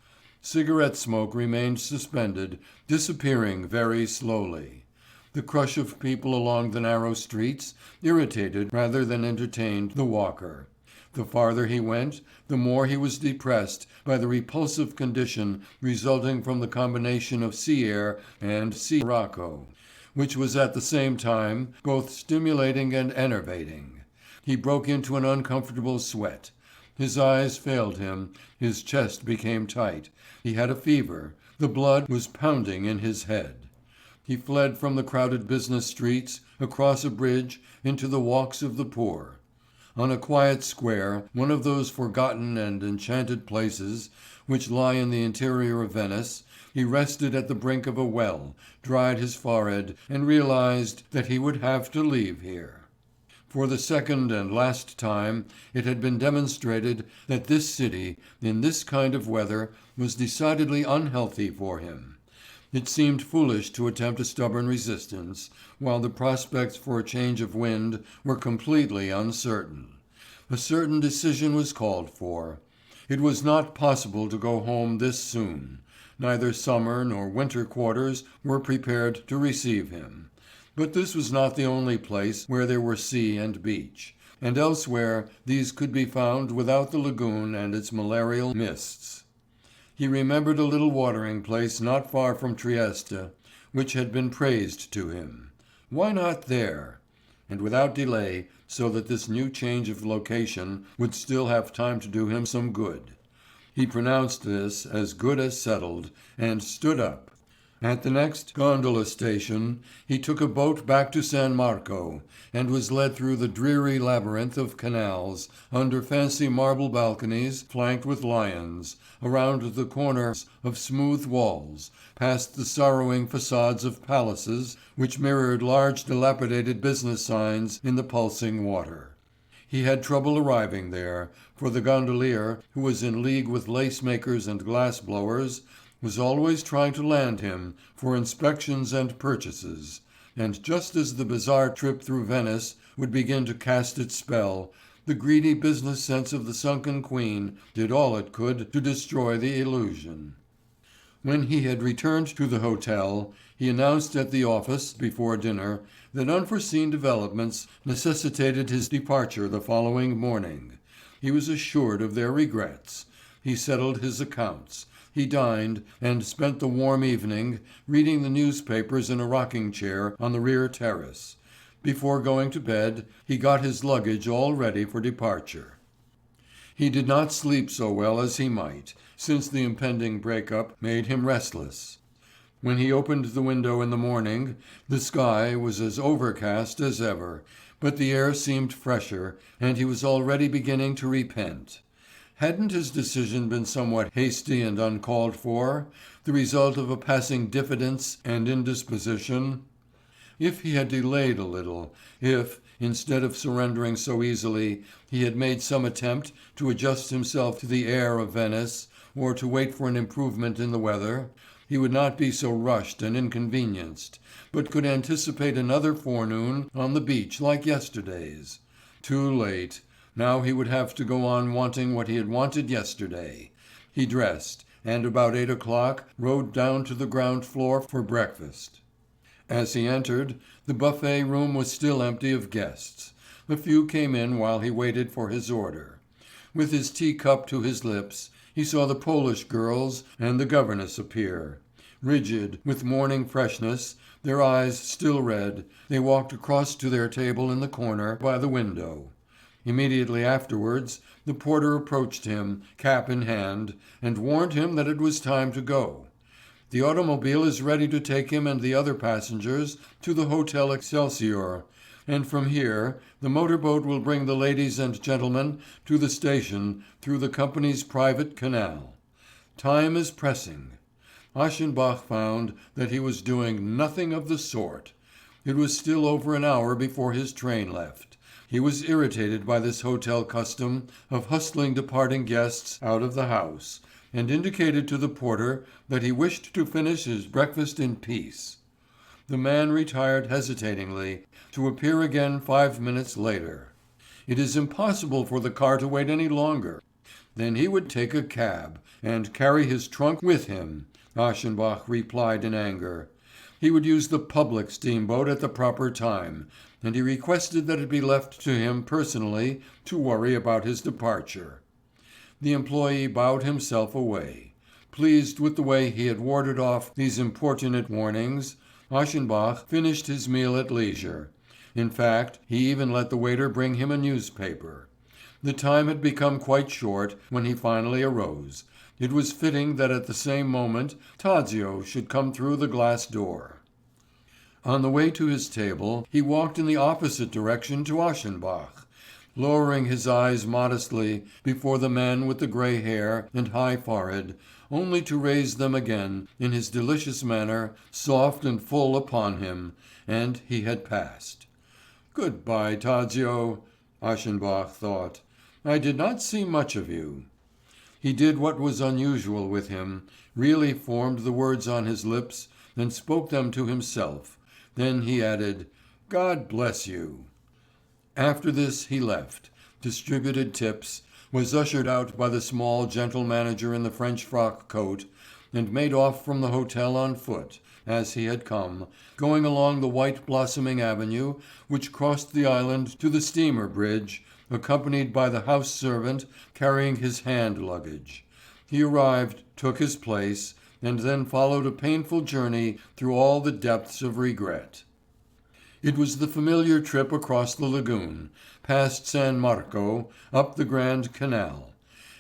Cigarette smoke remained suspended, disappearing very slowly. The crush of people along the narrow streets irritated rather than entertained the walker. The farther he went, the more he was depressed by the repulsive condition resulting from the combination of sea air and sirocco, which was at the same time both stimulating and enervating. He broke into an uncomfortable sweat. His eyes failed him, his chest became tight, he had a fever, the blood was pounding in his head. He fled from the crowded business streets, across a bridge, into the walks of the poor. On a quiet square, one of those forgotten and enchanted places which lie in the interior of Venice, he rested at the brink of a well, dried his forehead, and realized that he would have to leave here. For the second and last time it had been demonstrated that this city, in this kind of weather, was decidedly unhealthy for him. It seemed foolish to attempt a stubborn resistance, while the prospects for a change of wind were completely uncertain. A certain decision was called for. It was not possible to go home this soon. Neither summer nor winter quarters were prepared to receive him. But this was not the only place where there were sea and beach, and elsewhere these could be found without the lagoon and its malarial mists. He remembered a little watering place not far from Trieste, which had been praised to him. Why not there? And without delay, so that this new change of location would still have time to do him some good. He pronounced this as good as settled, and stood up. At the next gondola station he took a boat back to San Marco, and was led through the dreary labyrinth of canals, under fancy marble balconies flanked with lions, around the corners of smooth walls, past the sorrowing facades of palaces which mirrored large dilapidated business signs in the pulsing water. He had trouble arriving there, for the gondolier, who was in league with lace-makers and glass-blowers, was always trying to land him for inspections and purchases, and just as the bizarre trip through Venice would begin to cast its spell, the greedy business sense of the sunken queen did all it could to destroy the illusion. When he had returned to the hotel, he announced at the office, before dinner, that unforeseen developments necessitated his departure the following morning. He was assured of their regrets. He settled his accounts. He dined, and spent the warm evening reading the newspapers in a rocking chair on the rear terrace. Before going to bed, he got his luggage all ready for departure. He did not sleep so well as he might, since the impending break-up made him restless. When he opened the window in the morning, the sky was as overcast as ever, but the air seemed fresher, and he was already beginning to repent. Hadn't his decision been somewhat hasty and uncalled for, the result of a passing diffidence and indisposition? If he had delayed a little, if, instead of surrendering so easily, he had made some attempt to adjust himself to the air of Venice, or to wait for an improvement in the weather, he would not be so rushed and inconvenienced, but could anticipate another forenoon on the beach like yesterday's. Too late. Now he would have to go on wanting what he had wanted yesterday. He dressed, and about 8 o'clock rode down to the ground floor for breakfast. As he entered, the buffet room was still empty of guests. A few came in while he waited for his order. With his teacup to his lips, he saw the Polish girls and the governess appear. Rigid, with morning freshness, their eyes still red, they walked across to their table in the corner by the window. Immediately afterwards, the porter approached him, cap in hand, and warned him that it was time to go. The automobile is ready to take him and the other passengers to the Hotel Excelsior, and from here the motorboat will bring the ladies and gentlemen to the station through the company's private canal. Time is pressing. Aschenbach found that he was doing nothing of the sort. It was still over an hour before his train left. He was irritated by this hotel custom of hustling departing guests out of the house, and indicated to the porter that he wished to finish his breakfast in peace. The man retired hesitatingly, to appear again 5 minutes later. It is impossible for the car to wait any longer. Then he would take a cab, and carry his trunk with him, Aschenbach replied in anger. He would use the public steamboat at the proper time, and he requested that it be left to him personally to worry about his departure. The employee bowed himself away. Pleased with the way he had warded off these importunate warnings, Aschenbach finished his meal at leisure. In fact, he even let the waiter bring him a newspaper. The time had become quite short when he finally arose. It was fitting that at the same moment Tadzio should come through the glass door. On the way to his table he walked in the opposite direction to Aschenbach, lowering his eyes modestly before the man with the grey hair and high forehead, only to raise them again in his delicious manner, soft and full upon him, and he had passed. "Good-bye, Tadzio," Aschenbach thought. "I did not see much of you." He did what was unusual with him, really formed the words on his lips and spoke them to himself. Then he added, "God bless you." After this he left, distributed tips, was ushered out by the small gentle manager in the French frock coat, and made off from the hotel on foot, as he had come, going along the white blossoming avenue which crossed the island to the steamer bridge, accompanied by the house servant carrying his hand luggage. He arrived, took his place, and then followed a painful journey through all the depths of regret. It was the familiar trip across the lagoon, past San Marco, up the Grand Canal.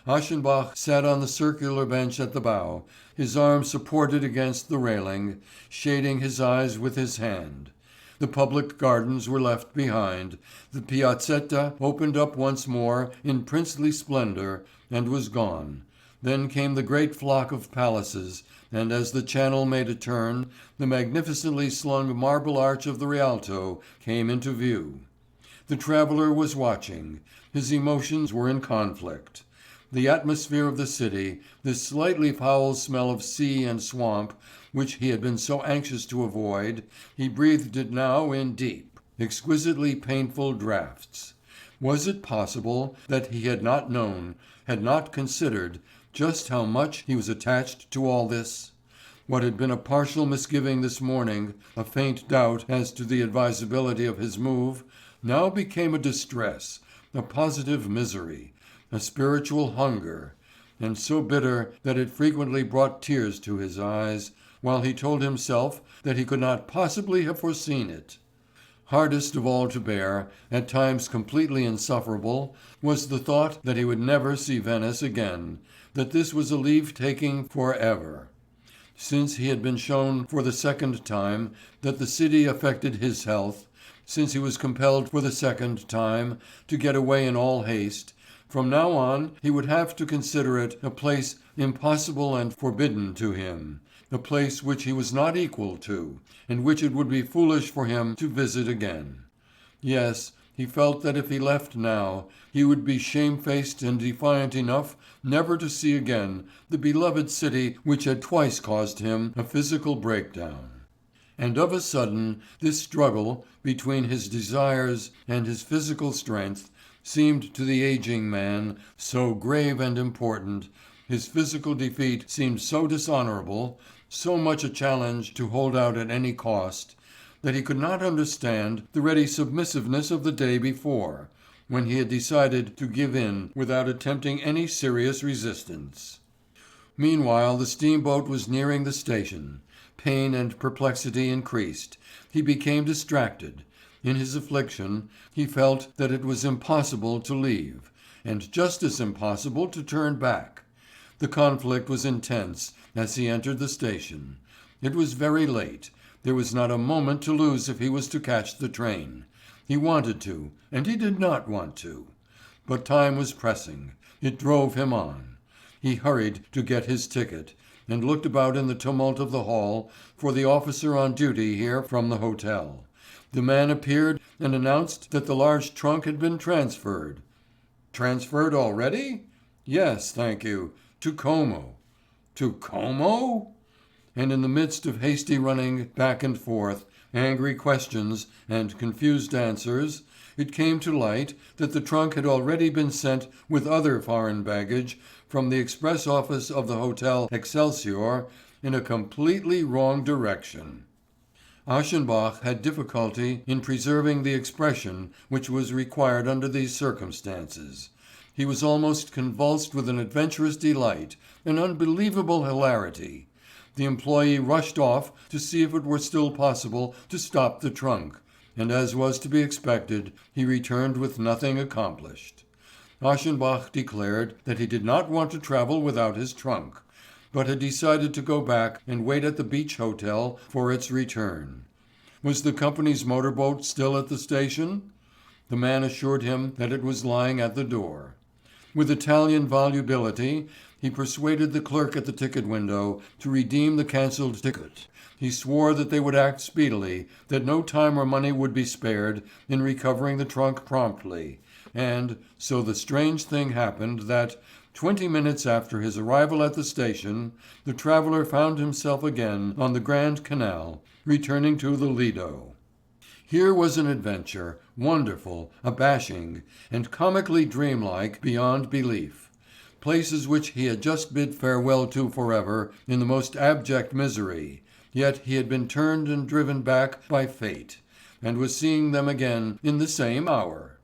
Aschenbach sat on the circular bench at the bow, his arm supported against the railing, shading his eyes with his hand. The public gardens were left behind, the piazzetta opened up once more in princely splendour, and was gone. Then came the great flock of palaces, and as the channel made a turn, the magnificently slung marble arch of the Rialto came into view. The traveller was watching. His emotions were in conflict. The atmosphere of the city, this slightly foul smell of sea and swamp, which he had been so anxious to avoid, he breathed it now in deep, exquisitely painful draughts. Was it possible that he had not known, had not considered, just how much he was attached to all this? What had been a partial misgiving this morning, a faint doubt as to the advisability of his move, now became a distress, a positive misery, a spiritual hunger, and so bitter that it frequently brought tears to his eyes, while he told himself that he could not possibly have foreseen it. Hardest of all to bear, at times completely insufferable, was the thought that he would never see Venice again, that this was a leave-taking for ever. Since he had been shown for the second time that the city affected his health, since he was compelled for the second time to get away in all haste, from now on he would have to consider it a place impossible and forbidden to him, a place which he was not equal to, and which it would be foolish for him to visit again. Yes, he felt that if he left now, he would be shamefaced and defiant enough never to see again the beloved city which had twice caused him a physical breakdown. And of a sudden this struggle between his desires and his physical strength seemed to the aging man so grave and important, his physical defeat seemed so dishonourable, so much a challenge to hold out at any cost, that he could not understand the ready submissiveness of the day before, when he had decided to give in without attempting any serious resistance. Meanwhile the steamboat was nearing the station. Pain and perplexity increased. He became distracted. In his affliction, he felt that it was impossible to leave, and just as impossible to turn back. The conflict was intense as he entered the station. It was very late. There was not a moment to lose if he was to catch the train. He wanted to, and he did not want to. But time was pressing. It drove him on. He hurried to get his ticket, and looked about in the tumult of the hall for the officer on duty here from the hotel. The man appeared and announced that the large trunk had been transferred. Transferred already? Yes, thank you. To Como. To Como? And in the midst of hasty running back and forth, angry questions, and confused answers, it came to light that the trunk had already been sent with other foreign baggage from the express office of the Hotel Excelsior in a completely wrong direction. Aschenbach had difficulty in preserving the expression which was required under these circumstances. He was almost convulsed with an adventurous delight, an unbelievable hilarity. The employee rushed off to see if it were still possible to stop the trunk, and as was to be expected, he returned with nothing accomplished. Aschenbach declared that he did not want to travel without his trunk, but had decided to go back and wait at the beach hotel for its return. Was the company's motorboat still at the station? The man assured him that it was lying at the door. With Italian volubility, he persuaded the clerk at the ticket window to redeem the cancelled ticket. He swore that they would act speedily, that no time or money would be spared in recovering the trunk promptly, and so the strange thing happened that, 20 minutes after his arrival at the station, the traveller found himself again on the Grand Canal, returning to the Lido. Here was an adventure, wonderful, abashing, and comically dreamlike beyond belief. Places which he had just bid farewell to forever in the most abject misery, yet he had been turned and driven back by fate, and was seeing them again in the same hour.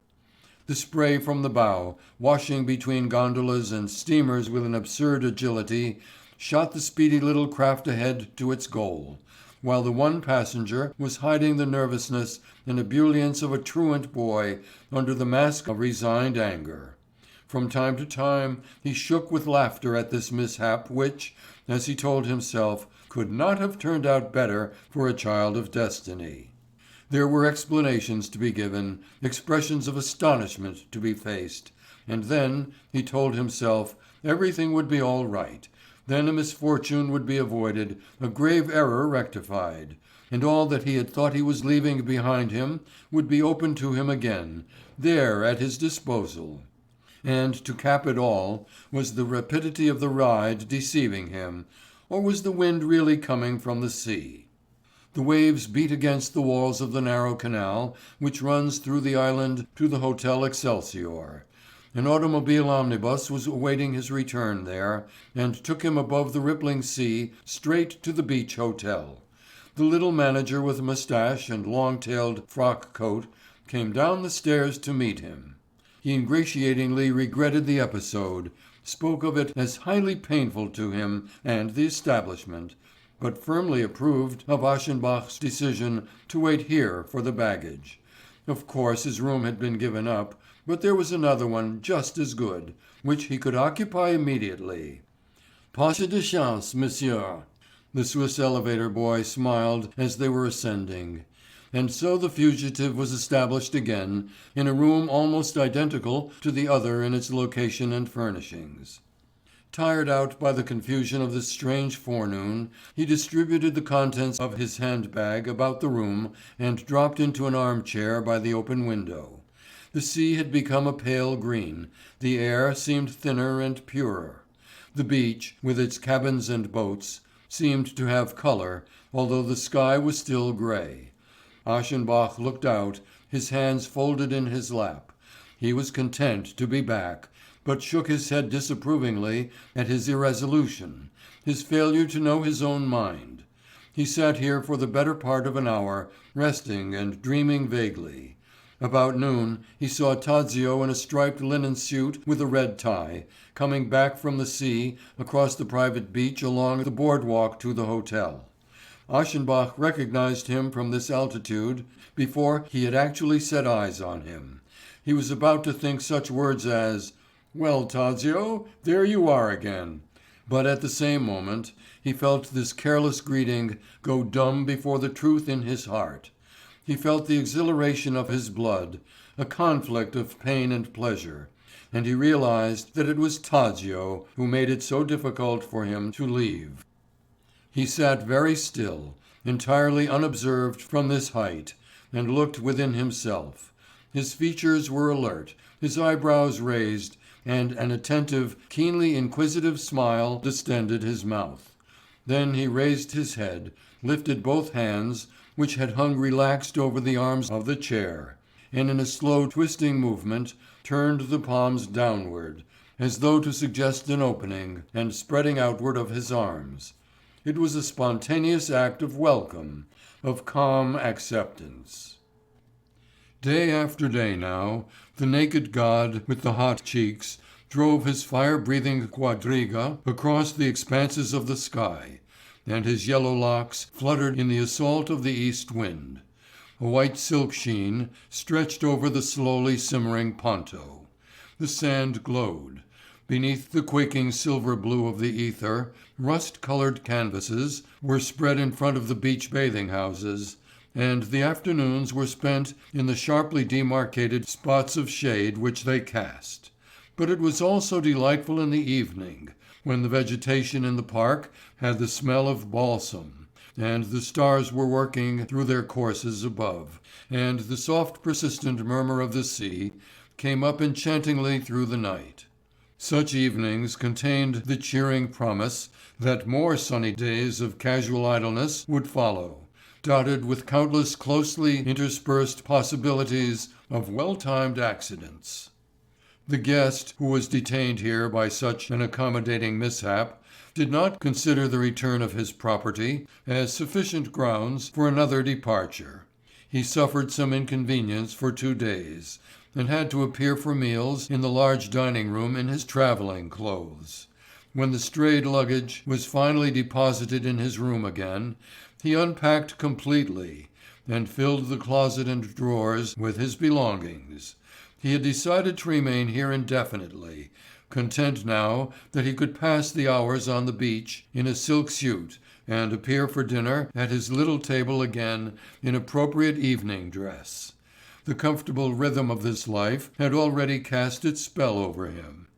The spray from the bow, washing between gondolas and steamers with an absurd agility, shot the speedy little craft ahead to its goal, while the one passenger was hiding the nervousness and ebullience of a truant boy under the mask of resigned anger. From time to time he shook with laughter at this mishap which, as he told himself, could not have turned out better for a child of destiny. There were explanations to be given, expressions of astonishment to be faced, and then, he told himself, everything would be all right. Then a misfortune would be avoided, a grave error rectified, and all that he had thought he was leaving behind him would be open to him again, there at his disposal. And to cap it all, was the rapidity of the ride deceiving him, or was the wind really coming from the sea? The waves beat against the walls of the narrow canal which runs through the island to the Hotel Excelsior. An automobile omnibus was awaiting his return there, and took him above the rippling sea straight to the beach hotel. The little manager with a moustache and long-tailed frock coat came down the stairs to meet him. He ingratiatingly regretted the episode, spoke of it as highly painful to him and the establishment, but firmly approved of Aschenbach's decision to wait here for the baggage. Of course his room had been given up, but there was another one just as good, which he could occupy immediately. Pas de chance, monsieur. The Swiss elevator boy smiled as they were ascending. And so the fugitive was established again in a room almost identical to the other in its location and furnishings. Tired out by the confusion of this strange forenoon, he distributed the contents of his handbag about the room and dropped into an armchair by the open window. The sea had become a pale green, the air seemed thinner and purer. The beach, with its cabins and boats, seemed to have colour, although the sky was still grey. Aschenbach looked out, his hands folded in his lap. He was content to be back, but shook his head disapprovingly at his irresolution, his failure to know his own mind. He sat here for the better part of an hour, resting and dreaming vaguely. About noon he saw Tadzio in a striped linen suit with a red tie, coming back from the sea across the private beach along the boardwalk to the hotel. Aschenbach recognized him from this altitude before he had actually set eyes on him. He was about to think such words as, "Well, Tadzio, there you are again," But at the same moment he felt this careless greeting go dumb before the truth in his heart. He felt the exhilaration of his blood, a conflict of pain and pleasure, and he realized that it was Tadzio who made it so difficult for him to leave. He sat very still, entirely unobserved from this height, and looked within himself. His features were alert, his eyebrows raised, and an attentive, keenly inquisitive smile distended his mouth. Then he raised his head, lifted both hands, which had hung relaxed over the arms of the chair, and in a slow twisting movement turned the palms downward, as though to suggest an opening and spreading outward of his arms. It was a spontaneous act of welcome, of calm acceptance. Day after day now, the naked god with the hot cheeks drove his fire-breathing quadriga across the expanses of the sky, and his yellow locks fluttered in the assault of the east wind. A white silk sheen stretched over the slowly simmering Ponto. The sand glowed. Beneath the quaking silver blue of the ether, rust-colored canvases were spread in front of the beach bathing houses, and the afternoons were spent in the sharply demarcated spots of shade which they cast. But it was also delightful in the evening, when the vegetation in the park had the smell of balsam, and the stars were working through their courses above, and the soft persistent murmur of the sea came up enchantingly through the night. Such evenings contained the cheering promise that more sunny days of casual idleness would follow, dotted with countless closely interspersed possibilities of well-timed accidents. The guest, who was detained here by such an accommodating mishap, did not consider the return of his property as sufficient grounds for another departure. He suffered some inconvenience for 2 days, and had to appear for meals in the large dining room in his travelling clothes. When the strayed luggage was finally deposited in his room again, he unpacked completely, and filled the closet and drawers with his belongings. He had decided to remain here indefinitely, content now that he could pass the hours on the beach in a silk suit and appear for dinner at his little table again in appropriate evening dress. The comfortable rhythm of this life had already cast its spell over him.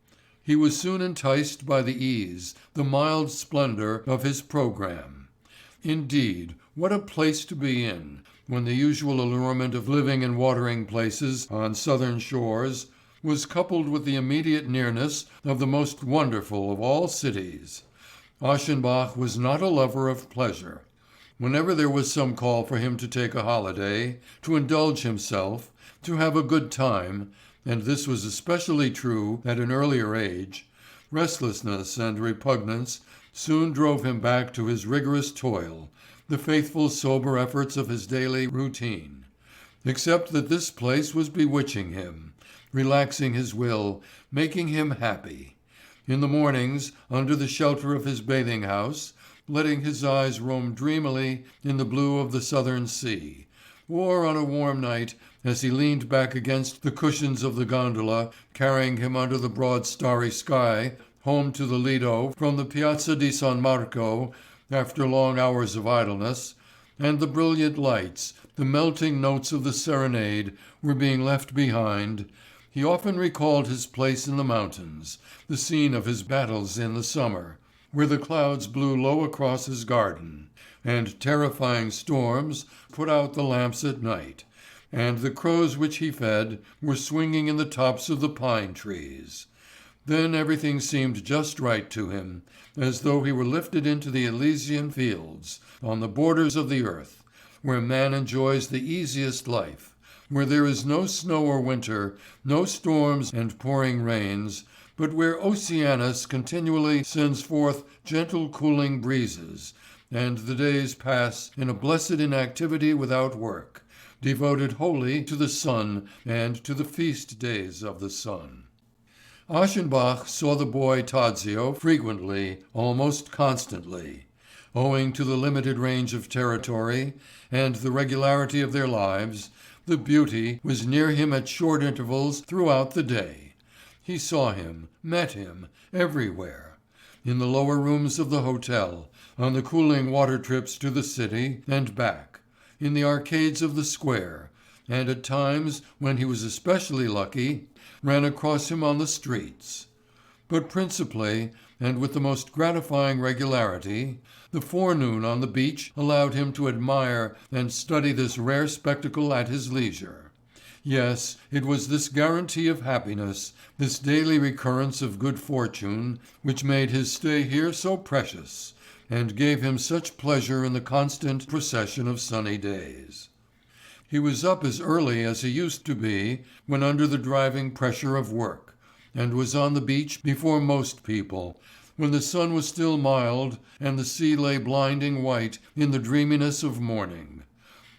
He was soon enticed by the ease, the mild splendor of his program. Indeed, what a place to be in, when the usual allurement of living in watering places on southern shores was coupled with the immediate nearness of the most wonderful of all cities. Aschenbach was not a lover of pleasure. Whenever there was some call for him to take a holiday, to indulge himself, to have a good time, and this was especially true at an earlier age, restlessness and repugnance soon drove him back to his rigorous toil, the faithful sober efforts of his daily routine. Except that this place was bewitching him, relaxing his will, making him happy. In the mornings, under the shelter of his bathing house, letting his eyes roam dreamily in the blue of the southern sea, or on a warm night as he leaned back against the cushions of the gondola carrying him under the broad starry sky home to the Lido from the Piazza di San Marco after long hours of idleness, and the brilliant lights, the melting notes of the serenade were being left behind, he often recalled his place in the mountains, the scene of his battles in the summer, where the clouds blew low across his garden, and terrifying storms put out the lamps at night, and the crows which he fed were swinging in the tops of the pine trees. Then everything seemed just right to him, as though he were lifted into the Elysian fields, on the borders of the earth, where man enjoys the easiest life, where there is no snow or winter, no storms and pouring rains, but where Oceanus continually sends forth gentle cooling breezes, and the days pass in a blessed inactivity without work, devoted wholly to the sun and to the feast days of the sun. Aschenbach saw the boy Tadzio frequently, almost constantly. Owing to the limited range of territory and the regularity of their lives, the beauty was near him at short intervals throughout the day. He saw him, met him, everywhere. in the lower rooms of the hotel, on the cooling water trips to the city and back, in the arcades of the square, and at times, when he was especially lucky, ran across him on the streets. But principally, and with the most gratifying regularity, the forenoon on the beach allowed him to admire and study this rare spectacle at his leisure. Yes, it was this guarantee of happiness, this daily recurrence of good fortune, which made his stay here so precious, and gave him such pleasure in the constant procession of sunny days. He was up as early as he used to be when under the driving pressure of work, and was on the beach before most people, when the sun was still mild and the sea lay blinding white in the dreaminess of morning.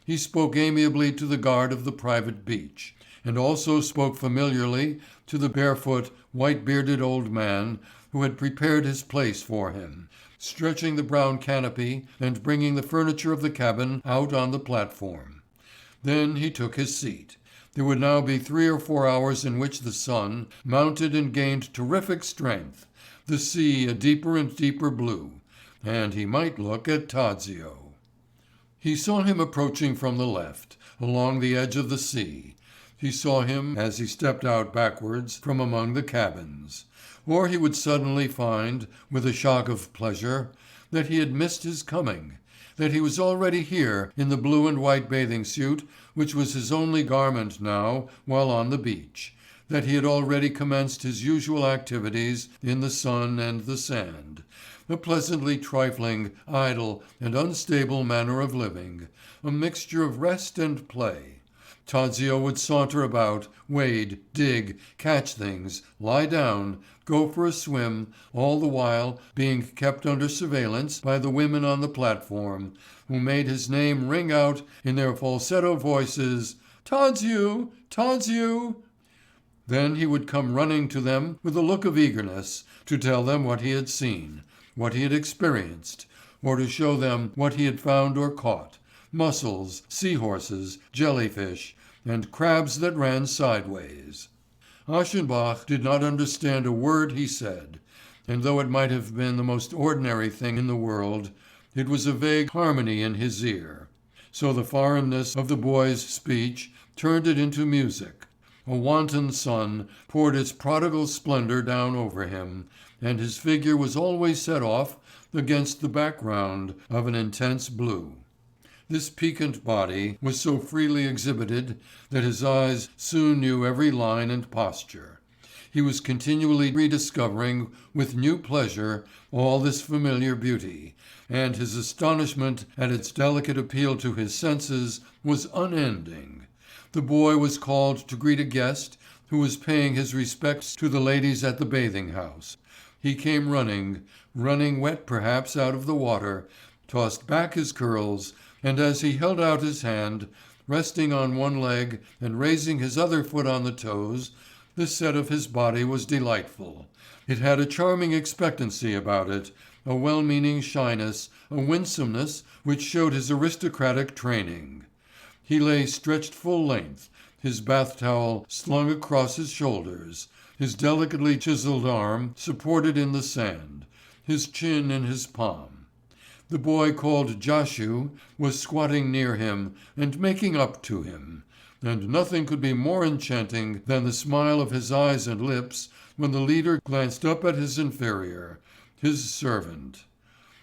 He spoke amiably to the guard of the private beach, and also spoke familiarly to the barefoot, white-bearded old man who had prepared his place for him, stretching the brown canopy and bringing the furniture of the cabin out on the platform. Then he took his seat. There would now be 3 or 4 hours in which the sun mounted and gained terrific strength, the sea a deeper and deeper blue, and he might look at Tadzio. He saw him approaching from the left, along the edge of the sea. He saw him as he stepped out backwards from among the cabins. Or he would suddenly find, with a shock of pleasure, that he had missed his coming, that he was already here in the blue and white bathing suit which was his only garment now while on the beach, that he had already commenced his usual activities in the sun and the sand, a pleasantly trifling, idle, and unstable manner of living, a mixture of rest and play. Tadzio would saunter about, wade, dig, catch things, lie down, go for a swim, all the while being kept under surveillance by the women on the platform, who made his name ring out in their falsetto voices, "Tadzio! Tadzio!" Then he would come running to them with a look of eagerness to tell them what he had seen, what he had experienced, or to show them what he had found or caught, mussels, seahorses, jellyfish, and crabs that ran sideways. Aschenbach did not understand a word he said, and though it might have been the most ordinary thing in the world, it was a vague harmony in his ear. So the foreignness of the boy's speech turned it into music. A wanton sun poured its prodigal splendor down over him, and his figure was always set off against the background of an intense blue. This piquant body was so freely exhibited that his eyes soon knew every line and posture. He was continually rediscovering with new pleasure all this familiar beauty, and his astonishment at its delicate appeal to his senses was unending. The boy was called to greet a guest who was paying his respects to the ladies at the bathing house. He came running wet perhaps out of the water, tossed back his curls, and as he held out his hand, resting on one leg and raising his other foot on the toes, the set of his body was delightful. It had a charming expectancy about it, a well-meaning shyness, a winsomeness which showed his aristocratic training. He lay stretched full length, his bath towel slung across his shoulders, his delicately chiseled arm supported in the sand, his chin in his palm. The boy called Jashu was squatting near him and making up to him, and nothing could be more enchanting than the smile of his eyes and lips when the leader glanced up at his inferior, his servant.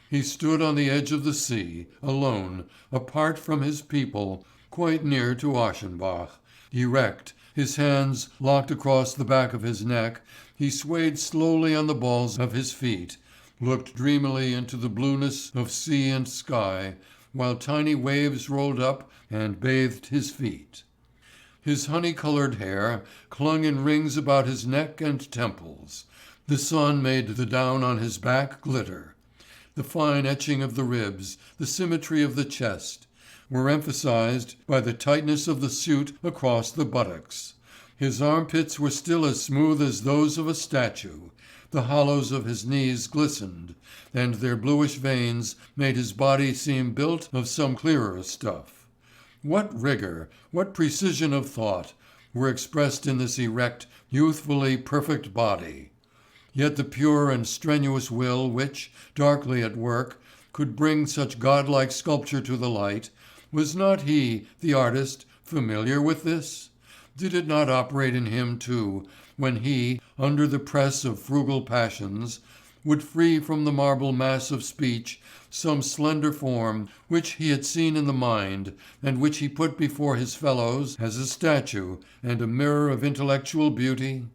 He stood on the edge of the sea, alone, apart from his people, quite near to Aschenbach. Erect, his hands locked across the back of his neck, he swayed slowly on the balls of his feet, looked dreamily into the blueness of sea and sky, while tiny waves rolled up and bathed his feet. His honey-colored hair clung in rings about his neck and temples. The sun made the down on his back glitter. The fine etching of the ribs, the symmetry of the chest, were emphasized by the tightness of the suit across the buttocks. His armpits were still as smooth as those of a statue. The hollows of his knees glistened, and their bluish veins made his body seem built of some clearer stuff. What rigor, what precision of thought, were expressed in this erect, youthfully perfect body. Yet the pure and strenuous will which, darkly at work, could bring such godlike sculpture to the light, was not he, the artist, familiar with this? Did it not operate in him too, when he, under the press of frugal passions, would free from the marble mass of speech some slender form which he had seen in the mind and which he put before his fellows as a statue and a mirror of intellectual beauty?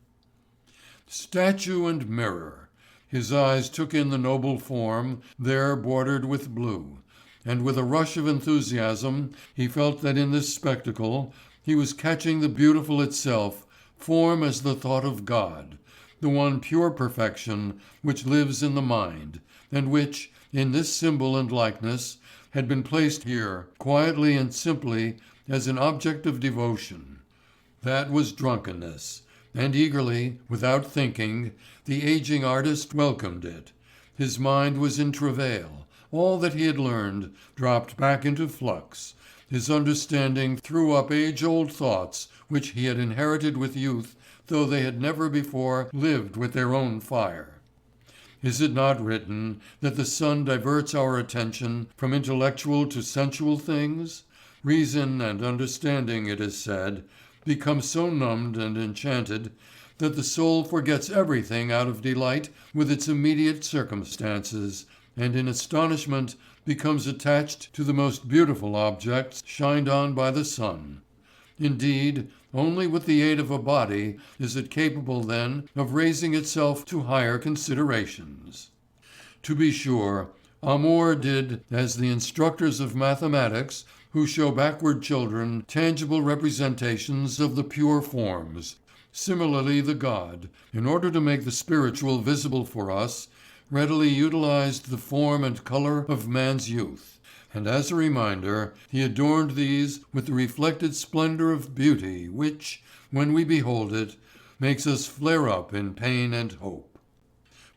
Statue and mirror. His eyes took in the noble form there bordered with blue, and with a rush of enthusiasm he felt that in this spectacle he was catching the beautiful itself, form as the thought of God, the one pure perfection which lives in the mind, and which, in this symbol and likeness, had been placed here, quietly and simply, as an object of devotion. That was drunkenness, and eagerly, without thinking, the aging artist welcomed it. His mind was in travail, all that he had learned dropped back into flux, his understanding threw up age-old thoughts which he had inherited with youth, though they had never before lived with their own fire. Is it not written that the sun diverts our attention from intellectual to sensual things? Reason and understanding, it is said, become so numbed and enchanted that the soul forgets everything out of delight with its immediate circumstances, and in astonishment becomes attached to the most beautiful objects shined on by the sun. Indeed, only with the aid of a body is it capable then of raising itself to higher considerations. To be sure, Amor did as the instructors of mathematics who show backward children tangible representations of the pure forms. Similarly the god, in order to make the spiritual visible for us, readily utilized the form and color of man's youth, and as a reminder he adorned these with the reflected splendor of beauty which, when we behold it, makes us flare up in pain and hope.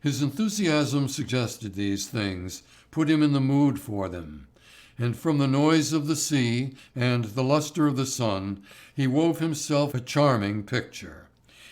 His enthusiasm suggested these things, put him in the mood for them, and from the noise of the sea and the luster of the sun he wove himself a charming picture.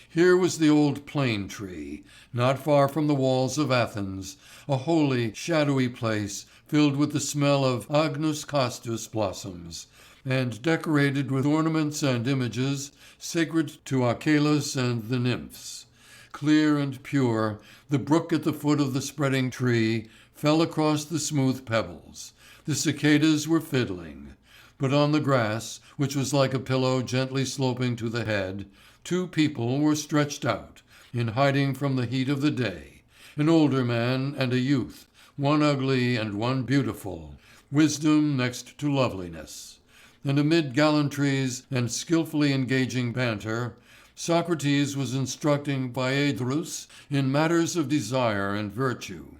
Here was the old plane tree, not far from the walls of Athens, a holy, shadowy place filled with the smell of Agnus Castus blossoms, and decorated with ornaments and images sacred to Achelous and the nymphs. Clear and pure, the brook at the foot of the spreading tree fell across the smooth pebbles. The cicadas were fiddling. But on the grass, which was like a pillow gently sloping to the head, 2 people were stretched out, in hiding from the heat of the day, an older man and a youth, one ugly and one beautiful, wisdom next to loveliness. And amid gallantries and skillfully engaging banter, Socrates was instructing Phaedrus in matters of desire and virtue.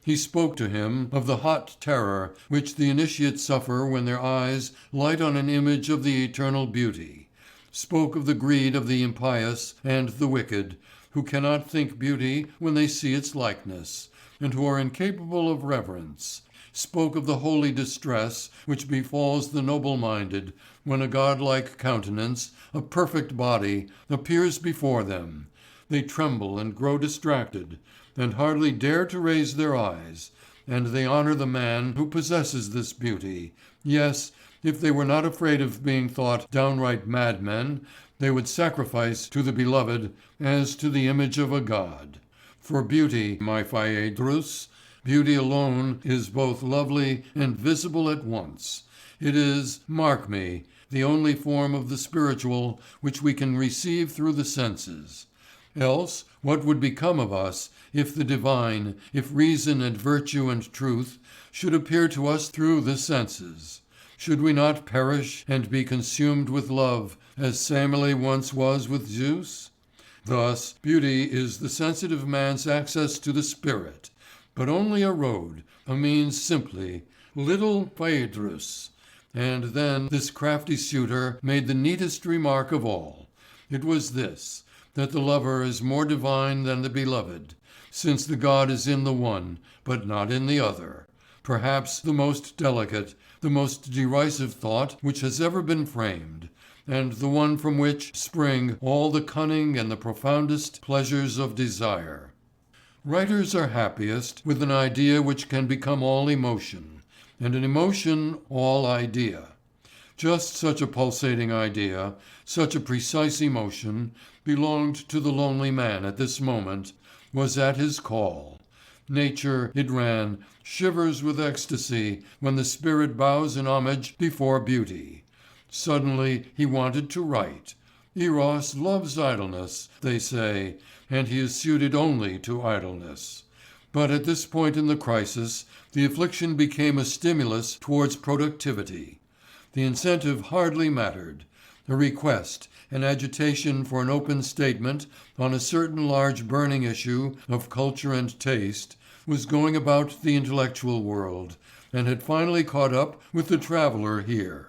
He spoke to him of the hot terror which the initiates suffer when their eyes light on an image of the eternal beauty, spoke of the greed of the impious and the wicked, who cannot think beauty when they see its likeness, and who are incapable of reverence, spoke of the holy distress which befalls the noble-minded when a godlike countenance, a perfect body, appears before them. They tremble and grow distracted, and hardly dare to raise their eyes, and they honor the man who possesses this beauty. Yes, if they were not afraid of being thought downright madmen, they would sacrifice to the beloved as to the image of a god. For beauty, my Phaedrus, beauty alone is both lovely and visible at once. It is, mark me, the only form of the spiritual which we can receive through the senses. Else, what would become of us if the divine, if reason and virtue and truth should appear to us through the senses? Should we not perish and be consumed with love, as Semele once was with Zeus? Thus, beauty is the sensitive man's access to the spirit, but only a road, a means simply, little Phaedrus. And then this crafty suitor made the neatest remark of all. It was this, that the lover is more divine than the beloved, since the god is in the one, but not in the other. Perhaps the most delicate, the most derisive thought which has ever been framed, and the one from which spring all the cunning and the profoundest pleasures of desire. Writers are happiest with an idea which can become all emotion, and an emotion all idea. Just such a pulsating idea, such a precise emotion, belonged to the lonely man at this moment, was at his call. Nature, it ran, shivers with ecstasy when the spirit bows in homage before beauty. Suddenly he wanted to write. Eros loves idleness, they say, and he is suited only to idleness. But at this point in the crisis, the affliction became a stimulus towards productivity. The incentive hardly mattered. A request, an agitation for an open statement on a certain large burning issue of culture and taste, was going about the intellectual world, and had finally caught up with the traveller here.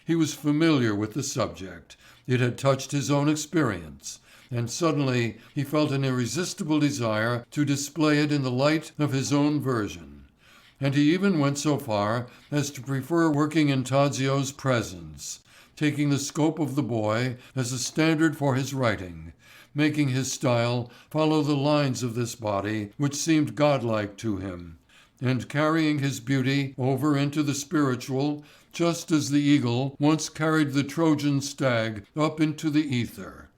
He was familiar with the subject. It had touched his own experience, and suddenly he felt an irresistible desire to display it in the light of his own version. And he even went so far as to prefer working in Tadzio's presence, taking the scope of the boy as a standard for his writing, making his style follow the lines of this body which seemed godlike to him, and carrying his beauty over into the spiritual just as the eagle once carried the Trojan stag up into the ether.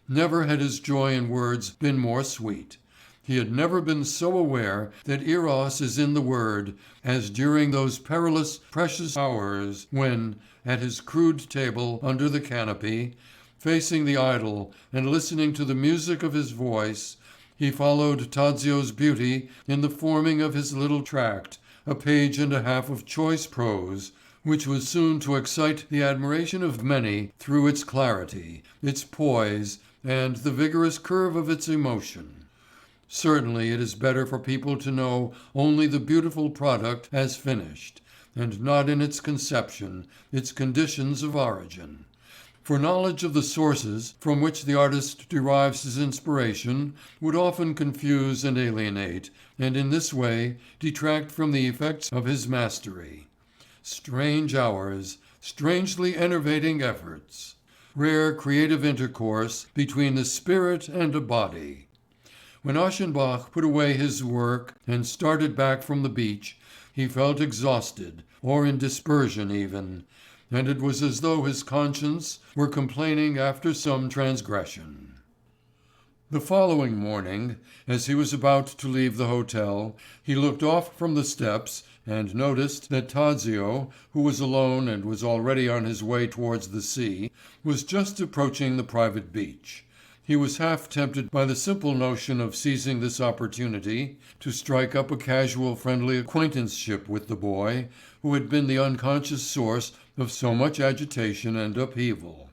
Never had his joy in words been more sweet. He had never been so aware that Eros is in the word as during those perilous, precious hours when, at his crude table under the canopy, facing the idol and listening to the music of his voice, he followed Tadzio's beauty in the forming of his little tract, a page and a half of choice prose, which was soon to excite the admiration of many through its clarity, its poise, and the vigorous curve of its emotion. Certainly it is better for people to know only the beautiful product as finished, and not in its conception, its conditions of origin. For knowledge of the sources from which the artist derives his inspiration would often confuse and alienate, and in this way detract from the effects of his mastery. Strange hours, strangely enervating efforts. Rare creative intercourse between the spirit and a body. When Aschenbach put away his work and started back from the beach, he felt exhausted, or in dispersion even, and it was as though his conscience were complaining after some transgression. The following morning, as he was about to leave the hotel, he looked off from the steps and noticed that Tadzio, who was alone and was already on his way towards the sea, was just approaching the private beach. He was half tempted by the simple notion of seizing this opportunity to strike up a casual friendly acquaintanceship with the boy who had been the unconscious source of so much agitation and upheaval.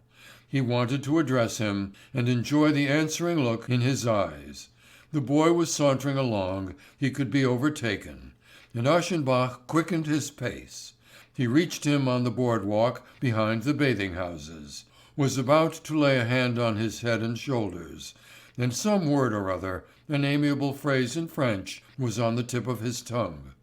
He wanted to address him and enjoy the answering look in his eyes. The boy was sauntering along, he could be overtaken, and Aschenbach quickened his pace. He reached him on the boardwalk behind the bathing houses, was about to lay a hand on his head and shoulders, and some word or other, an amiable phrase in French, was on the tip of his tongue.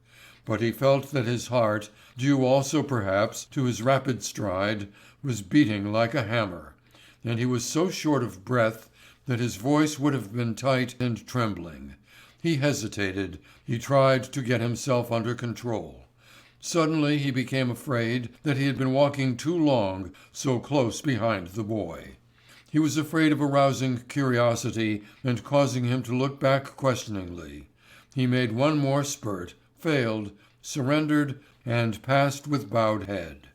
But he felt that his heart, due also perhaps to his rapid stride, was beating like a hammer, and he was so short of breath that his voice would have been tight and trembling. He hesitated, he tried to get himself under control. Suddenly he became afraid that he had been walking too long so close behind the boy. He was afraid of arousing curiosity and causing him to look back questioningly. He made one more spurt, failed, surrendered, and passed with bowed head.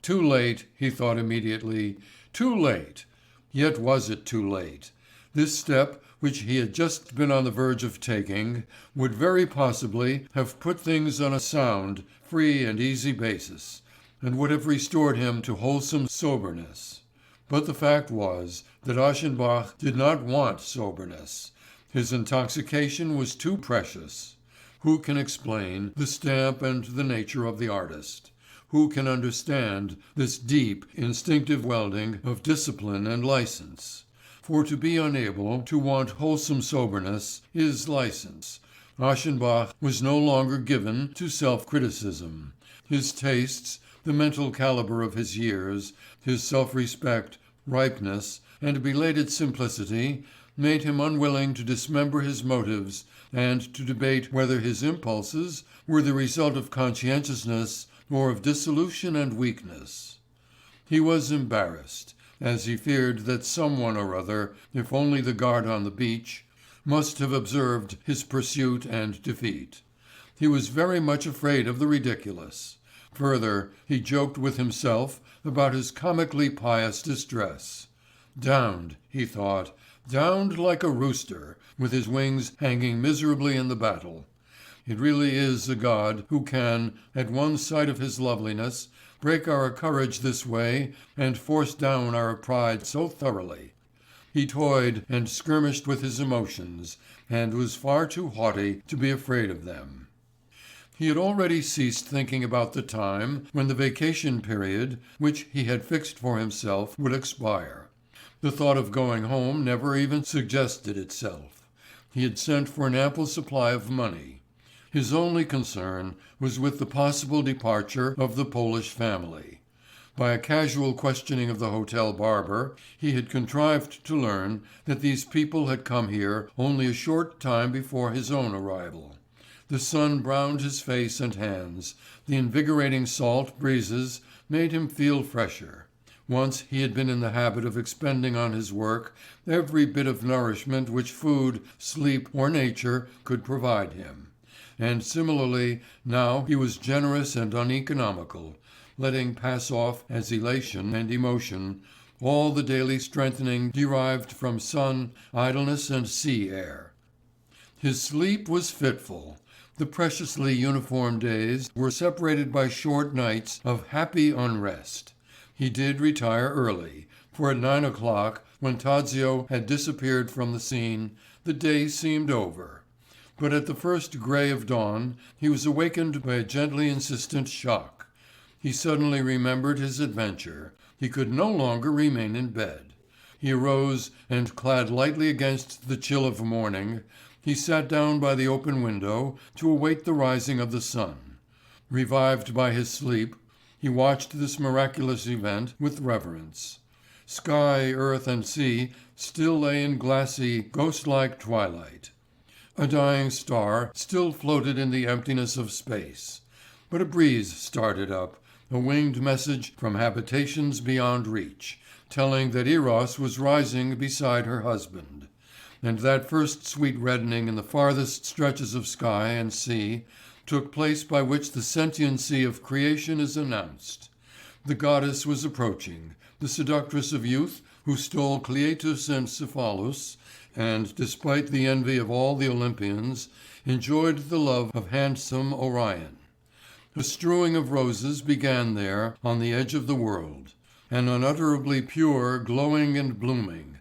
Too late, he thought immediately, too late. Yet was it too late? This step, which he had just been on the verge of taking, would very possibly have put things on a sound, free and easy basis, and would have restored him to wholesome soberness. But the fact was that Aschenbach did not want soberness. His intoxication was too precious. Who can explain the stamp and the nature of the artist? Who can understand this deep, instinctive welding of discipline and license? For to be unable to want wholesome soberness is license. Aschenbach was no longer given to self-criticism. His tastes, the mental caliber of his years, his self-respect, ripeness, and belated simplicity made him unwilling to dismember his motives and to debate whether his impulses were the result of conscientiousness or of dissolution and weakness. He was embarrassed, as he feared that someone or other, if only the guard on the beach, must have observed his pursuit and defeat. He was very much afraid of the ridiculous. Further, he joked with himself about his comically pious distress. Downed, he thought, downed like a rooster, with his wings hanging miserably in the battle. It really is a God who can, at one sight of his loveliness, break our courage this way and force down our pride so thoroughly. He toyed and skirmished with his emotions, and was far too haughty to be afraid of them. He had already ceased thinking about the time when the vacation period, which he had fixed for himself, would expire. The thought of going home never even suggested itself. He had sent for an ample supply of money. His only concern was with the possible departure of the Polish family. By a casual questioning of the hotel barber, he had contrived to learn that these people had come here only a short time before his own arrival. The sun browned his face and hands. The invigorating salt breezes made him feel fresher. Once he had been in the habit of expending on his work every bit of nourishment which food, sleep, or nature could provide him. And similarly, now he was generous and uneconomical, letting pass off as elation and emotion all the daily strengthening derived from sun, idleness, and sea air. His sleep was fitful. The preciously uniform days were separated by short nights of happy unrest. He did retire early, for at 9 o'clock, when Tadzio had disappeared from the scene, the day seemed over. But at the first grey of dawn he was awakened by a gently insistent shock. He suddenly remembered his adventure. He could no longer remain in bed. He arose and, clad lightly against the chill of morning, he sat down by the open window to await the rising of the sun. Revived by his sleep, he watched this miraculous event with reverence. Sky, earth, and sea still lay in glassy, ghost-like twilight. A dying star still floated in the emptiness of space. But a breeze started up, a winged message from habitations beyond reach, telling that Eros was rising beside her husband. And that first sweet reddening in the farthest stretches of sky and sea took place by which the sentiency of creation is announced. The goddess was approaching, the seductress of youth who stole Cleitus and Cephalus, and, despite the envy of all the Olympians, enjoyed the love of handsome Orion. A strewing of roses began there on the edge of the world, an unutterably pure glowing and blooming.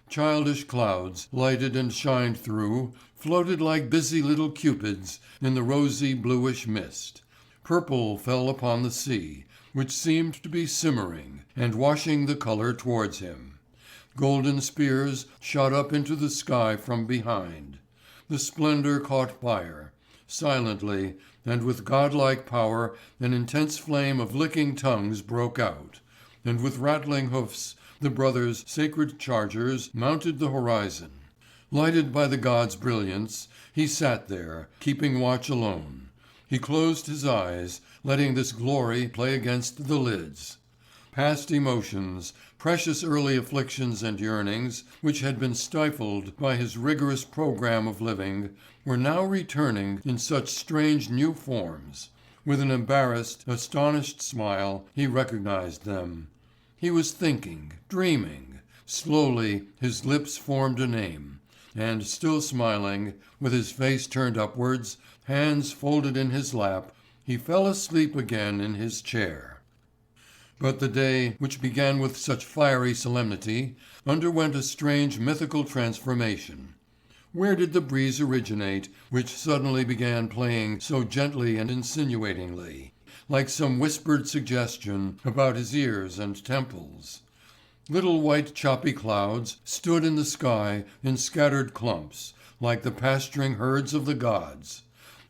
Childish clouds, lighted and shined through, floated like busy little cupids in the rosy bluish mist. Purple fell upon the sea, which seemed to be simmering and washing the colour towards him. Golden spears shot up into the sky from behind. The splendour caught fire. Silently, and with godlike power, an intense flame of licking tongues broke out, and with rattling hoofs the brothers' sacred chargers mounted the horizon. Lighted by the god's brilliance, he sat there, keeping watch alone. He closed his eyes, letting this glory play against the lids. Past emotions, precious early afflictions and yearnings, which had been stifled by his rigorous program of living, were now returning in such strange new forms. With an embarrassed, astonished smile, he recognized them. He was thinking, dreaming. Slowly his lips formed a name, and still smiling, with his face turned upwards, hands folded in his lap, he fell asleep again in his chair. But the day, which began with such fiery solemnity, underwent a strange mythical transformation. Where did the breeze originate, which suddenly began playing so gently and insinuatingly, like some whispered suggestion about his ears and temples? Little white choppy clouds stood in the sky in scattered clumps, like the pasturing herds of the gods.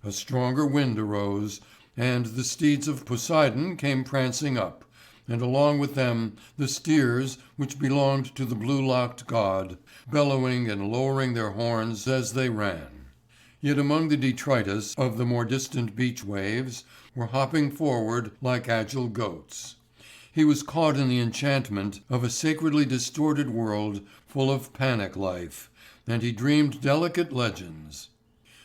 A stronger wind arose, and the steeds of Poseidon came prancing up, and along with them the steers which belonged to the blue-locked god, bellowing and lowering their horns as they ran. Yet among the detritus of the more distant beach waves were hopping forward like agile goats. He was caught in the enchantment of a sacredly distorted world full of panic life, and he dreamed delicate legends.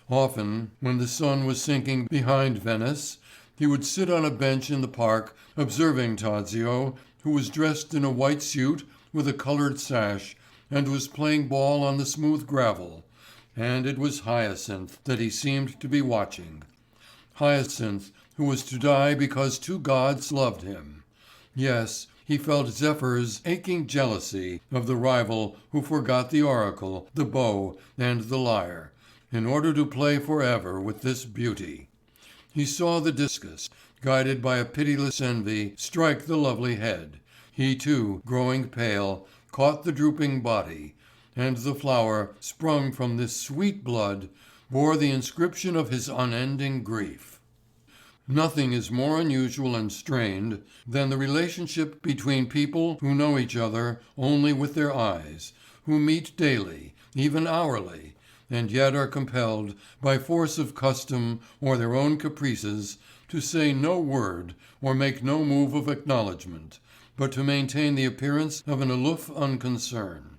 Often, when the sun was sinking behind Venice, he would sit on a bench in the park observing Tadzio, who was dressed in a white suit with a coloured sash and was playing ball on the smooth gravel, and it was Hyacinth that he seemed to be watching. Hyacinth, who was to die because two gods loved him. Yes, he felt Zephyr's aching jealousy of the rival who forgot the oracle, the bow, and the lyre, in order to play forever with this beauty. He saw the discus, guided by a pitiless envy, strike the lovely head. He too, growing pale, caught the drooping body, and the flower, sprung from this sweet blood, bore the inscription of his unending grief. Nothing is more unusual and strained than the relationship between people who know each other only with their eyes, who meet daily, even hourly, and yet are compelled, by force of custom or their own caprices, to say no word or make no move of acknowledgment, but to maintain the appearance of an aloof unconcern.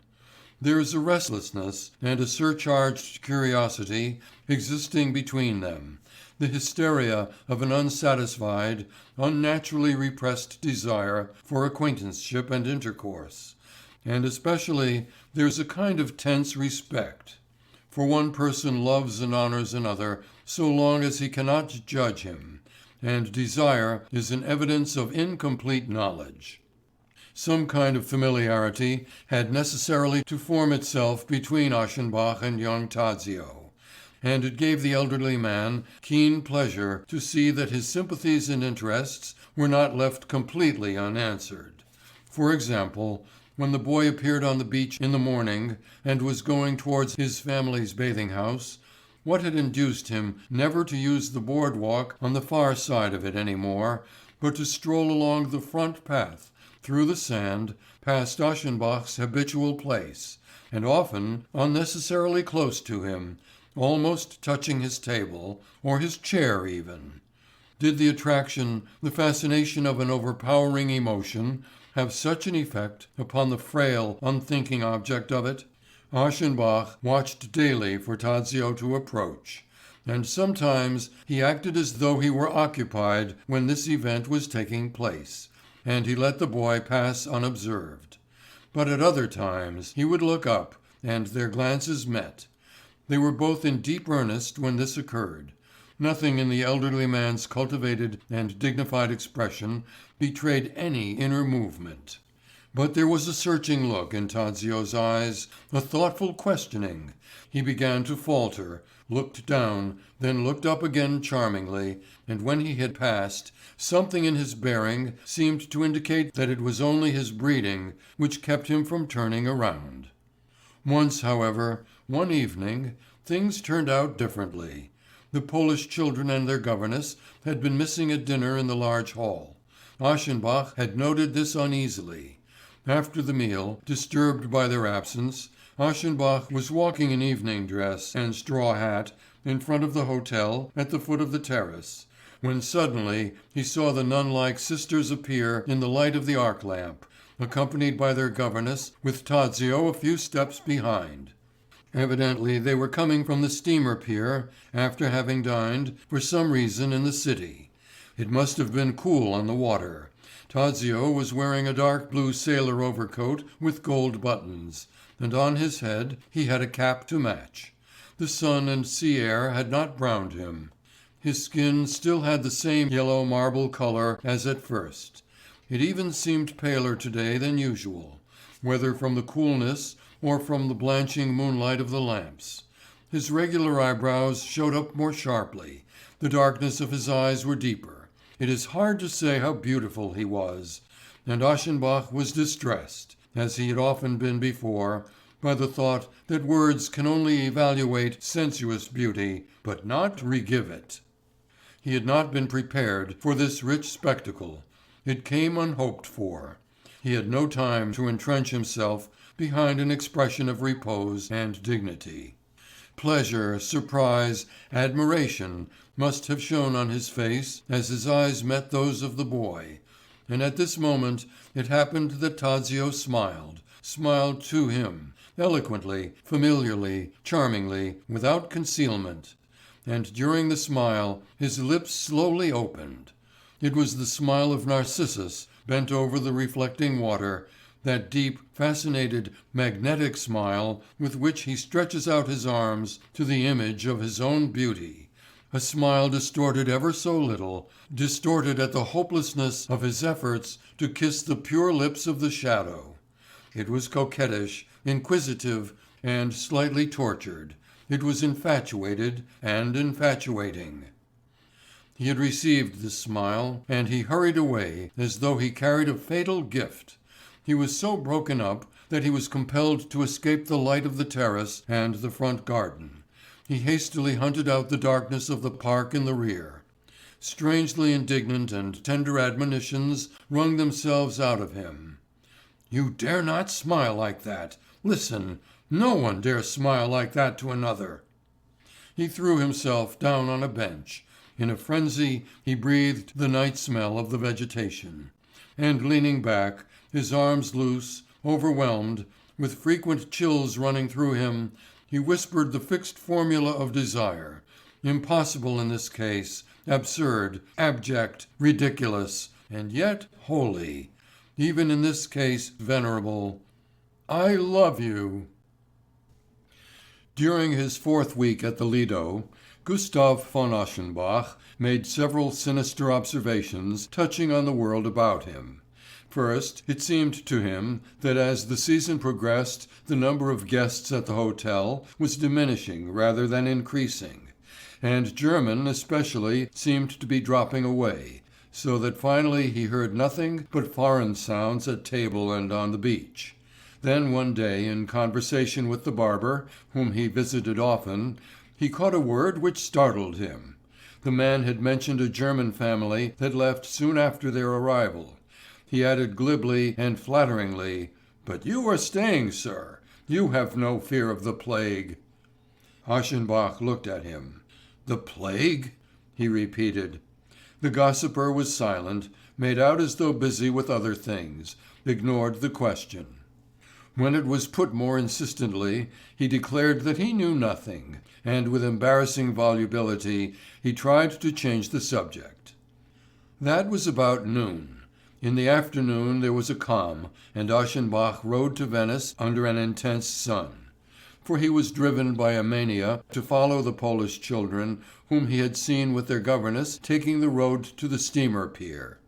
There is a restlessness and a surcharged curiosity existing between them, the hysteria of an unsatisfied, unnaturally repressed desire for acquaintanceship and intercourse, and especially there is a kind of tense respect. For one person loves and honors another so long as he cannot judge him, and desire is an evidence of incomplete knowledge. Some kind of familiarity had necessarily to form itself between Aschenbach and young Tadzio, and it gave the elderly man keen pleasure to see that his sympathies and interests were not left completely unanswered. For example, when the boy appeared on the beach in the morning and was going towards his family's bathing house, what had induced him never to use the boardwalk on the far side of it any more, but to stroll along the front path, through the sand, past Aschenbach's habitual place, and often unnecessarily close to him, almost touching his table, or his chair even? Did the attraction, the fascination of an overpowering emotion, have such an effect upon the frail, unthinking object of it? Aschenbach watched daily for Tadzio to approach, and sometimes he acted as though he were occupied when this event was taking place, and he let the boy pass unobserved. But at other times he would look up, and their glances met. They were both in deep earnest when this occurred. Nothing in the elderly man's cultivated and dignified expression betrayed any inner movement. But there was a searching look in Tadzio's eyes, a thoughtful questioning. He began to falter, looked down, then looked up again charmingly, and when he had passed, something in his bearing seemed to indicate that it was only his breeding which kept him from turning around. Once, however, one evening, things turned out differently. The Polish children and their governess had been missing at dinner in the large hall. Aschenbach had noted this uneasily. After the meal, disturbed by their absence, Aschenbach was walking in evening dress and straw hat in front of the hotel at the foot of the terrace, when suddenly he saw the nun-like sisters appear in the light of the arc lamp, accompanied by their governess with Tadzio a few steps behind. Evidently they were coming from the steamer pier after having dined, for some reason, in the city. It must have been cool on the water. Tadzio was wearing a dark blue sailor overcoat with gold buttons, and on his head he had a cap to match. The sun and sea air had not browned him. His skin still had the same yellow marble colour as at first. It even seemed paler today than usual, whether from the coolness or from the blanching moonlight of the lamps. His regular eyebrows showed up more sharply. The darkness of his eyes were deeper. It is hard to say how beautiful he was, and Aschenbach was distressed, as he had often been before, by the thought that words can only evaluate sensuous beauty, but not re-give it. He had not been prepared for this rich spectacle. It came unhoped for. He had no time to entrench himself behind an expression of repose and dignity. Pleasure, surprise, admiration must have shone on his face as his eyes met those of the boy, and at this moment it happened that Tadzio smiled to him, eloquently, familiarly, charmingly, without concealment. And during the smile his lips slowly opened. It was the smile of Narcissus bent over the reflecting water, that deep, fascinated, magnetic smile with which he stretches out his arms to the image of his own beauty, a smile distorted ever so little, distorted at the hopelessness of his efforts to kiss the pure lips of the shadow. It was coquettish, inquisitive, and slightly tortured. It was infatuated and infatuating. He had received this smile, and he hurried away as though he carried a fatal gift. He was so broken up that he was compelled to escape the light of the terrace and the front garden. He hastily hunted out the darkness of the park in the rear. Strangely indignant and tender admonitions wrung themselves out of him. "You dare not smile like that. Listen, no one dare smile like that to another." He threw himself down on a bench. In a frenzy he breathed the night smell of the vegetation, and leaning back, his arms loose, overwhelmed, with frequent chills running through him, he whispered the fixed formula of desire, impossible in this case, absurd, abject, ridiculous, and yet holy, even in this case venerable: "I love you." During his 4th week at the Lido, Gustav von Aschenbach made several sinister observations touching on the world about him. First, it seemed to him that as the season progressed the number of guests at the hotel was diminishing rather than increasing, and German especially seemed to be dropping away, so that finally he heard nothing but foreign sounds at table and on the beach. Then one day in conversation with the barber, whom he visited often, he caught a word which startled him. The man had mentioned a German family that left soon after their arrival. He added glibly and flatteringly, "But you are staying, sir. You have no fear of the plague." Aschenbach looked at him. "The plague?" he repeated. The gossiper was silent, made out as though busy with other things, ignored the question. When it was put more insistently, he declared that he knew nothing, and with embarrassing volubility he tried to change the subject. That was about noon. In the afternoon there was a calm, and Aschenbach rode to Venice under an intense sun. For he was driven by a mania to follow the Polish children whom he had seen with their governess taking the road to the steamer pier.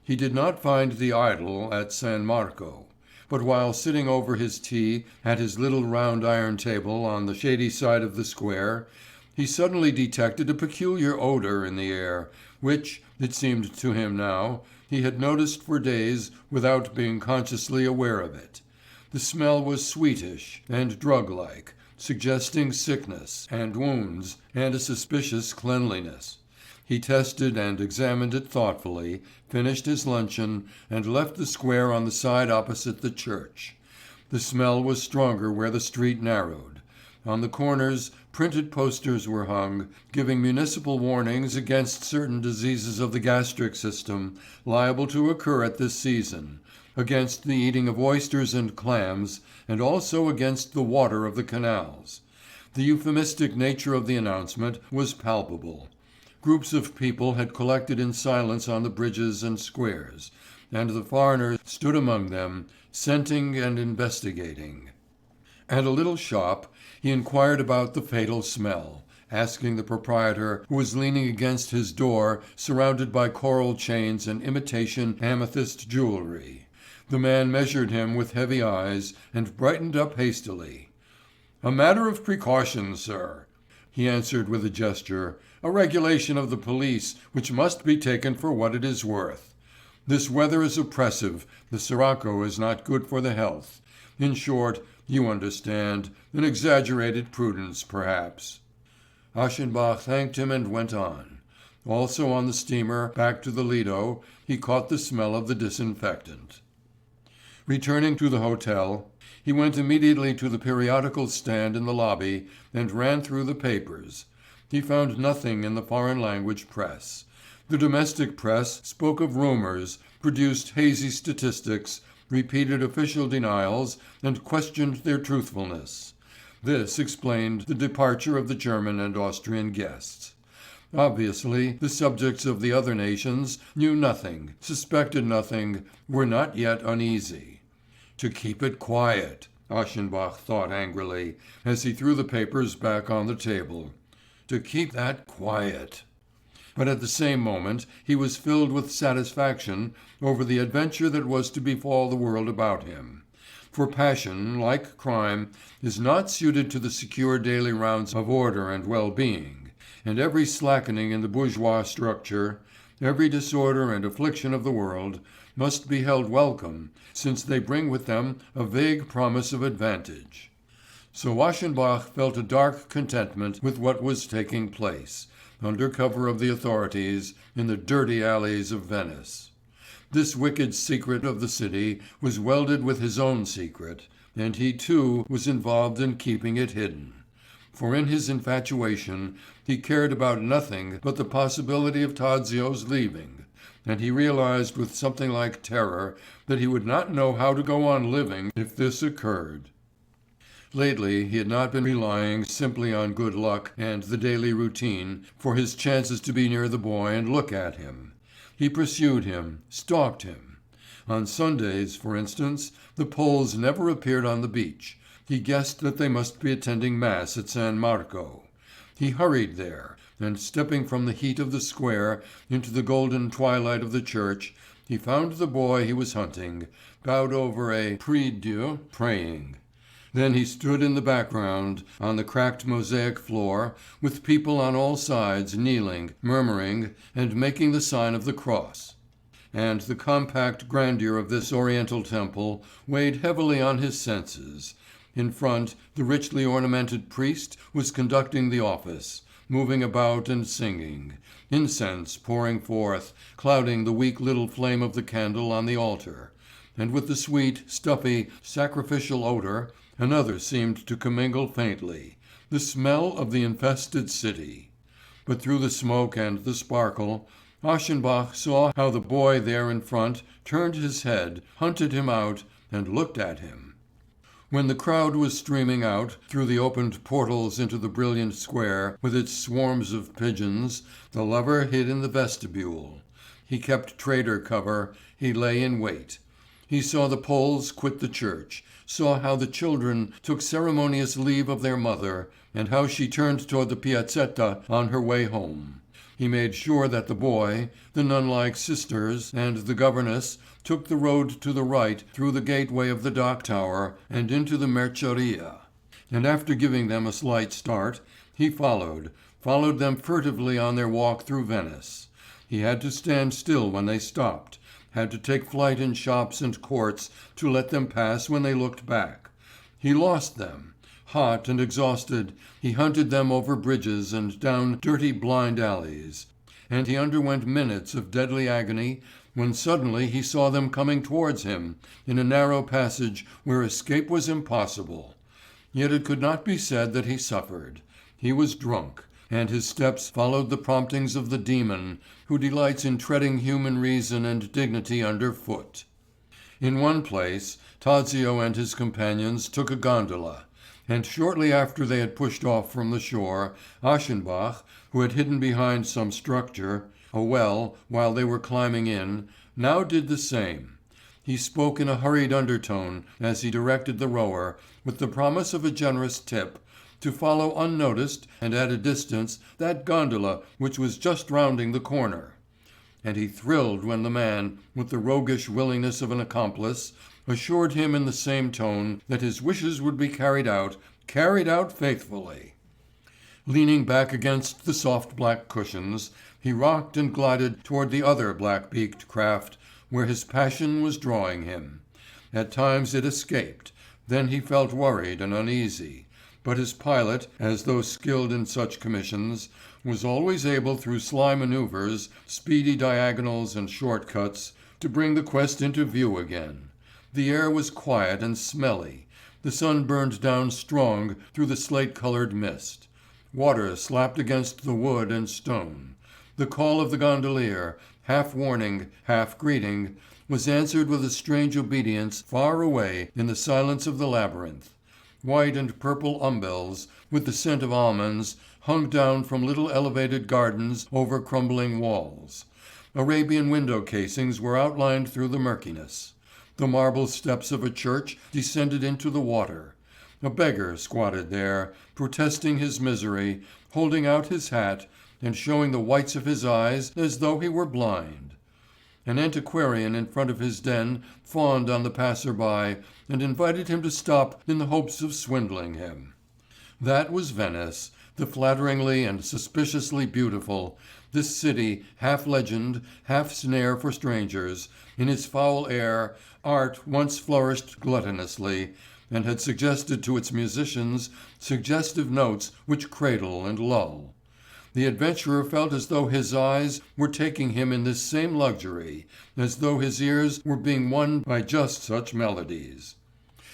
He did not find the idol at San Marco, but while sitting over his tea at his little round iron table on the shady side of the square, he suddenly detected a peculiar odour in the air, which, it seemed to him now, he had noticed for days without being consciously aware of it. The smell was sweetish and drug-like, suggesting sickness and wounds and a suspicious cleanliness. He tested and examined it thoughtfully, finished his luncheon, and left the square on the side opposite the church. The smell was stronger where the street narrowed. On the corners printed posters were hung, giving municipal warnings against certain diseases of the gastric system liable to occur at this season, against the eating of oysters and clams, and also against the water of the canals. The euphemistic nature of the announcement was palpable. Groups of people had collected in silence on the bridges and squares, and the foreigner stood among them, scenting and investigating. At a little shop he inquired about the fatal smell, asking the proprietor, who was leaning against his door surrounded by coral chains and imitation amethyst jewellery. The man measured him with heavy eyes and brightened up hastily. "A matter of precaution, sir," he answered with a gesture, "a regulation of the police which must be taken for what it is worth. This weather is oppressive, the sirocco is not good for the health. In short, you understand, an exaggerated prudence perhaps." Aschenbach thanked him and went on. Also on the steamer back to the Lido, he caught the smell of the disinfectant. Returning to the hotel, he went immediately to the periodical stand in the lobby and ran through the papers. He found nothing in the foreign language press. The domestic press spoke of rumours, produced hazy statistics, repeated official denials, and questioned their truthfulness. This explained the departure of the German and Austrian guests. Obviously, the subjects of the other nations knew nothing, suspected nothing, were not yet uneasy. To keep it quiet, Aschenbach thought angrily, as he threw the papers back on the table. To keep that quiet. But at the same moment he was filled with satisfaction over the adventure that was to befall the world about him. For passion, like crime, is not suited to the secure daily rounds of order and well-being, and every slackening in the bourgeois structure, every disorder and affliction of the world, must be held welcome, since they bring with them a vague promise of advantage. So Aschenbach felt a dark contentment with what was taking place, under cover of the authorities, in the dirty alleys of Venice. This wicked secret of the city was welded with his own secret, and he too was involved in keeping it hidden. For in his infatuation he cared about nothing but the possibility of Tadzio's leaving, and he realized with something like terror that he would not know how to go on living if this occurred. Lately he had not been relying simply on good luck and the daily routine for his chances to be near the boy and look at him. He pursued him, stalked him. On Sundays, for instance, the Poles never appeared on the beach. He guessed that they must be attending Mass at San Marco. He hurried there, and stepping from the heat of the square into the golden twilight of the church, he found the boy he was hunting, bowed over a prie-dieu, praying. Then he stood in the background, on the cracked mosaic floor, with people on all sides kneeling, murmuring, and making the sign of the cross. And the compact grandeur of this oriental temple weighed heavily on his senses. In front, the richly ornamented priest was conducting the office, moving about and singing, incense pouring forth, clouding the weak little flame of the candle on the altar. And with the sweet, stuffy, sacrificial odour, another seemed to commingle faintly, the smell of the infested city. But through the smoke and the sparkle, Aschenbach saw how the boy there in front turned his head, hunted him out, and looked at him. When the crowd was streaming out through the opened portals into the brilliant square with its swarms of pigeons, the lover hid in the vestibule. He kept traitor cover, he lay in wait. He saw the Poles quit the church, saw how the children took ceremonious leave of their mother, and how she turned toward the piazzetta on her way home. He made sure that the boy, the nun-like sisters, and the governess took the road to the right through the gateway of the dock tower and into the merceria. And after giving them a slight start, he followed them furtively on their walk through Venice. He had to stand still when they stopped, had to take flight in shops and courts to let them pass when they looked back. He lost them. Hot and exhausted, he hunted them over bridges and down dirty blind alleys. And he underwent minutes of deadly agony when suddenly he saw them coming towards him in a narrow passage where escape was impossible. Yet it could not be said that he suffered. He was drunk, and his steps followed the promptings of the demon who delights in treading human reason and dignity under foot. In one place, Tadzio and his companions took a gondola, and shortly after they had pushed off from the shore, Aschenbach, who had hidden behind some structure, a well, while they were climbing in, now did the same. He spoke in a hurried undertone as he directed the rower, with the promise of a generous tip, to follow unnoticed and at a distance that gondola which was just rounding the corner. And he thrilled when the man, with the roguish willingness of an accomplice, assured him in the same tone that his wishes would be carried out faithfully. Leaning back against the soft black cushions, he rocked and glided toward the other black-beaked craft where his passion was drawing him. At times it escaped, then he felt worried and uneasy. But his pilot, as though skilled in such commissions, was always able through sly manoeuvres, speedy diagonals and short cuts, to bring the quest into view again. The air was quiet and smelly. The sun burned down strong through the slate-coloured mist. Water slapped against the wood and stone. The call of the gondolier, half warning, half greeting, was answered with a strange obedience far away in the silence of the labyrinth. White and purple umbels, with the scent of almonds, hung down from little elevated gardens over crumbling walls. Arabian window casings were outlined through the murkiness. The marble steps of a church descended into the water. A beggar squatted there, protesting his misery, holding out his hat, and showing the whites of his eyes as though he were blind. An antiquarian in front of his den fawned on the passer-by and invited him to stop in the hopes of swindling him. That was Venice, the flatteringly and suspiciously beautiful, this city half legend, half snare for strangers. In its foul air, art once flourished gluttonously, and had suggested to its musicians suggestive notes which cradle and lull. The adventurer felt as though his eyes were taking him in this same luxury, as though his ears were being won by just such melodies.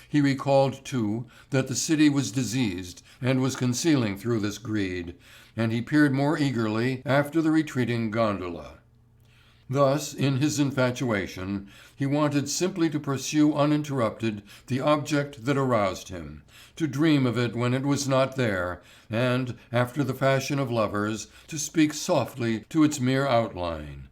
He recalled, too, that the city was diseased and was concealing through this greed, and he peered more eagerly after the retreating gondola. Thus, in his infatuation, he wanted simply to pursue uninterrupted the object that aroused him, to dream of it when it was not there, and, after the fashion of lovers, to speak softly to its mere outline.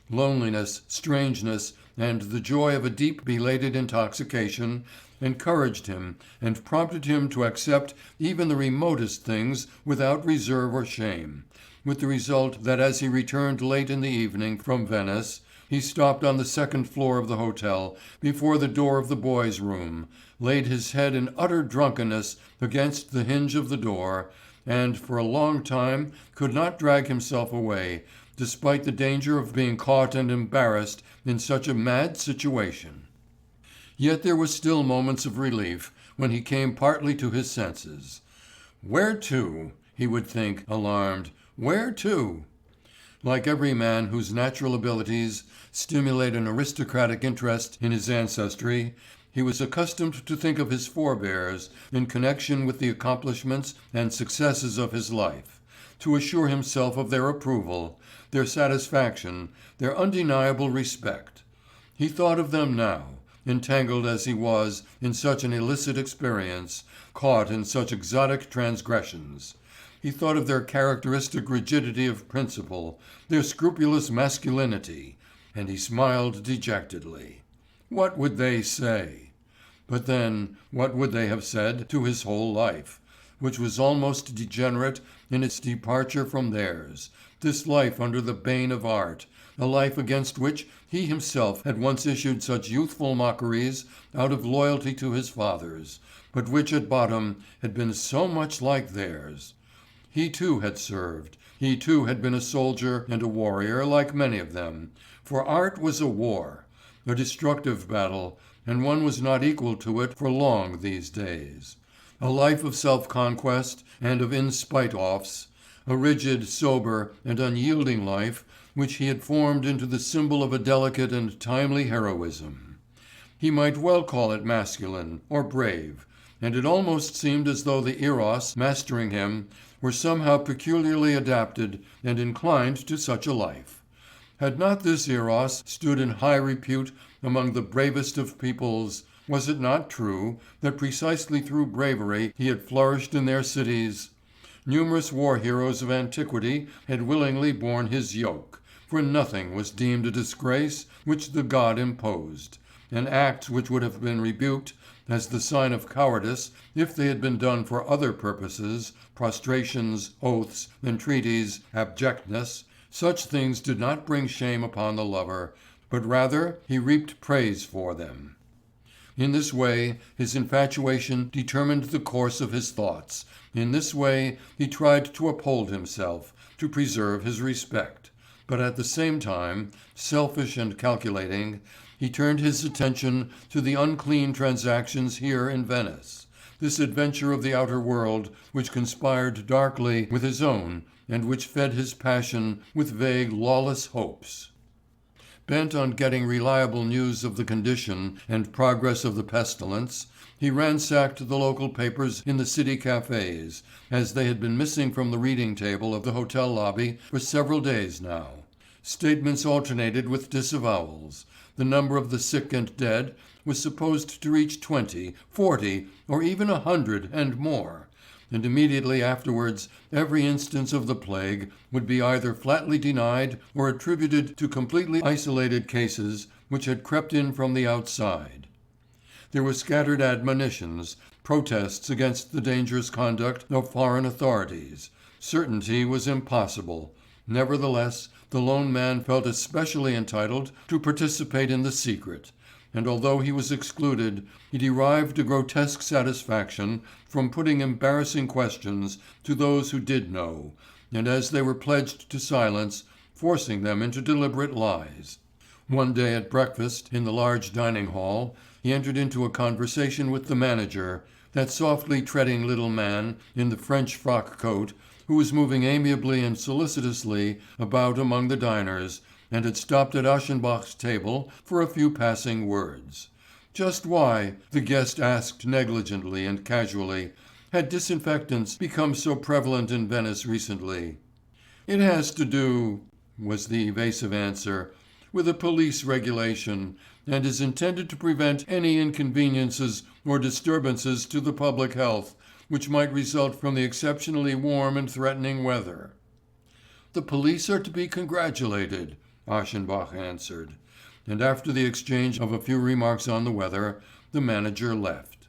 Loneliness, strangeness, and the joy of a deep belated intoxication encouraged him and prompted him to accept even the remotest things without reserve or shame, with the result that as he returned late in the evening from Venice, he stopped on the second floor of the hotel before the door of the boys' room, laid his head in utter drunkenness against the hinge of the door, and for a long time could not drag himself away, despite the danger of being caught and embarrassed in such a mad situation. Yet there were still moments of relief when he came partly to his senses. Where to? He would think, alarmed. Where to? Like every man whose natural abilities stimulate an aristocratic interest in his ancestry, he was accustomed to think of his forebears in connection with the accomplishments and successes of his life, to assure himself of their approval, their satisfaction, their undeniable respect. He thought of them now, entangled as he was in such an illicit experience, caught in such exotic transgressions. He thought of their characteristic rigidity of principle, their scrupulous masculinity, and he smiled dejectedly. What would they say? But then, what would they have said to his whole life, which was almost degenerate in its departure from theirs, this life under the bane of art, a life against which he himself had once issued such youthful mockeries out of loyalty to his fathers, but which at bottom had been so much like theirs. He too had served. He too had been a soldier and a warrior like many of them, for art was a war, a destructive battle, and one was not equal to it for long these days. A life of self-conquest and of in-spite-offs, a rigid, sober, and unyielding life which he had formed into the symbol of a delicate and timely heroism. He might well call it masculine or brave, and it almost seemed as though the eros mastering him were somehow peculiarly adapted and inclined to such a life. Had not this eros stood in high repute among the bravest of peoples? Was it not true that precisely through bravery he had flourished in their cities? Numerous war heroes of antiquity had willingly borne his yoke, for nothing was deemed a disgrace which the god imposed, and acts which would have been rebuked as the sign of cowardice if they had been done for other purposes, prostrations, oaths, entreaties, abjectness, such things did not bring shame upon the lover, but rather he reaped praise for them. In this way his infatuation determined the course of his thoughts. In this way he tried to uphold himself, to preserve his respect. But at the same time, selfish and calculating, he turned his attention to the unclean transactions here in Venice, this adventure of the outer world which conspired darkly with his own and which fed his passion with vague lawless hopes. Bent on getting reliable news of the condition and progress of the pestilence, he ransacked the local papers in the city cafes, as they had been missing from the reading table of the hotel lobby for several days now. Statements alternated with disavowals. The number of the sick and dead was supposed to reach 20, 40, or even 100 and more, and immediately afterwards every instance of the plague would be either flatly denied or attributed to completely isolated cases which had crept in from the outside. There were scattered admonitions, protests against the dangerous conduct of foreign authorities. Certainty was impossible. Nevertheless, the lone man felt especially entitled to participate in the secret, and although he was excluded, he derived a grotesque satisfaction from putting embarrassing questions to those who did know, and as they were pledged to silence, forcing them into deliberate lies. One day at breakfast in the large dining hall, he entered into a conversation with the manager, that softly treading little man in the French frock coat who was moving amiably and solicitously about among the diners and had stopped at Aschenbach's table for a few passing words. Just why, the guest asked negligently and casually, had disinfectants become so prevalent in Venice recently? It has to do, was the evasive answer, with a police regulation, and is intended to prevent any inconveniences or disturbances to the public health which might result from the exceptionally warm and threatening weather. The police are to be congratulated, Aschenbach answered, and after the exchange of a few remarks on the weather, the manager left.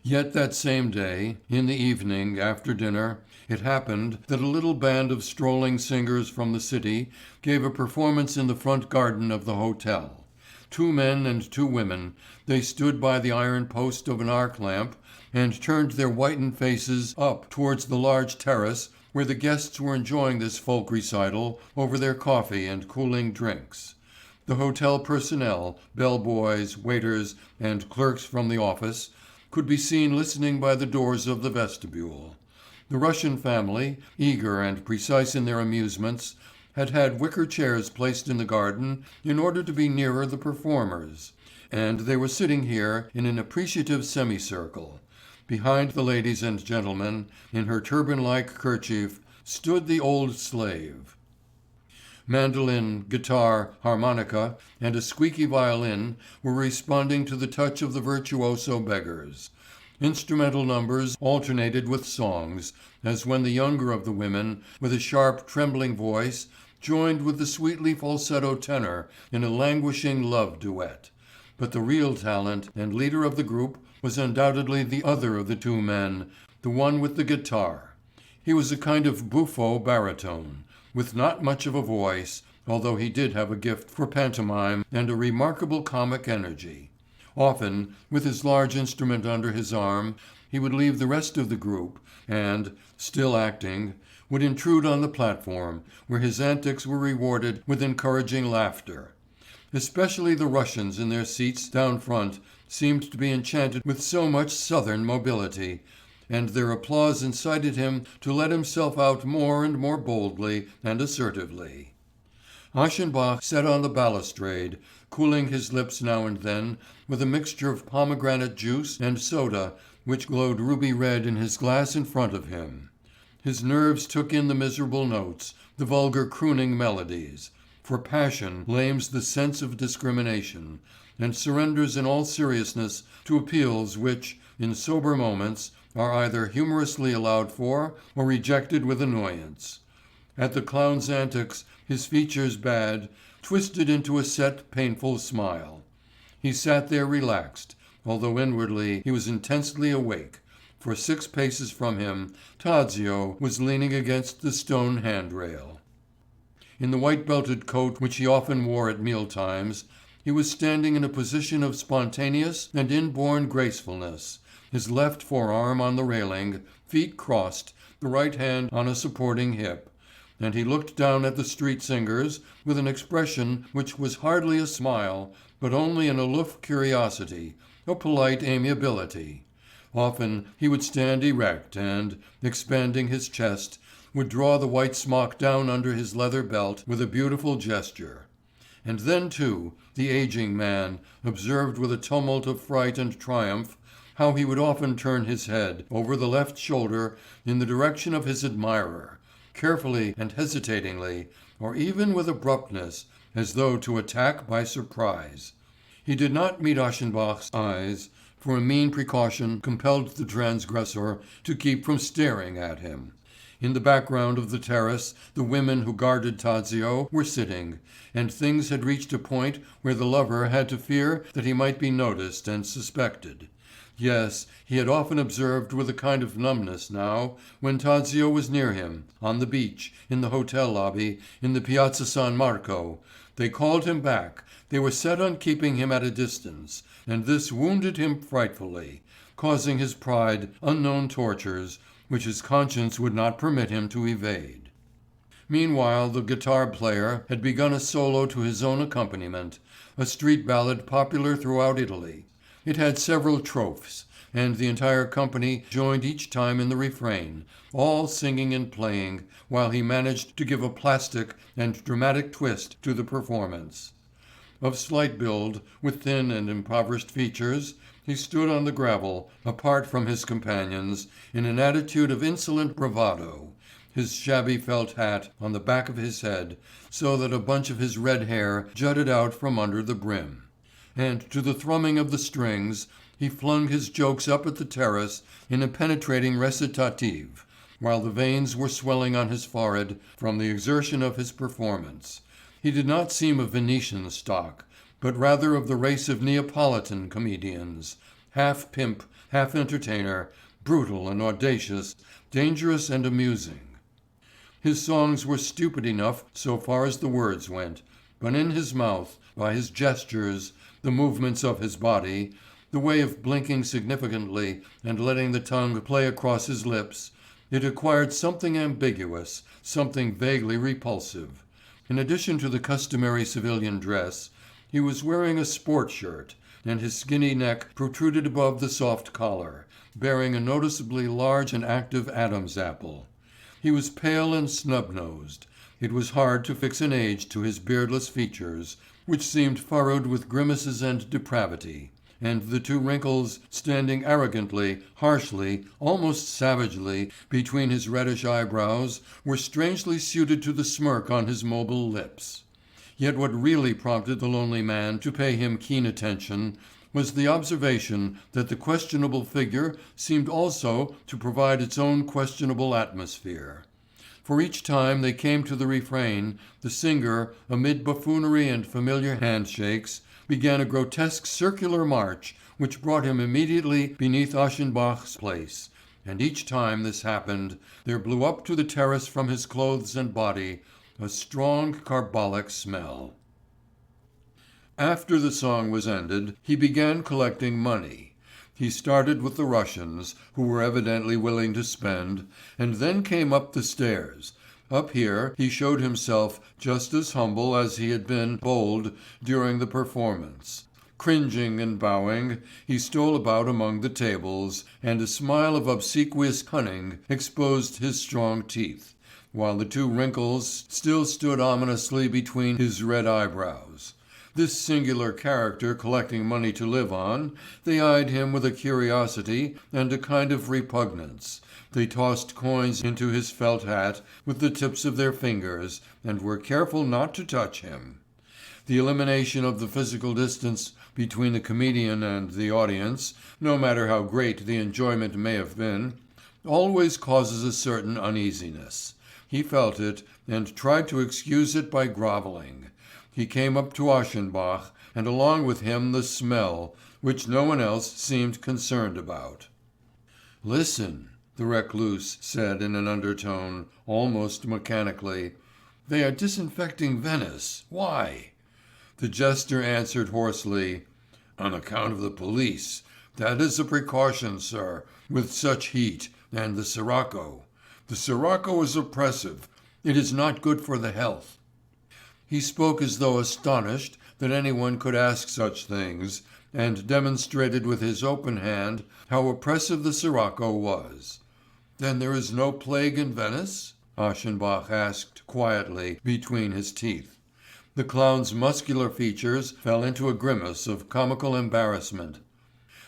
Yet that same day, in the evening, after dinner, it happened that a little band of strolling singers from the city gave a performance in the front garden of the hotel. 2 men and 2 women, they stood by the iron post of an arc lamp and turned their whitened faces up towards the large terrace where the guests were enjoying this folk recital over their coffee and cooling drinks. The hotel personnel, bellboys, waiters, and clerks from the office, could be seen listening by the doors of the vestibule. The Russian family, eager and precise in their amusements, had had wicker chairs placed in the garden in order to be nearer the performers, and they were sitting here in an appreciative semicircle. Behind the ladies and gentlemen, in her turban-like kerchief, stood the old slave. Mandolin, guitar, harmonica, and a squeaky violin were responding to the touch of the virtuoso beggars. Instrumental numbers alternated with songs, as when the younger of the women, with a sharp, trembling voice, joined with the sweetly falsetto tenor in a languishing love duet. But the real talent and leader of the group was undoubtedly the other of the 2 men, the one with the guitar. He was a kind of buffo baritone, with not much of a voice, although he did have a gift for pantomime and a remarkable comic energy. Often, with his large instrument under his arm, he would leave the rest of the group and, still acting, would intrude on the platform, where his antics were rewarded with encouraging laughter. Especially the Russians in their seats down front seemed to be enchanted with so much southern mobility, and their applause incited him to let himself out more and more boldly and assertively. Aschenbach sat on the balustrade, cooling his lips now and then with a mixture of pomegranate juice and soda which glowed ruby red in his glass in front of him. His nerves took in the miserable notes, the vulgar crooning melodies, for passion lames the sense of discrimination, and surrenders in all seriousness to appeals which, in sober moments, are either humorously allowed for or rejected with annoyance. At the clown's antics, his features bad, twisted into a set, painful smile. He sat there relaxed, although inwardly he was intensely awake, for 6 paces from him Tadzio was leaning against the stone handrail. In the white-belted coat which he often wore at meal-times, he was standing in a position of spontaneous and inborn gracefulness, his left forearm on the railing, feet crossed, the right hand on a supporting hip, and he looked down at the street singers with an expression which was hardly a smile, but only an aloof curiosity, a polite amiability. Often he would stand erect and, expanding his chest, would draw the white smock down under his leather belt with a beautiful gesture. And then, too, the aging man observed with a tumult of fright and triumph how he would often turn his head over the left shoulder in the direction of his admirer, carefully and hesitatingly, or even with abruptness, as though to attack by surprise. He did not meet Aschenbach's eyes, for a mean precaution compelled the transgressor to keep from staring at him. In the background of the terrace the women who guarded Tadzio were sitting, and things had reached a point where the lover had to fear that he might be noticed and suspected. Yes, he had often observed with a kind of numbness now, when Tadzio was near him, on the beach, in the hotel lobby, in the Piazza San Marco. They called him back, they were set on keeping him at a distance, and this wounded him frightfully, causing his pride unknown tortures, which his conscience would not permit him to evade. Meanwhile the guitar player had begun a solo to his own accompaniment, a street ballad popular throughout Italy. It had several strophes, and the entire company joined each time in the refrain, all singing and playing, while he managed to give a plastic and dramatic twist to the performance. Of slight build, with thin and impoverished features, he stood on the gravel, apart from his companions, in an attitude of insolent bravado, his shabby felt hat on the back of his head, so that a bunch of his red hair jutted out from under the brim. And to the thrumming of the strings, he flung his jokes up at the terrace in a penetrating recitative, while the veins were swelling on his forehead from the exertion of his performance. He did not seem of Venetian stock, but rather of the race of Neapolitan comedians, half pimp, half entertainer, brutal and audacious, dangerous and amusing. His songs were stupid enough so far as the words went, but in his mouth, by his gestures, the movements of his body, the way of blinking significantly and letting the tongue play across his lips, it acquired something ambiguous, something vaguely repulsive. In addition to the customary civilian dress, he was wearing a sport shirt, and his skinny neck protruded above the soft collar, bearing a noticeably large and active Adam's apple. He was pale and snub-nosed. It was hard to fix an age to his beardless features, which seemed furrowed with grimaces and depravity, and the two wrinkles standing arrogantly, harshly, almost savagely between his reddish eyebrows were strangely suited to the smirk on his mobile lips. Yet what really prompted the lonely man to pay him keen attention was the observation that the questionable figure seemed also to provide its own questionable atmosphere. For each time they came to the refrain, the singer, amid buffoonery and familiar handshakes, began a grotesque circular march which brought him immediately beneath Aschenbach's place, and each time this happened there blew up to the terrace from his clothes and body a strong carbolic smell. After the song was ended, he began collecting money. He started with the Russians, who were evidently willing to spend, and then came up the stairs. Up here he showed himself just as humble as he had been bold during the performance. Cringing and bowing, he stole about among the tables, and a smile of obsequious cunning exposed his strong teeth, while the two wrinkles still stood ominously between his red eyebrows. This singular character collecting money to live on, they eyed him with a curiosity and a kind of repugnance. They tossed coins into his felt hat with the tips of their fingers, and were careful not to touch him. The elimination of the physical distance between the comedian and the audience, no matter how great the enjoyment may have been, always causes a certain uneasiness. He felt it, and tried to excuse it by grovelling. He came up to Aschenbach, and along with him the smell, which no one else seemed concerned about. "Listen," the recluse said in an undertone, almost mechanically. "They are disinfecting Venice. Why?" The jester answered hoarsely, "On account of the police. That is a precaution, sir, with such heat, and the sirocco. The sirocco is oppressive. It is not good for the health." He spoke as though astonished that anyone could ask such things, and demonstrated with his open hand how oppressive the sirocco was. "Then there is no plague in Venice?" Aschenbach asked quietly between his teeth. The clown's muscular features fell into a grimace of comical embarrassment.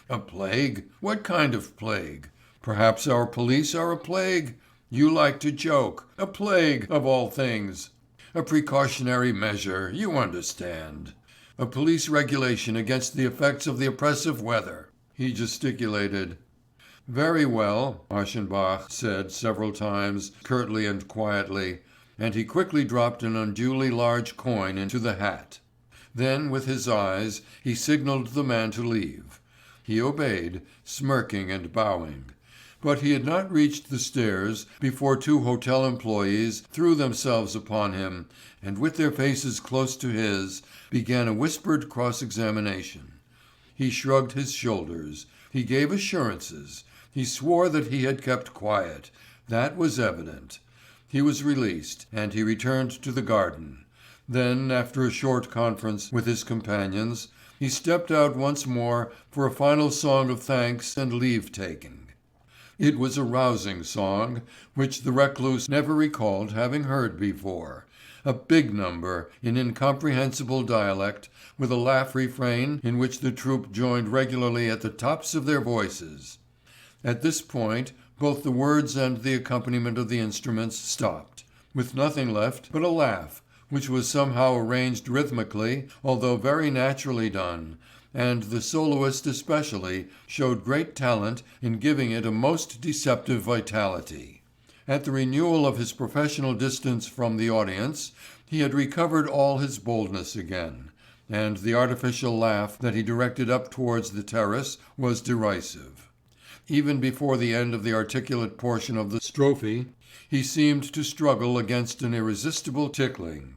"A plague? What kind of plague? Perhaps our police are a plague? You like to joke. A plague, of all things! A precautionary measure, you understand. A police regulation against the effects of the oppressive weather." He gesticulated. "Very well," Aschenbach said several times, curtly and quietly, and he quickly dropped an unduly large coin into the hat. Then with his eyes he signalled the man to leave. He obeyed, smirking and bowing. But he had not reached the stairs before two hotel employees threw themselves upon him, and with their faces close to his, began a whispered cross-examination. He shrugged his shoulders. He gave assurances. He swore that he had kept quiet. That was evident. He was released, and he returned to the garden. Then, after a short conference with his companions, he stepped out once more for a final song of thanks and leave-taking. It was a rousing song, which the recluse never recalled having heard before. A big number, in incomprehensible dialect, with a laugh refrain in which the troupe joined regularly at the tops of their voices. At this point, both the words and the accompaniment of the instruments stopped, with nothing left but a laugh, which was somehow arranged rhythmically, although very naturally done, and the soloist especially showed great talent in giving it a most deceptive vitality. At the renewal of his professional distance from the audience, he had recovered all his boldness again, and the artificial laugh that he directed up towards the terrace was derisive. Even before the end of the articulate portion of the strophe, he seemed to struggle against an irresistible tickling.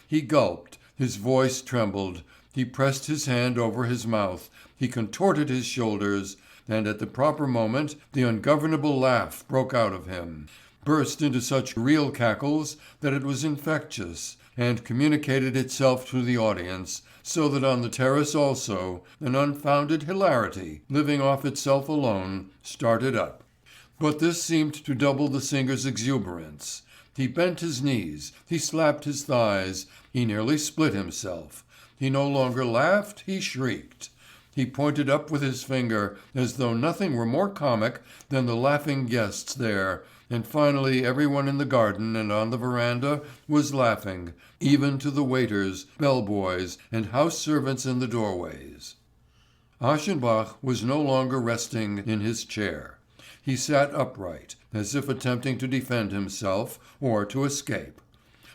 He gulped, his voice trembled, he pressed his hand over his mouth, he contorted his shoulders, and at the proper moment the ungovernable laugh broke out of him, burst into such real cackles that it was infectious, and communicated itself to the audience, so that on the terrace also an unfounded hilarity, living off itself alone, started up. But this seemed to double the singer's exuberance. He bent his knees, he slapped his thighs, he nearly split himself. He no longer laughed, he shrieked. He pointed up with his finger as though nothing were more comic than the laughing guests there, and finally everyone in the garden and on the veranda was laughing, even to the waiters, bell-boys, and house servants in the doorways. Aschenbach was no longer resting in his chair. He sat upright, as if attempting to defend himself or to escape.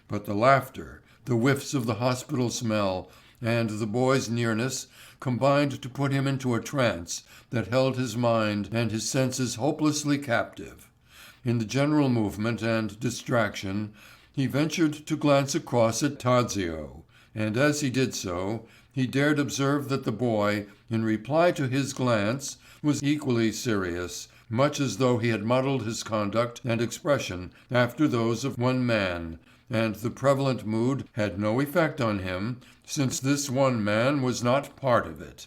But the laughter, the whiffs of the hospital smell, and the boy's nearness combined to put him into a trance that held his mind and his senses hopelessly captive. In the general movement and distraction, he ventured to glance across at Tadzio, and as he did so, he dared observe that the boy, in reply to his glance, was equally serious, much as though he had modelled his conduct and expression after those of one man, and the prevalent mood had no effect on him, since this one man was not part of it.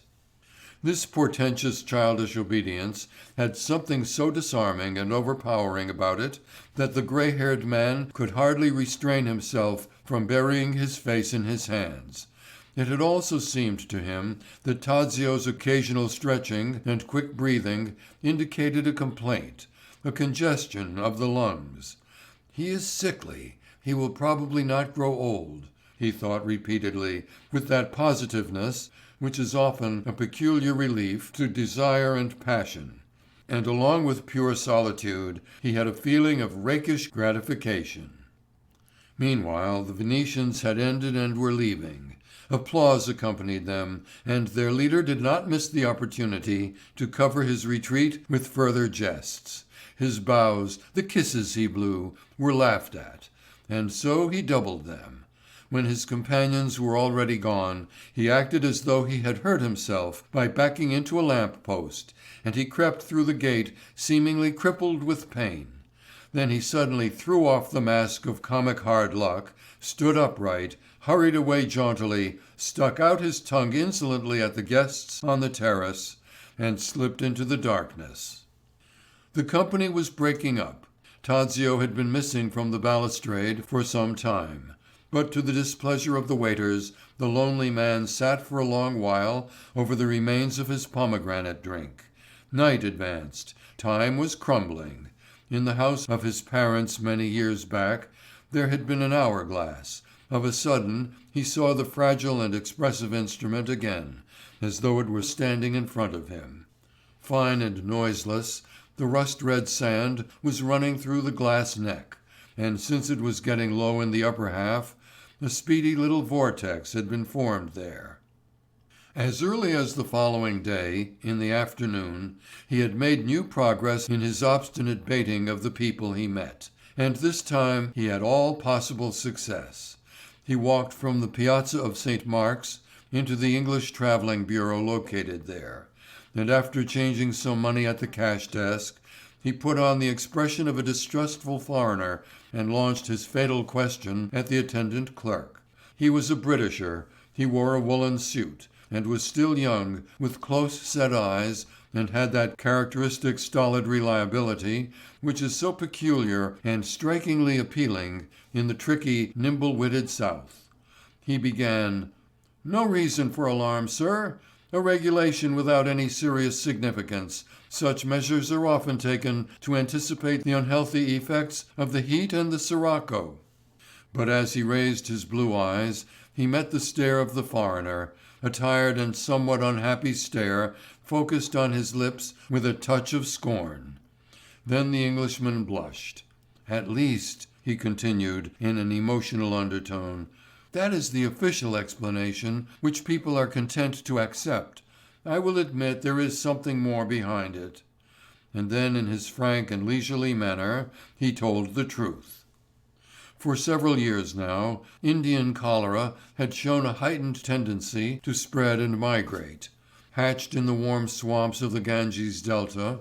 This portentous childish obedience had something so disarming and overpowering about it that the grey-haired man could hardly restrain himself from burying his face in his hands. It had also seemed to him that Tadzio's occasional stretching and quick breathing indicated a complaint, a congestion of the lungs. "He is sickly. He will probably not grow old," he thought repeatedly, with that positiveness which is often a peculiar relief to desire and passion. And along with pure solitude, he had a feeling of rakish gratification. Meanwhile the Venetians had ended and were leaving. Applause accompanied them, and their leader did not miss the opportunity to cover his retreat with further jests. His bows, the kisses he blew, were laughed at, and so he doubled them. When his companions were already gone, he acted as though he had hurt himself by backing into a lamp-post, and he crept through the gate seemingly crippled with pain. Then he suddenly threw off the mask of comic hard luck, stood upright, hurried away jauntily, stuck out his tongue insolently at the guests on the terrace, and slipped into the darkness. The company was breaking up. Tadzio had been missing from the balustrade for some time, but to the displeasure of the waiters, the lonely man sat for a long while over the remains of his pomegranate drink. Night advanced. Time was crumbling. In the house of his parents many years back, there had been an hourglass. Of a sudden he saw the fragile and expressive instrument again, as though it were standing in front of him. Fine and noiseless, the rust-red sand was running through the glass neck, and since it was getting low in the upper half, a speedy little vortex had been formed there. As early as the following day, in the afternoon, he had made new progress in his obstinate baiting of the people he met, and this time he had all possible success. He walked from the Piazza of St. Mark's into the English Travelling Bureau located there, and after changing some money at the cash desk, he put on the expression of a distrustful foreigner and launched his fatal question at the attendant clerk. He was a Britisher, he wore a woolen suit, and was still young, with close-set eyes, and had that characteristic stolid reliability which is so peculiar and strikingly appealing in the tricky, nimble-witted South. He began, "No reason for alarm, sir. A regulation without any serious significance. Such measures are often taken to anticipate the unhealthy effects of the heat and the sirocco." But as he raised his blue eyes, he met the stare of the foreigner, a tired and somewhat unhappy stare focused on his lips with a touch of scorn. Then the Englishman blushed. "At least," he continued in an emotional undertone, "that is the official explanation which people are content to accept. I will admit there is something more behind it." And then in his frank and leisurely manner he told the truth. For several years now, Indian cholera had shown a heightened tendency to spread and migrate. Hatched in the warm swamps of the Ganges delta,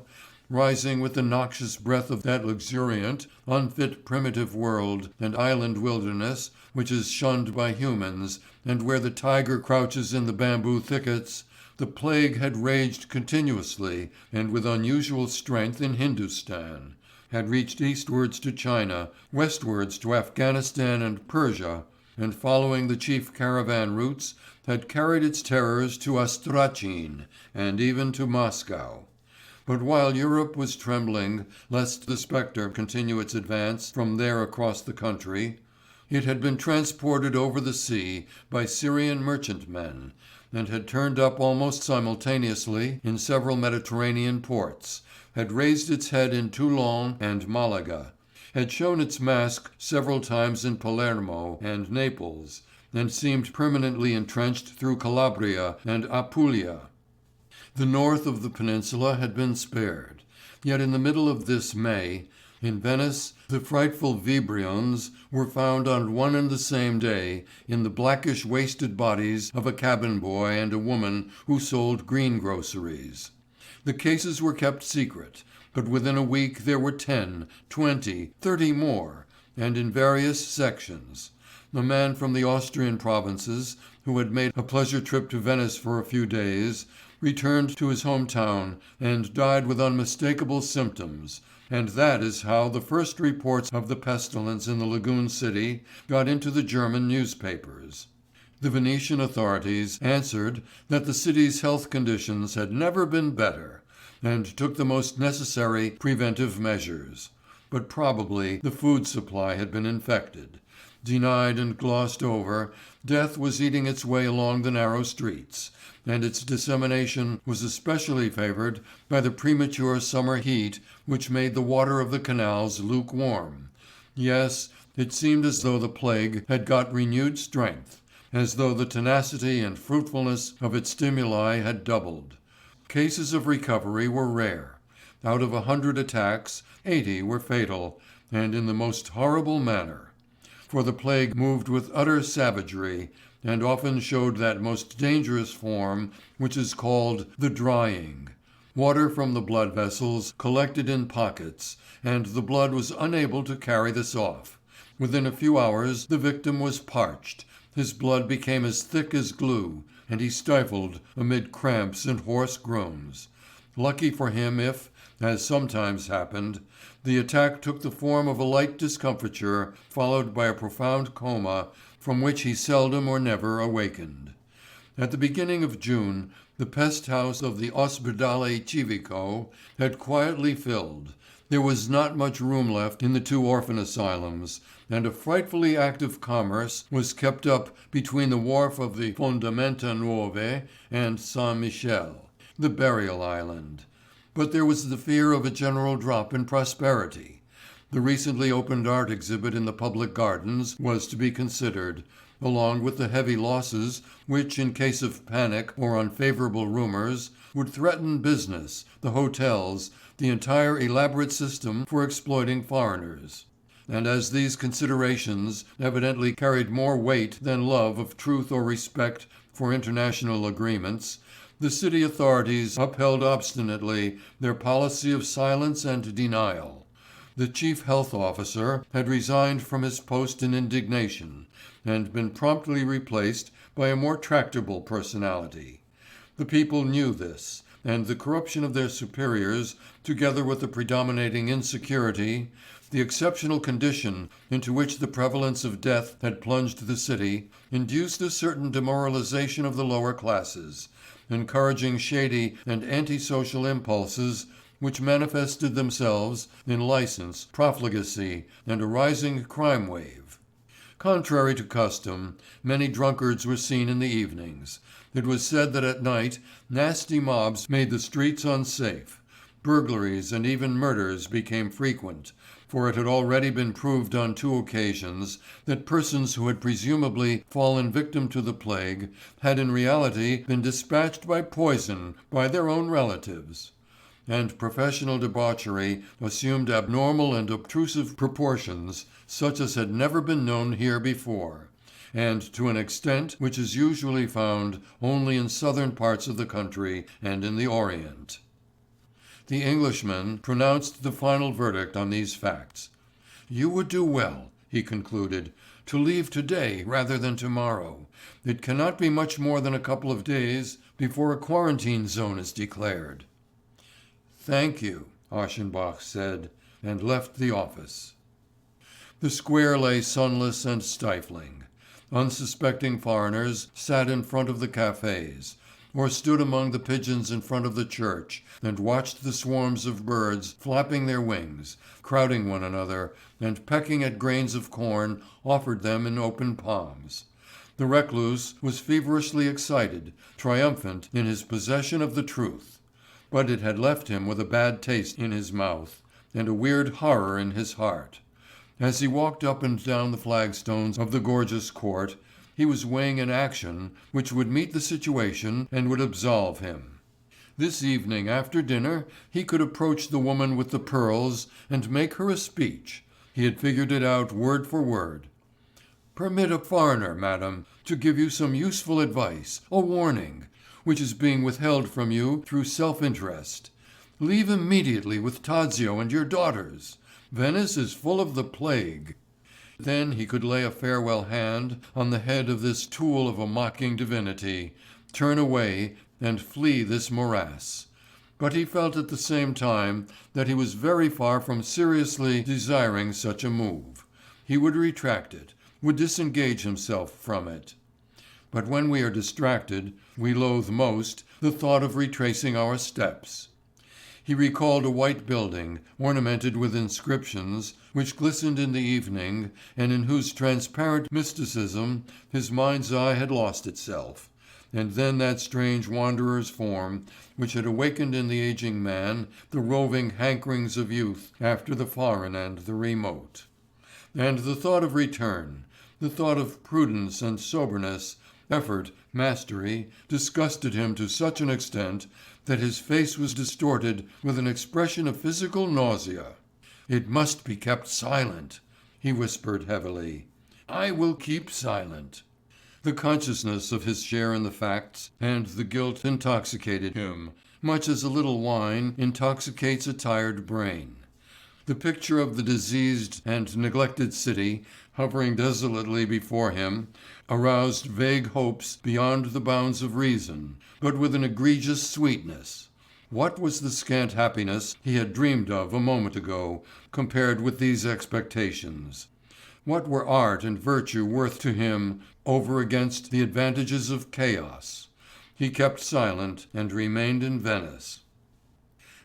rising with the noxious breath of that luxuriant, unfit primitive world and island wilderness which is shunned by humans, and where the tiger crouches in the bamboo thickets, the plague had raged continuously and with unusual strength in Hindustan, had reached eastwards to China, westwards to Afghanistan and Persia, and following the chief caravan routes had carried its terrors to Astrachan and even to Moscow. But while Europe was trembling lest the spectre continue its advance from there across the country, it had been transported over the sea by Syrian merchantmen, and had turned up almost simultaneously in several Mediterranean ports, had raised its head in Toulon and Malaga, had shown its mask several times in Palermo and Naples, and seemed permanently entrenched through Calabria and Apulia. The north of the peninsula had been spared, yet in the middle of this May, in Venice, the frightful vibrions were found on one and the same day in the blackish wasted bodies of a cabin boy and a woman who sold greengroceries. The cases were kept secret, but within a week there were 10, 20, 30 more, and in various sections. A man from the Austrian provinces, who had made a pleasure trip to Venice for a few days, returned to his hometown and died with unmistakable symptoms, and that is how the first reports of the pestilence in the lagoon city got into the German newspapers. The Venetian authorities answered that the city's health conditions had never been better, and took the most necessary preventive measures. But probably the food supply had been infected. Denied and glossed over, death was eating its way along the narrow streets, and its dissemination was especially favored by the premature summer heat which made the water of the canals lukewarm. Yes, it seemed as though the plague had got renewed strength, as though the tenacity and fruitfulness of its stimuli had doubled. Cases of recovery were rare. Out of 100 attacks, 80 were fatal, and in the most horrible manner. For the plague moved with utter savagery, and often showed that most dangerous form which is called the drying. Water from the blood vessels collected in pockets, and the blood was unable to carry this off. Within a few hours the victim was parched, his blood became as thick as glue, and he stifled amid cramps and hoarse groans. Lucky for him if, as sometimes happened, the attack took the form of a light discomfiture followed by a profound coma from which he seldom or never awakened. At the beginning of June, the pest house of the Ospedale Civico had quietly filled. There was not much room left in the two orphan asylums, and a frightfully active commerce was kept up between the wharf of the Fondamenta Nuove and Saint Michel, the burial island. But there was the fear of a general drop in prosperity. The recently opened art exhibit in the public gardens was to be considered, along with the heavy losses which, in case of panic or unfavorable rumors, would threaten business, the hotels, the entire elaborate system for exploiting foreigners. And as these considerations evidently carried more weight than love of truth or respect for international agreements, the city authorities upheld obstinately their policy of silence and denial. The chief health officer had resigned from his post in indignation and been promptly replaced by a more tractable personality. The people knew this, and the corruption of their superiors, together with the predominating insecurity, the exceptional condition into which the prevalence of death had plunged the city, induced a certain demoralization of the lower classes, encouraging shady and antisocial impulses which manifested themselves in license, profligacy, and a rising crime wave. Contrary to custom, many drunkards were seen in the evenings. It was said that at night nasty mobs made the streets unsafe. Burglaries and even murders became frequent, for it had already been proved on 2 occasions that persons who had presumably fallen victim to the plague had in reality been dispatched by poison by their own relatives. And professional debauchery assumed abnormal and obtrusive proportions such as had never been known here before, and to an extent which is usually found only in southern parts of the country and in the Orient. The Englishman pronounced the final verdict on these facts. "You would do well," he concluded, "to leave today rather than tomorrow. It cannot be much more than a couple of days before a quarantine zone is declared." "Thank you," Aschenbach said, and left the office. The square lay sunless and stifling. Unsuspecting foreigners sat in front of the cafes, or stood among the pigeons in front of the church and watched the swarms of birds flapping their wings, crowding one another, and pecking at grains of corn offered them in open palms. The recluse was feverishly excited, triumphant in his possession of the truth. But it had left him with a bad taste in his mouth and a weird horror in his heart. As he walked up and down the flagstones of the gorgeous court, he was weighing an action which would meet the situation and would absolve him. This evening after dinner he could approach the woman with the pearls and make her a speech. He had figured it out word for word. "Permit a foreigner, madam, to give you some useful advice, a warning, which is being withheld from you through self-interest. Leave immediately with Tadzio and your daughters. Venice is full of the plague." Then he could lay a farewell hand on the head of this tool of a mocking divinity, turn away, and flee this morass. But he felt at the same time that he was very far from seriously desiring such a move. He would retract it, would disengage himself from it. But when we are distracted, we loathe most the thought of retracing our steps. He recalled a white building, ornamented with inscriptions, which glistened in the evening, and in whose transparent mysticism his mind's eye had lost itself. And then that strange wanderer's form, which had awakened in the aging man the roving hankerings of youth after the foreign and the remote. And the thought of return, the thought of prudence and soberness, effort, mastery, disgusted him to such an extent that his face was distorted with an expression of physical nausea. "It must be kept silent," he whispered heavily. "I will keep silent." The consciousness of his share in the facts and the guilt intoxicated him, much as a little wine intoxicates a tired brain. The picture of the diseased and neglected city hovering desolately before him aroused vague hopes beyond the bounds of reason, but with an egregious sweetness. What was the scant happiness he had dreamed of a moment ago compared with these expectations? What were art and virtue worth to him over against the advantages of chaos? He kept silent and remained in Venice.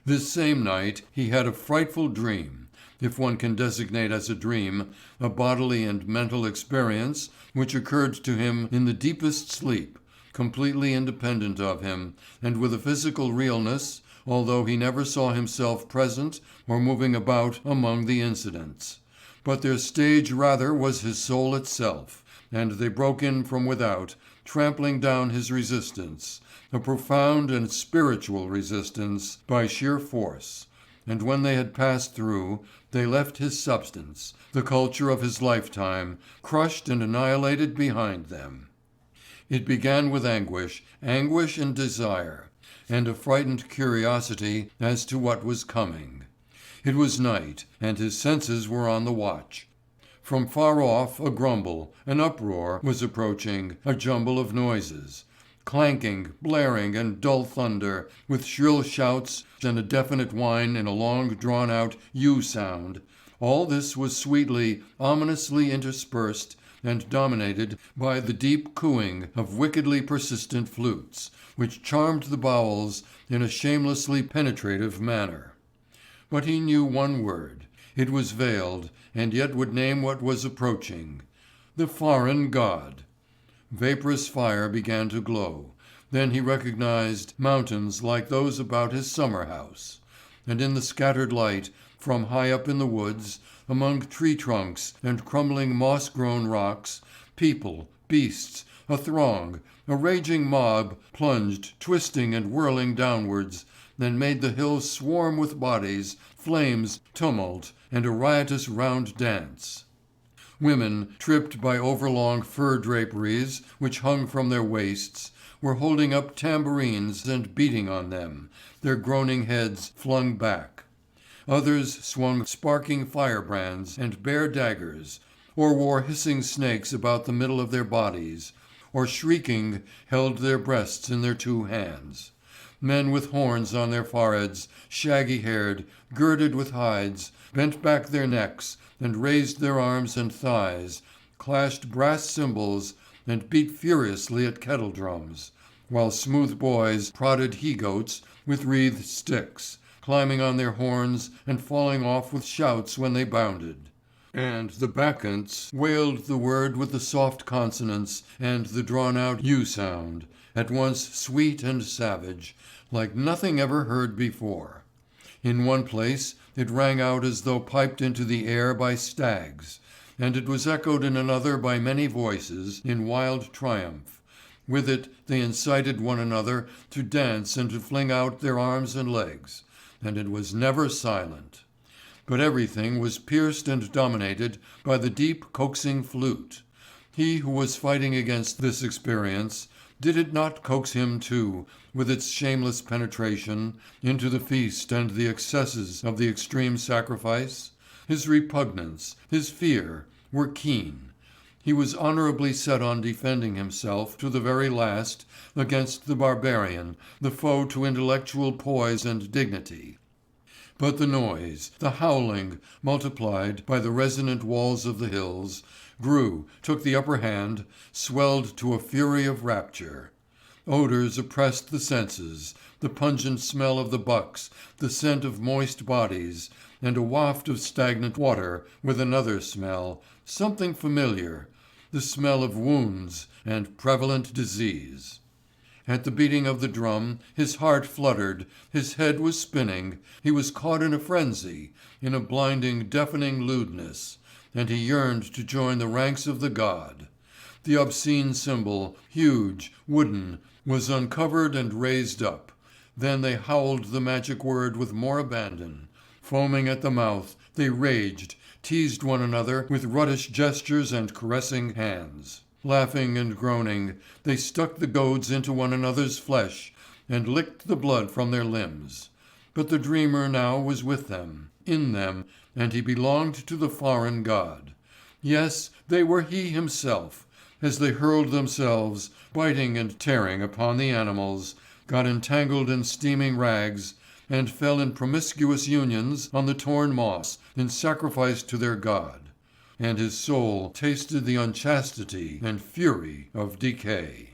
This same night he had a frightful dream, if one can designate as a dream a bodily and mental experience which occurred to him in the deepest sleep, completely independent of him, and with a physical realness, although he never saw himself present or moving about among the incidents. But their stage rather was his soul itself, and they broke in from without, trampling down his resistance, a profound and spiritual resistance, by sheer force. And when they had passed through, they left his substance, the culture of his lifetime, crushed and annihilated behind them. It began with anguish and desire, and a frightened curiosity as to what was coming. It was night, and his senses were on the watch. From far off a grumble, an uproar, was approaching, a jumble of noises. Clanking, blaring, and dull thunder, with shrill shouts and a definite whine in a long drawn-out U sound. All this was sweetly, ominously interspersed and dominated by the deep cooing of wickedly persistent flutes, which charmed the bowels in a shamelessly penetrative manner. But he knew one word. It was veiled, and yet would name what was approaching. The foreign god. Vaporous fire began to glow. Then he recognized mountains like those about his summer house. And in the scattered light, from high up in the woods, among tree trunks and crumbling moss-grown rocks, people, beasts, a throng, a raging mob plunged, twisting and whirling downwards, and made the hills swarm with bodies, flames, tumult, and a riotous round dance. Women, tripped by overlong fur draperies which hung from their waists, were holding up tambourines and beating on them, their groaning heads flung back. Others swung sparking firebrands and bare daggers, or wore hissing snakes about the middle of their bodies, or shrieking held their breasts in their two hands. Men with horns on their foreheads, shaggy-haired, girded with hides, bent back their necks and raised their arms and thighs, clashed brass cymbals and beat furiously at kettle drums, while smooth boys prodded he-goats with wreathed sticks, climbing on their horns and falling off with shouts when they bounded. And the Bacchantes wailed the word with the soft consonants and the drawn-out U sound, at once sweet and savage, like nothing ever heard before. In one place it rang out as though piped into the air by stags, and it was echoed in another by many voices in wild triumph. With it they incited one another to dance and to fling out their arms and legs, and it was never silent. But everything was pierced and dominated by the deep coaxing flute. He who was fighting against this experience, did it not coax him too, with its shameless penetration, into the feast and the excesses of the extreme sacrifice? His repugnance, his fear, were keen. He was honorably set on defending himself to the very last against the barbarian, the foe to intellectual poise and dignity. But the noise, the howling, multiplied by the resonant walls of the hills, grew, took the upper hand, swelled to a fury of rapture. Odors oppressed the senses, the pungent smell of the bucks, the scent of moist bodies, and a waft of stagnant water with another smell, something familiar, the smell of wounds and prevalent disease. At the beating of the drum his heart fluttered, his head was spinning, he was caught in a frenzy, in a blinding, deafening lewdness, and he yearned to join the ranks of the god. The obscene symbol, huge, wooden, was uncovered and raised up. Then they howled the magic word with more abandon. Foaming at the mouth, they raged, teased one another with ruddish gestures and caressing hands. Laughing and groaning, they stuck the goads into one another's flesh, and licked the blood from their limbs. But the dreamer now was with them, in them, and he belonged to the foreign god. Yes, they were he himself, as they hurled themselves, biting and tearing upon the animals, got entangled in steaming rags, and fell in promiscuous unions on the torn moss in sacrifice to their god. And his soul tasted the unchastity and fury of decay.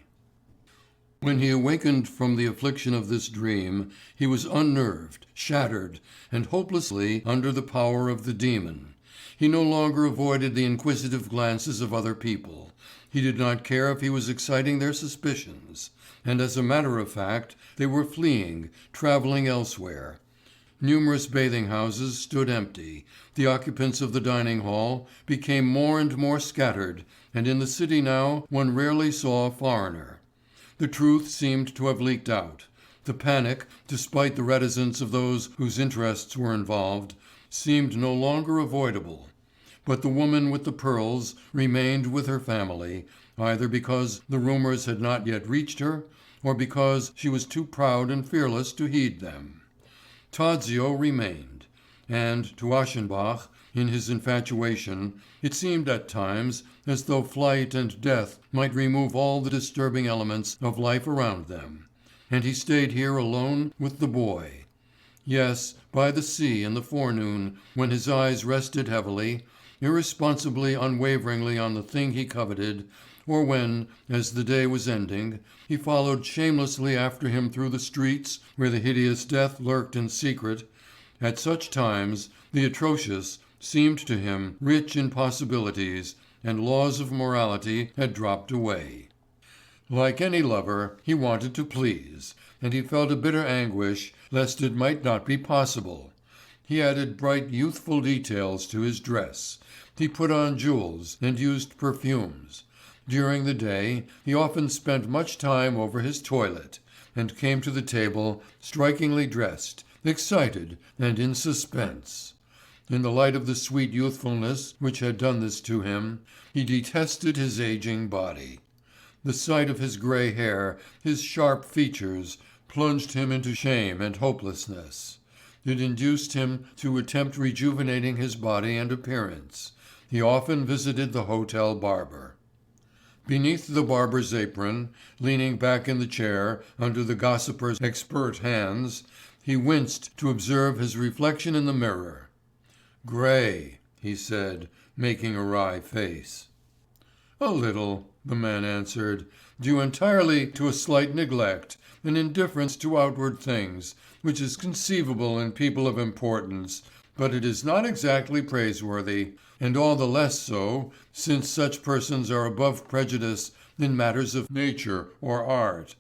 When he awakened from the affliction of this dream, he was unnerved, shattered, and hopelessly under the power of the demon. He no longer avoided the inquisitive glances of other people. He did not care if he was exciting their suspicions. And as a matter of fact, they were fleeing, travelling elsewhere. Numerous bathing houses stood empty, the occupants of the dining hall became more and more scattered, and in the city now one rarely saw a foreigner. The truth seemed to have leaked out. The panic, despite the reticence of those whose interests were involved, seemed no longer avoidable. But the woman with the pearls remained with her family, either because the rumours had not yet reached her, or because she was too proud and fearless to heed them. Tadzio remained, and to Aschenbach, in his infatuation, it seemed at times as though flight and death might remove all the disturbing elements of life around them, and he stayed here alone with the boy. Yes, by the sea in the forenoon, when his eyes rested heavily, irresponsibly, unwaveringly on the thing he coveted, or when, as the day was ending, he followed shamelessly after him through the streets where the hideous death lurked in secret, at such times the atrocious seemed to him rich in possibilities, and laws of morality had dropped away. Like any lover, he wanted to please, and he felt a bitter anguish lest it might not be possible. He added bright youthful details to his dress. He put on jewels and used perfumes. During the day he often spent much time over his toilet, and came to the table strikingly dressed, excited and in suspense. In the light of the sweet youthfulness which had done this to him, he detested his aging body. The sight of his grey hair, his sharp features, plunged him into shame and hopelessness. It induced him to attempt rejuvenating his body and appearance. He often visited the hotel barber. Beneath the barber's apron, leaning back in the chair under the gossiper's expert hands, he winced to observe his reflection in the mirror. "Grey," he said, making a wry face. "A little," the man answered, "due entirely to a slight neglect, an indifference to outward things, which is conceivable in people of importance, but it is not exactly praiseworthy, and all the less so since such persons are above prejudice in matters of nature or art.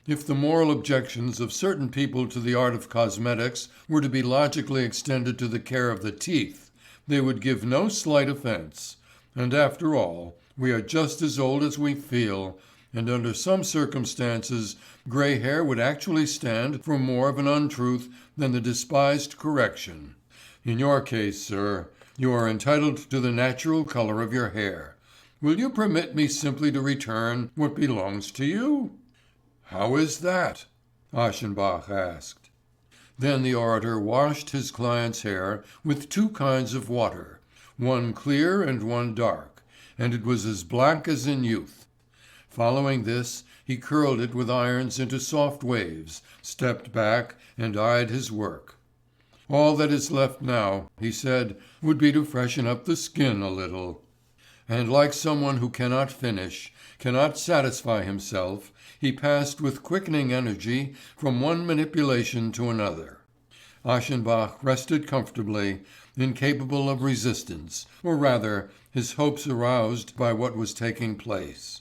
If the moral objections of certain people to the art of cosmetics were to be logically extended to the care of the teeth, they would give no slight offence. And after all, we are just as old as we feel, and under some circumstances grey hair would actually stand for more of an untruth than the despised correction. In your case, sir, you are entitled to the natural colour of your hair. Will you permit me simply to return what belongs to you?" "How is that?" Aschenbach asked. Then the orator washed his client's hair with two kinds of water, one clear and one dark, and it was as black as in youth. Following this, he curled it with irons into soft waves, stepped back, and eyed his work. "All that is left now," he said, "would be to freshen up the skin a little." And like someone who cannot finish, cannot satisfy himself, he passed with quickening energy from one manipulation to another. Aschenbach rested comfortably, incapable of resistance, or rather, his hopes aroused by what was taking place.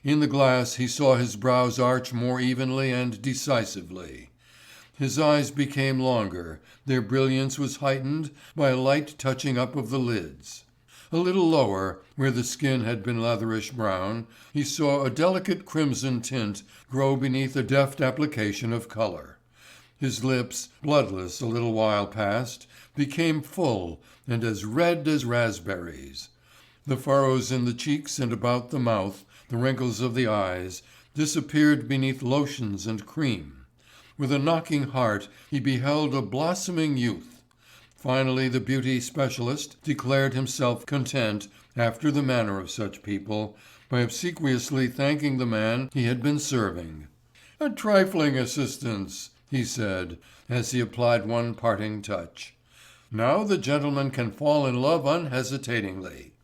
In the glass he saw his brows arch more evenly and decisively. His eyes became longer, their brilliance was heightened by a light touching up of the lids. A little lower, where the skin had been leatherish brown, he saw a delicate crimson tint grow beneath a deft application of colour. His lips, bloodless a little while past, became full and as red as raspberries. The furrows in the cheeks and about the mouth, the wrinkles of the eyes, disappeared beneath lotions and cream. With a knocking heart he beheld a blossoming youth. Finally the beauty specialist declared himself content, after the manner of such people, by obsequiously thanking the man he had been serving. "A trifling assistance," he said, as he applied one parting touch. "Now the gentleman can fall in love unhesitatingly."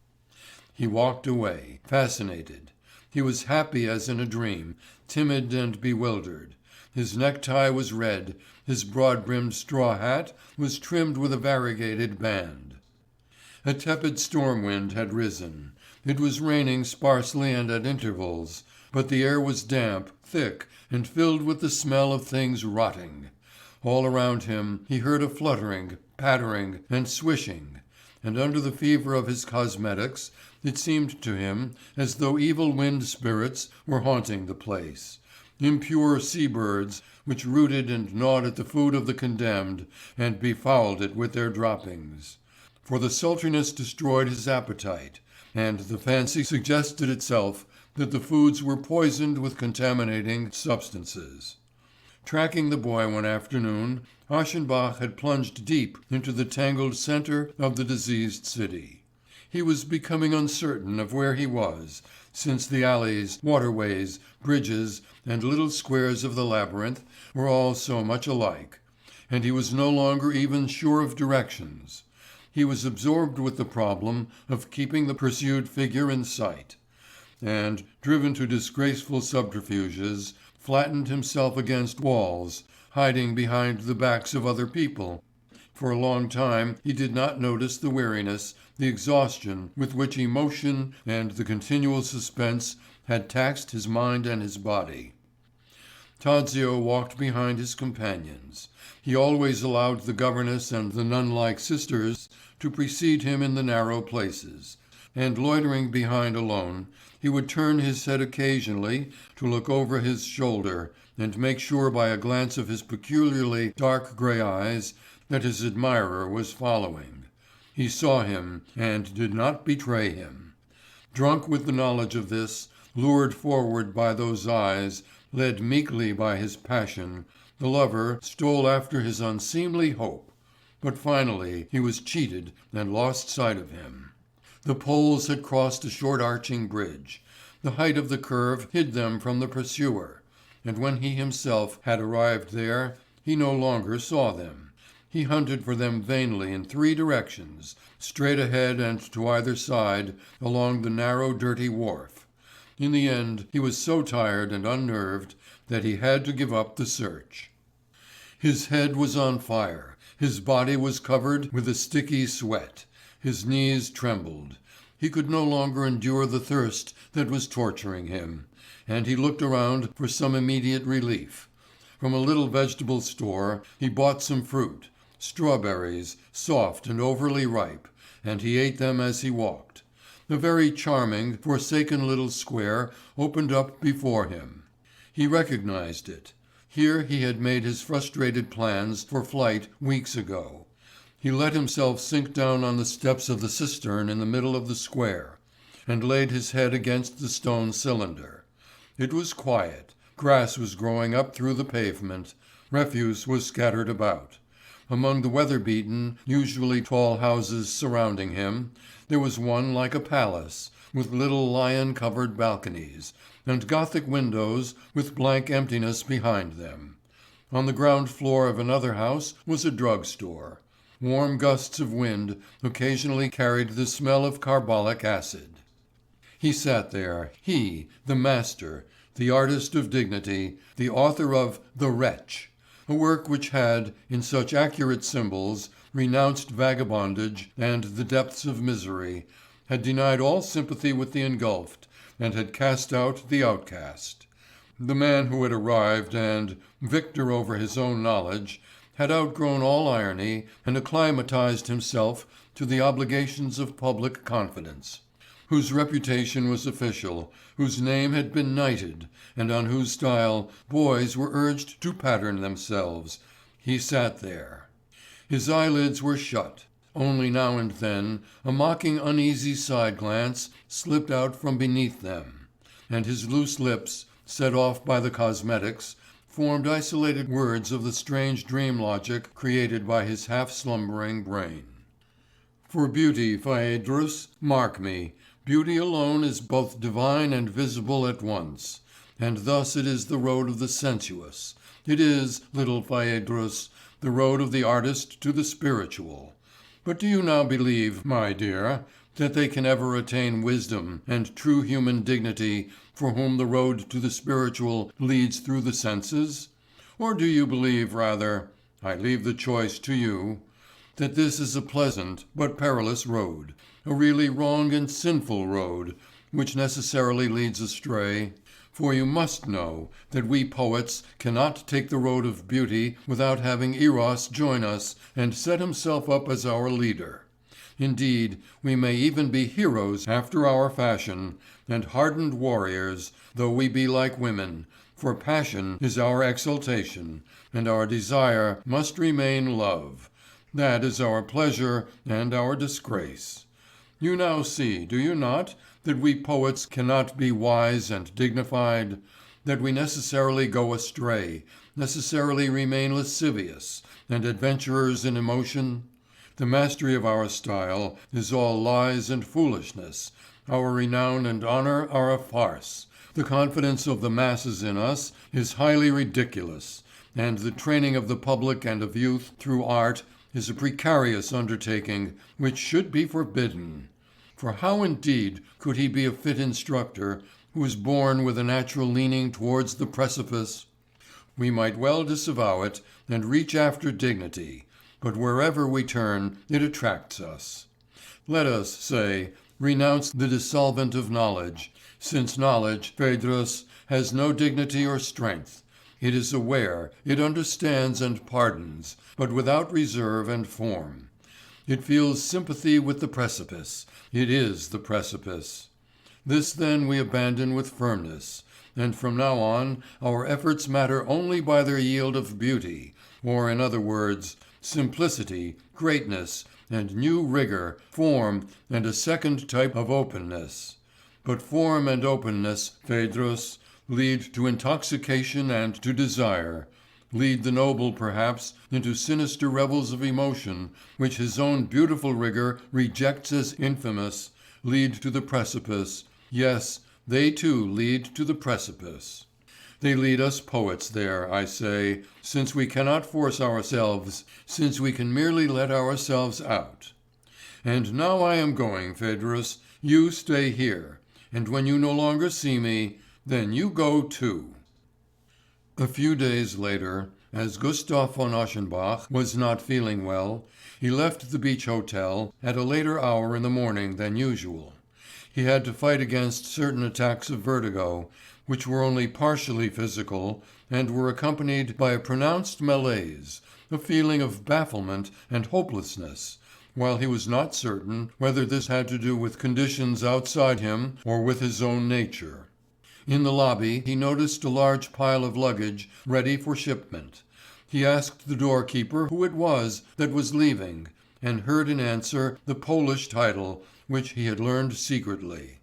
He walked away, fascinated. He was happy as in a dream, timid and bewildered. His necktie was red, his broad-brimmed straw hat was trimmed with a variegated band. A tepid storm wind had risen. It was raining sparsely and at intervals, but the air was damp, thick, and filled with the smell of things rotting. All around him he heard a fluttering, pattering, and swishing, and under the fever of his cosmetics it seemed to him as though evil wind spirits were haunting the place, impure sea-birds which rooted and gnawed at the food of the condemned and befouled it with their droppings. For the sultriness destroyed his appetite, and the fancy suggested itself that the foods were poisoned with contaminating substances. Tracking the boy one afternoon, Aschenbach had plunged deep into the tangled centre of the diseased city. He was becoming uncertain of where he was, since the alleys, waterways, bridges, and little squares of the labyrinth were all so much alike, and he was no longer even sure of directions. He was absorbed with the problem of keeping the pursued figure in sight, and, driven to disgraceful subterfuges, flattened himself against walls, hiding behind the backs of other people. For a long time he did not notice the weariness, the exhaustion with which emotion and the continual suspense had taxed his mind and his body. Tadzio walked behind his companions. He always allowed the governess and the nun-like sisters to precede him in the narrow places, and loitering behind alone, he would turn his head occasionally to look over his shoulder and make sure by a glance of his peculiarly dark grey eyes that his admirer was following. He saw him and did not betray him. Drunk with the knowledge of this, lured forward by those eyes, led meekly by his passion, the lover stole after his unseemly hope. But finally he was cheated and lost sight of him. The poles had crossed a short arching bridge. The height of the curve hid them from the pursuer, and when he himself had arrived there, he no longer saw them. He hunted for them vainly in three directions, straight ahead and to either side, along the narrow dirty wharf. In the end he was so tired and unnerved that he had to give up the search. His head was on fire, his body was covered with a sticky sweat, his knees trembled. He could no longer endure the thirst that was torturing him, and he looked around for some immediate relief. From a little vegetable store he bought some fruit, strawberries, soft and overly ripe, and he ate them as he walked. A very charming, forsaken little square opened up before him. He recognized it. Here he had made his frustrated plans for flight weeks ago. He let himself sink down on the steps of the cistern in the middle of the square, and laid his head against the stone cylinder. It was quiet. Grass was growing up through the pavement. Refuse was scattered about. Among the weather-beaten, usually tall houses surrounding him, there was one like a palace, with little lion-covered balconies, and Gothic windows with blank emptiness behind them. On the ground floor of another house was a drug-store. Warm gusts of wind occasionally carried the smell of carbolic acid. He sat there, he, the master, the artist of dignity, the author of The Wretch, a work which had, in such accurate symbols, renounced vagabondage and the depths of misery, had denied all sympathy with the engulfed, and had cast out the outcast. The man who had arrived and, victor over his own knowledge, had outgrown all irony and acclimatized himself to the obligations of public confidence, whose reputation was official, whose name had been knighted, and on whose style boys were urged to pattern themselves. He sat there. His eyelids were shut. Only now and then a mocking uneasy side glance slipped out from beneath them, and his loose lips, set off by the cosmetics, formed isolated words of the strange dream logic created by his half-slumbering brain. For beauty, Phaedrus, mark me, beauty alone is both divine and visible at once, and thus it is the road of the sensuous. It is, little Phaedrus, the road of the artist to the spiritual. But do you now believe, my dear, that they can ever attain wisdom and true human dignity for whom the road to the spiritual leads through the senses? Or do you believe rather, I leave the choice to you, that this is a pleasant but perilous road, a really wrong and sinful road, which necessarily leads astray? For you must know that we poets cannot take the road of beauty without having Eros join us and set himself up as our leader. Indeed, we may even be heroes after our fashion, and hardened warriors, though we be like women, for passion is our exaltation, and our desire must remain love. That is our pleasure and our disgrace. You now see, do you not, that we poets cannot be wise and dignified, that we necessarily go astray, necessarily remain lascivious, and adventurers in emotion? The mastery of our style is all lies and foolishness, our renown and honour are a farce, the confidence of the masses in us is highly ridiculous, and the training of the public and of youth through art is a precarious undertaking which should be forbidden. For how indeed could he be a fit instructor who is born with a natural leaning towards the precipice? We might well disavow it and reach after dignity, but wherever we turn it attracts us. Let us, say, renounce the dissolvent of knowledge, since knowledge, Phaedrus, has no dignity or strength. It is aware, it understands and pardons, but without reserve and form. It feels sympathy with the precipice. It is the precipice. This then we abandon with firmness, and from now on our efforts matter only by their yield of beauty, or in other words, simplicity, greatness, and new rigour, form, and a second type of openness. But form and openness, Phaedrus, lead to intoxication and to desire, lead the noble perhaps into sinister revels of emotion which his own beautiful rigour rejects as infamous, lead to the precipice. Yes, they too lead to the precipice. They lead us poets there, I say, since we cannot force ourselves, since we can merely let ourselves out. And now I am going, Phaedrus, you stay here, and when you no longer see me, then you go too. A few days later, as Gustav von Aschenbach was not feeling well, he left the beach hotel at a later hour in the morning than usual. He had to fight against certain attacks of vertigo, which were only partially physical and were accompanied by a pronounced malaise, a feeling of bafflement and hopelessness, while he was not certain whether this had to do with conditions outside him or with his own nature. In the lobby he noticed a large pile of luggage ready for shipment. He asked the doorkeeper who it was that was leaving, and heard in answer the Polish title, which he had learned secretly.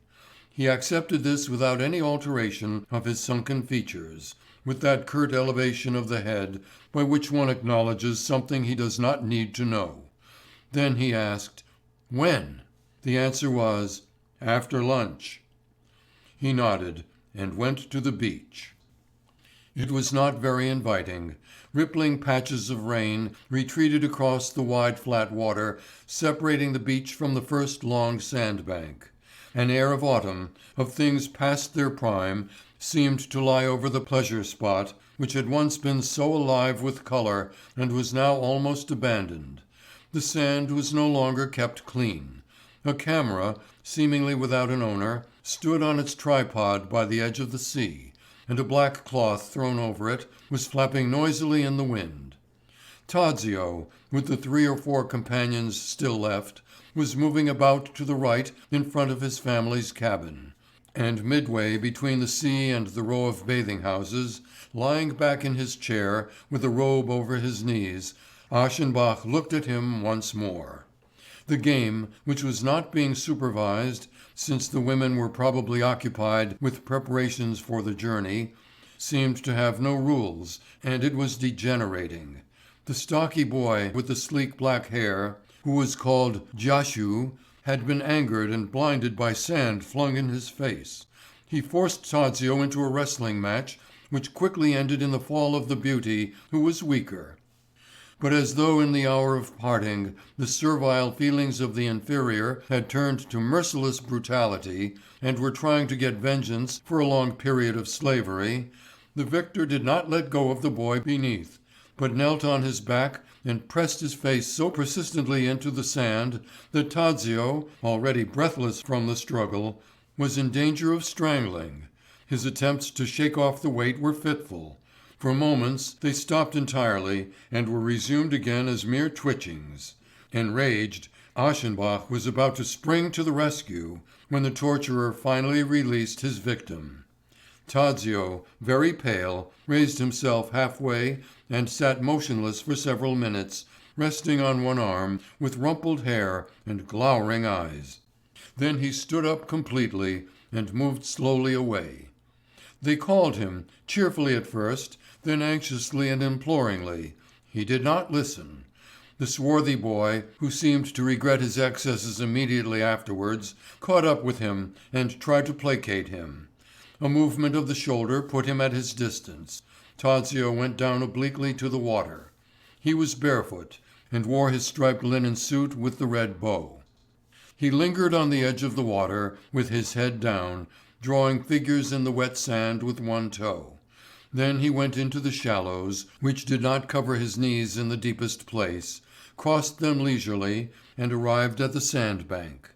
He accepted this without any alteration of his sunken features, with that curt elevation of the head by which one acknowledges something he does not need to know. Then he asked, "When?" The answer was, "After lunch." He nodded and went to the beach. It was not very inviting. Rippling patches of rain retreated across the wide flat water separating the beach from the first long sandbank. An air of autumn, of things past their prime, seemed to lie over the pleasure spot, which had once been so alive with colour and was now almost abandoned. The sand was no longer kept clean. A camera, seemingly without an owner, stood on its tripod by the edge of the sea, and a black cloth thrown over it was flapping noisily in the wind. Tadzio, with the 3 or 4 companions still left, was moving about to the right in front of his family's cabin. And midway between the sea and the row of bathing houses, lying back in his chair with a robe over his knees, Aschenbach looked at him once more. The game, which was not being supervised, since the women were probably occupied with preparations for the journey, seemed to have no rules, and it was degenerating. The stocky boy with the sleek black hair, who was called Jashu, had been angered and blinded by sand flung in his face. He forced Tadzio into a wrestling match which quickly ended in the fall of the beauty, who was weaker. But as though in the hour of parting the servile feelings of the inferior had turned to merciless brutality and were trying to get vengeance for a long period of slavery, the victor did not let go of the boy beneath, but knelt on his back and pressed his face so persistently into the sand that Tadzio, already breathless from the struggle, was in danger of strangling. His attempts to shake off the weight were fitful. For moments they stopped entirely and were resumed again as mere twitchings. Enraged, Aschenbach was about to spring to the rescue when the torturer finally released his victim. Tadzio, very pale, raised himself halfway and sat motionless for several minutes, resting on one arm, with rumpled hair and glowering eyes. Then he stood up completely and moved slowly away. They called him, cheerfully at first, then anxiously and imploringly. He did not listen. The swarthy boy, who seemed to regret his excesses immediately afterwards, caught up with him and tried to placate him. A movement of the shoulder put him at his distance. Tadzio went down obliquely to the water. He was barefoot, and wore his striped linen suit with the red bow. He lingered on the edge of the water, with his head down, drawing figures in the wet sand with one toe. Then he went into the shallows, which did not cover his knees in the deepest place, crossed them leisurely, and arrived at the sandbank.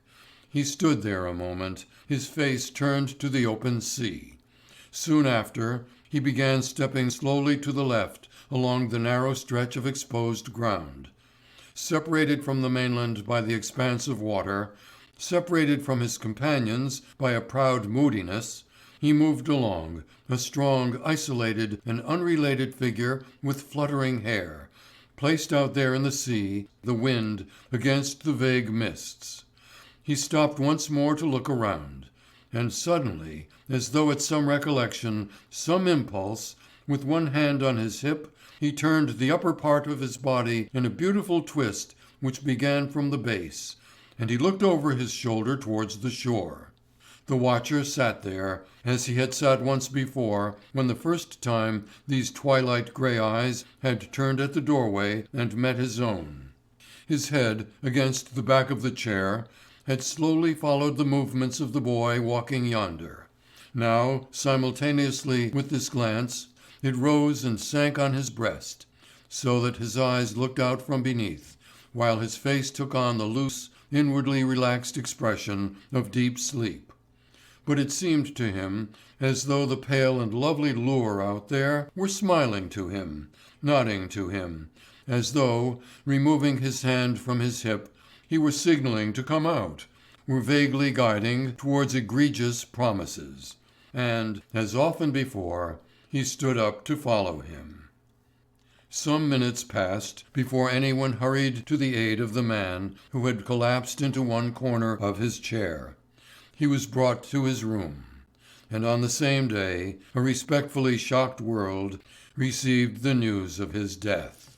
He stood there a moment, his face turned to the open sea. Soon after, he began stepping slowly to the left along the narrow stretch of exposed ground. Separated from the mainland by the expanse of water, separated from his companions by a proud moodiness, he moved along, a strong, isolated, and unrelated figure with fluttering hair, placed out there in the sea, the wind, against the vague mists. He stopped once more to look around, and suddenly, as though at some recollection, some impulse, with one hand on his hip, he turned the upper part of his body in a beautiful twist which began from the base, and he looked over his shoulder towards the shore. The watcher sat there, as he had sat once before, when the first time these twilight grey eyes had turned at the doorway and met his own. His head, against the back of the chair, had slowly followed the movements of the boy walking yonder. Now, simultaneously with this glance, it rose and sank on his breast, so that his eyes looked out from beneath, while his face took on the loose, inwardly relaxed expression of deep sleep. But it seemed to him as though the pale and lovely lure out there were smiling to him, nodding to him, as though, removing his hand from his hip, he were signalling to come out, were vaguely guiding towards egregious promises. And, as often before, he stood up to follow him. Some minutes passed before anyone hurried to the aid of the man who had collapsed into one corner of his chair. He was brought to his room. And on the same day, a respectfully shocked world received the news of his death.